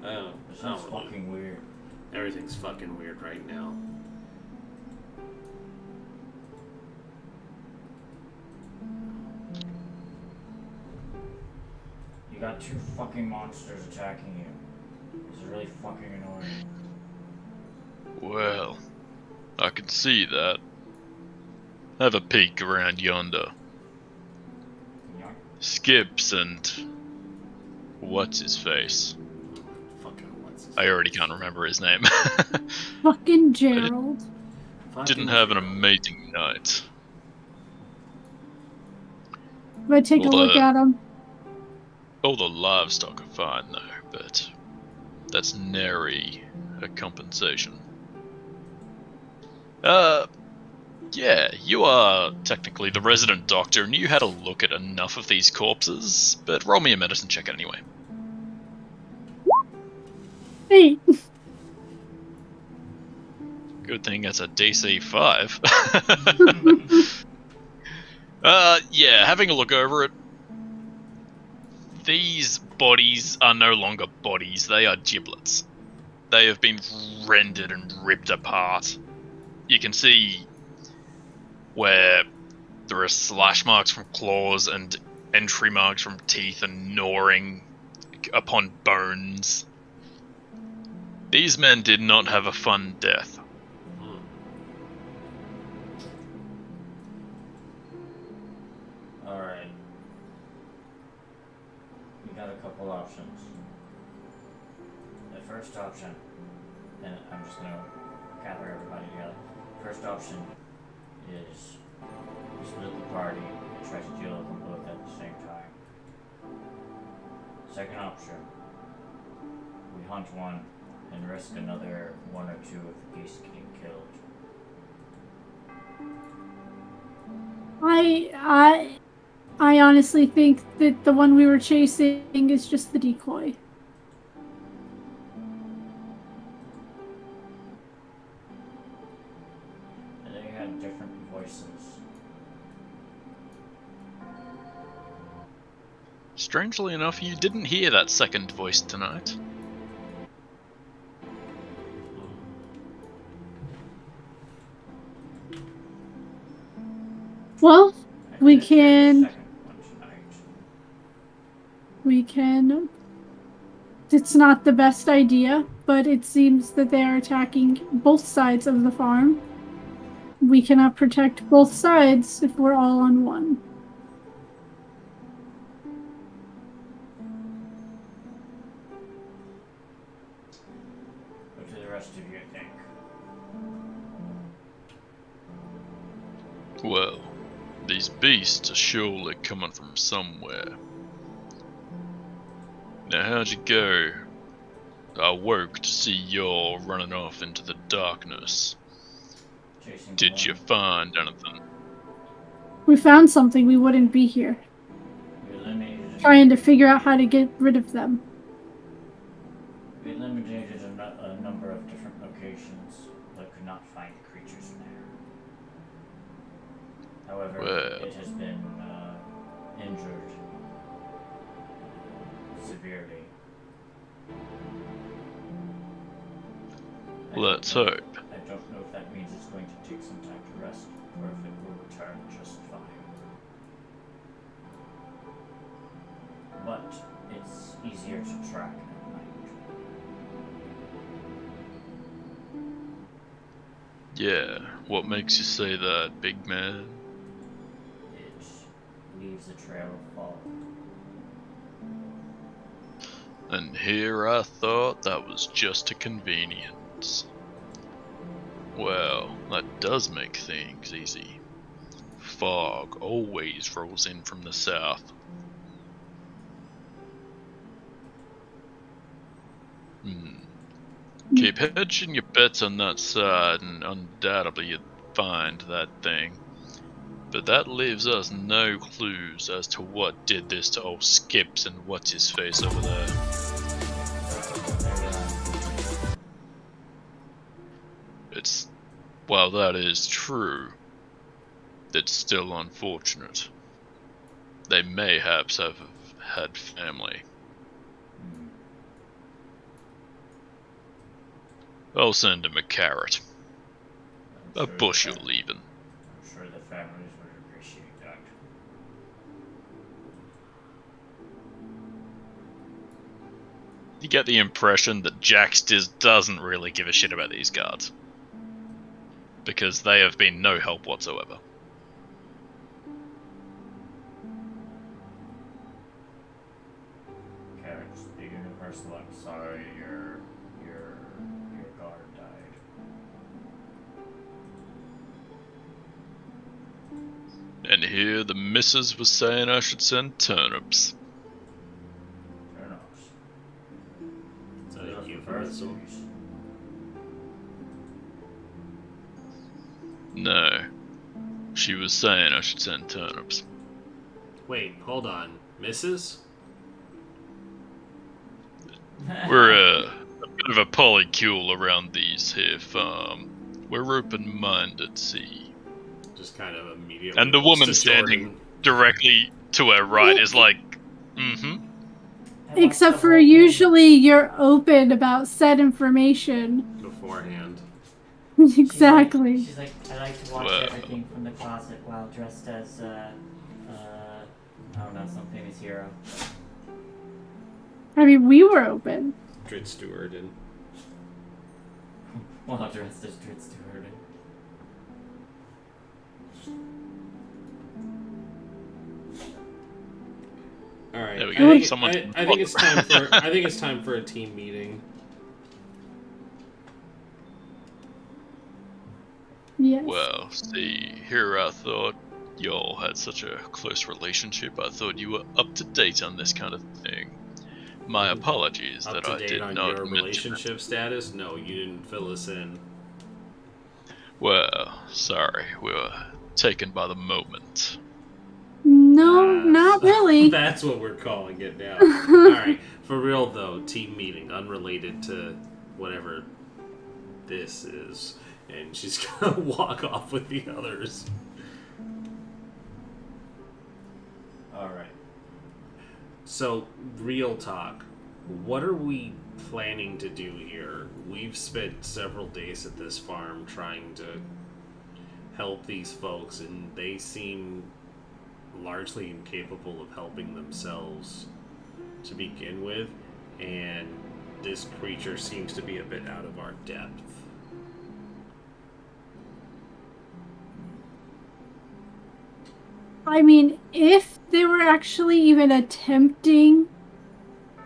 Oh, This sounds fucking weird. Everything's fucking weird right now. You got two fucking monsters attacking you. This is really fucking annoying. Well, I can see that. Have a peek around yonder. Yuck. Skips and what's his face? Fucking what's his I already can't remember his name. Fucking Gerald. Didn't have an amazing night. If I take a Well, look at him. All the livestock are fine though, but that's nary a compensation. Yeah, you are technically the resident doctor, and you had a look at enough of these corpses, but roll me a medicine check anyway. Hey, Good thing it's a DC 5. Yeah, having a look over it, these bodies are no longer bodies, they are giblets. They have been rendered and ripped apart. You can see where there are slash marks from claws and entry marks from teeth and gnawing upon bones. These men did not have a fun death. Alright. You got a couple options. The first option, and I'm just gonna gather everybody together. First option is we split the party and try to deal with them both at the same time. Second option, we hunt one and risk another one or two of the geese getting killed. I honestly think that the one we were chasing is just the decoy. And they had different voices. Strangely enough, you didn't hear that second voice tonight. Well, I we did hear the can. second one tonight. We can. It's not the best idea, but it seems that they are attacking both sides of the farm. We cannot protect both sides if we're all on one. What do the rest of you think? Well, these beasts are surely coming from somewhere. Now how'd you go? I woke to see y'all running off into the darkness. Chasing Did you one. find anything? We found something, we wouldn't be here. We eliminated Trying to figure out how to get rid of them. We eliminated a number of different locations, but could not find the creatures there. However, Well. it has been injured severely. Let's hope. I don't know if that means it's going to take some time to rest, or if it will return just fine. But it's easier to track at night. Yeah, what makes you say that, big man? It leaves a trail of fog. And here I thought that was just a convenience. Well, that does make things easy. Fog always rolls in from the south. Keep hedging your bets on that side, and undoubtedly you'd find that thing. But that leaves us no clues as to what did this to old Skips and what's-his-face over there. While that is true, it's still unfortunate. They mayhaps have had family. I'll send him a carrot. A bushel, even. I'm sure the families would appreciate that. You get the impression that Jax doesn't really give a shit about these guards. Because they have been no help whatsoever. Carrots, the universal, I'm sorry your guard died. And here the missus was saying I should send turnips. Turnips. Is that a euphemism? No. She was saying I should send turnips. Wait, hold on. Mrs.? We're a bit of a polycule around these here farm. We're open-minded, see. Just kind of immediately. And the looks woman to standing Jordan. directly to her right is like, mm-hmm. Except for usually you're open about said information. Beforehand. Exactly. She's like, I like to watch Well. everything from the closet while dressed as, I don't know, some famous hero. I mean, we were open. Drid Stewart and. While dressed as Drid Stewart. All right. There we I go. think, Someone- I think it's time for. I think it's time for a team meeting. Yes. Well, see, here I thought y'all had such a close relationship. I thought you were up to date on this kind of thing. My apologies Up that to I date did on not your mention it. relationship status? No, you didn't fill us in. Well, sorry, we were taken by the moment. No, That's- not really. That's what we're calling it now. Alright, for real though, team meeting, unrelated to whatever this is. And she's gonna walk off with the others. Alright. So, real talk. What are we planning to do here? We've spent several days at this farm trying to help these folks, and they seem largely incapable of helping themselves to begin with, and this creature seems to be a bit out of our depth. I mean, if they were actually even attempting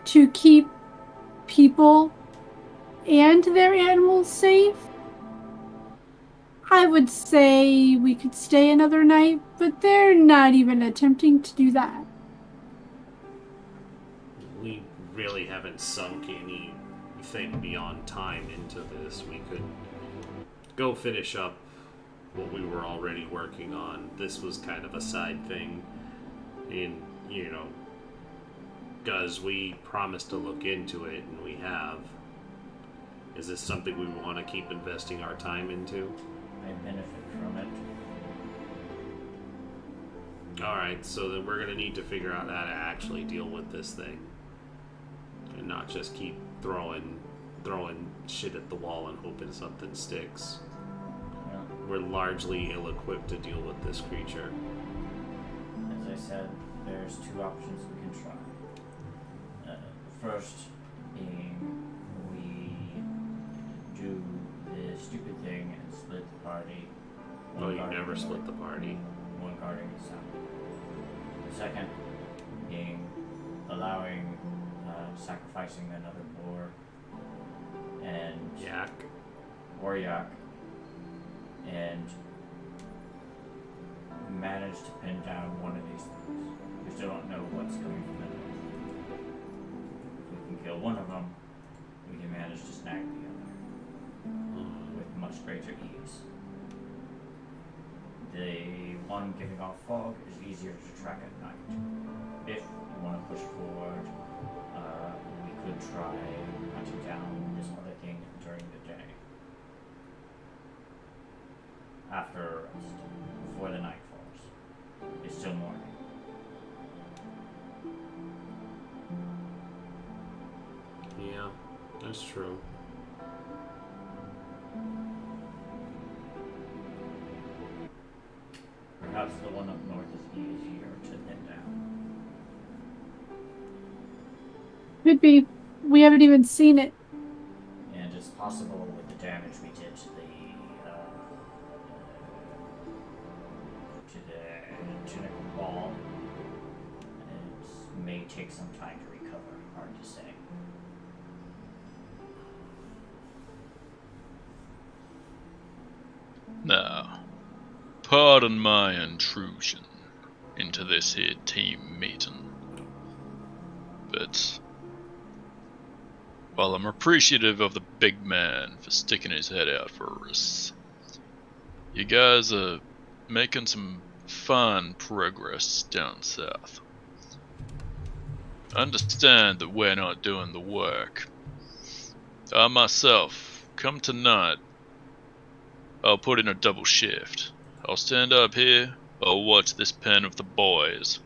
to keep people and their animals safe, I would say we could stay another night, but they're not even attempting to do that. We really haven't sunk anything beyond time into this. We could go finish up what we were already working on. This was kind of a side thing. And, you know, because we promised to look into it, and we have. Is this something we want to keep investing our time into? I benefit from it. Alright, so then we're going to need to figure out how to actually deal with this thing. And not just keep throwing shit at the wall and hoping something sticks. Yeah. We're largely ill-equipped to deal with this creature. As I said, there's two options we can try. First being we do the stupid thing and split the party. Well, you never split the party. One guarding the south. The second being allowing sacrificing another boar and Yak. or yak and manage to pin down one of these things. We still don't know what's coming from it. If we can kill one of them, we can manage to snag the other with much greater ease. The one giving off fog is easier to track at night. If you want to push forward, we could try hunting down this other thing during the day. After rest, before the night falls. It's still morning. Yeah, that's true. Perhaps the one up north is easier to pin down. Could be. We haven't even seen it. And it's possible with the damage we did to the tunic wall, it may take some time to recover. Hard to say. Now, pardon my intrusion into this here team meeting, but while I'm appreciative of the big man for sticking his head out for us, you guys are making some fine progress down south. Understand that we're not doing the work. I myself, come tonight, I'll put in a double shift. I'll stand up here, I'll watch this pen of the boys.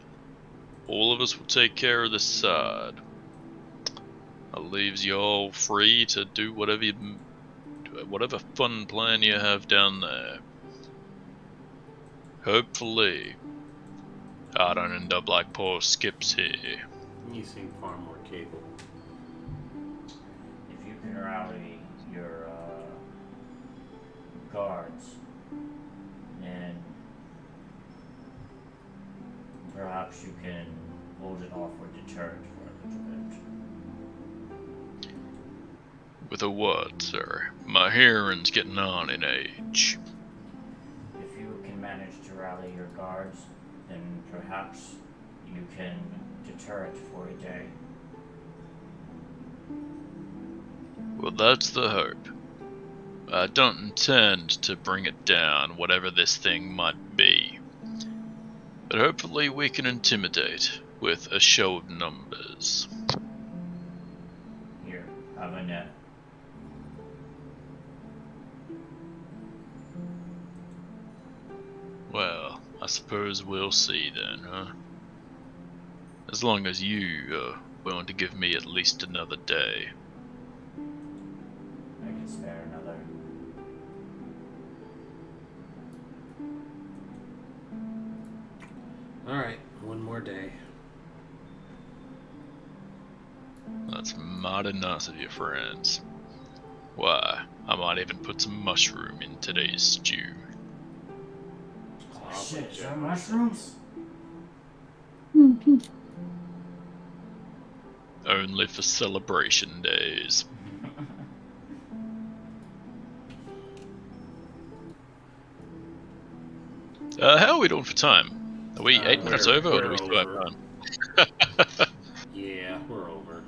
All of us will take care of this side. That leaves you all free to do whatever fun plan you have down there. Hopefully, I don't end up like poor Skips here. You seem far more capable. If you can rally your guards, and perhaps you can hold it off or deter it for a little bit. With a what, sir? My hearing's getting on in age. If you can manage to rally your guards, then perhaps you can deter it for a day. Well, that's the hope. I don't intend to bring it down, whatever this thing might be. But hopefully we can intimidate with a show of numbers. Here, have a net. Well, I suppose we'll see then, huh? As long as you are willing to give me at least another day. I can spare another. Alright, one more day. That's mighty nice of you, friends. Why, I might even put some mushroom in today's stew. Oh, shit, is there mushrooms? Only for celebration days. How are we doing for time? Are we 8 minutes over, or do we still have time? Yeah, we're over.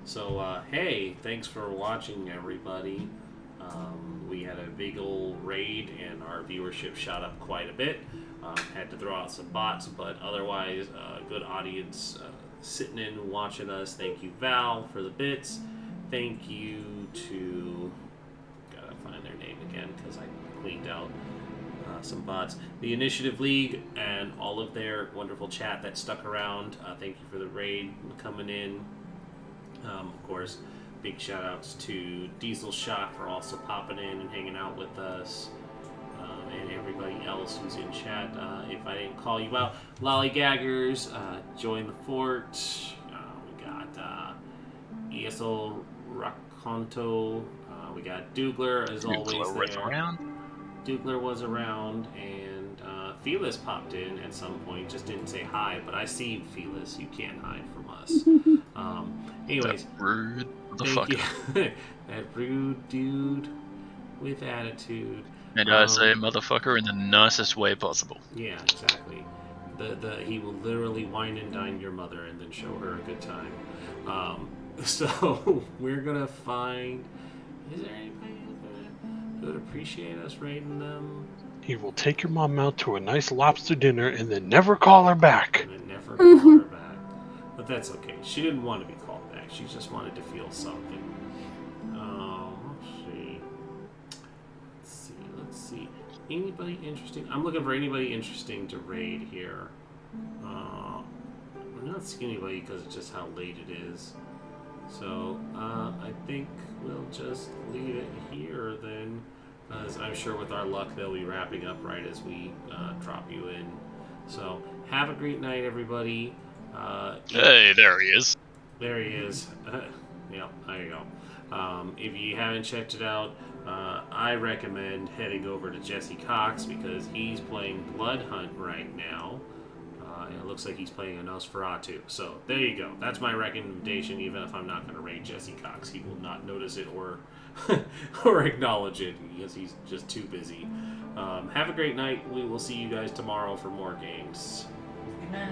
So, hey, thanks for watching, everybody. We had a big old raid, and our viewership shot up quite a bit. Had to throw out some bots, but otherwise, good audience sitting in and watching us. Thank you, Val, for the bits. Thank you to... Gotta find their name again, because I cleaned out some bots. The Initiative League and all of their wonderful chat that stuck around. Thank you for the raid coming in. Of course, big shout outs to Diesel Shot for also popping in and hanging out with us. And everybody else who's in chat. If I didn't call you out, Lollygaggers, join the fort. We got ESO Raconto. We got Dougler, as always, there. Dougler was around, and Felis popped in at some point. Just didn't say hi, but I see you, Felis. You can't hide from us. Anyways, That rude thank you. motherfucker. That rude dude with attitude. And I say motherfucker in the nicest way possible. Yeah, exactly. He will literally wine and dine your mother and then show her a good time. So we're gonna find. Is there anybody who would appreciate us raiding them? He will take your mom out to a nice lobster dinner and then never call her back. And then never call her back. But that's okay. She didn't want to be called back. She just wanted to feel something. Let's see. Anybody interesting? I'm looking for anybody interesting to raid here. I'm not seeing anybody because of just how late it is. So I think we'll just leave it here then. As I'm sure with our luck they'll be wrapping up right as we drop you in. So have a great night, everybody. Hey, there he is. There he is. Yeah, there you go. If you haven't checked it out, I recommend heading over to Jesse Cox because he's playing Blood Hunt right now. And it looks like he's playing a Nosferatu. So there you go. That's my recommendation, even if I'm not going to raid Jesse Cox. He will not notice it or or acknowledge it because he's just too busy. Have a great night. We will see you guys tomorrow for more games. Good night.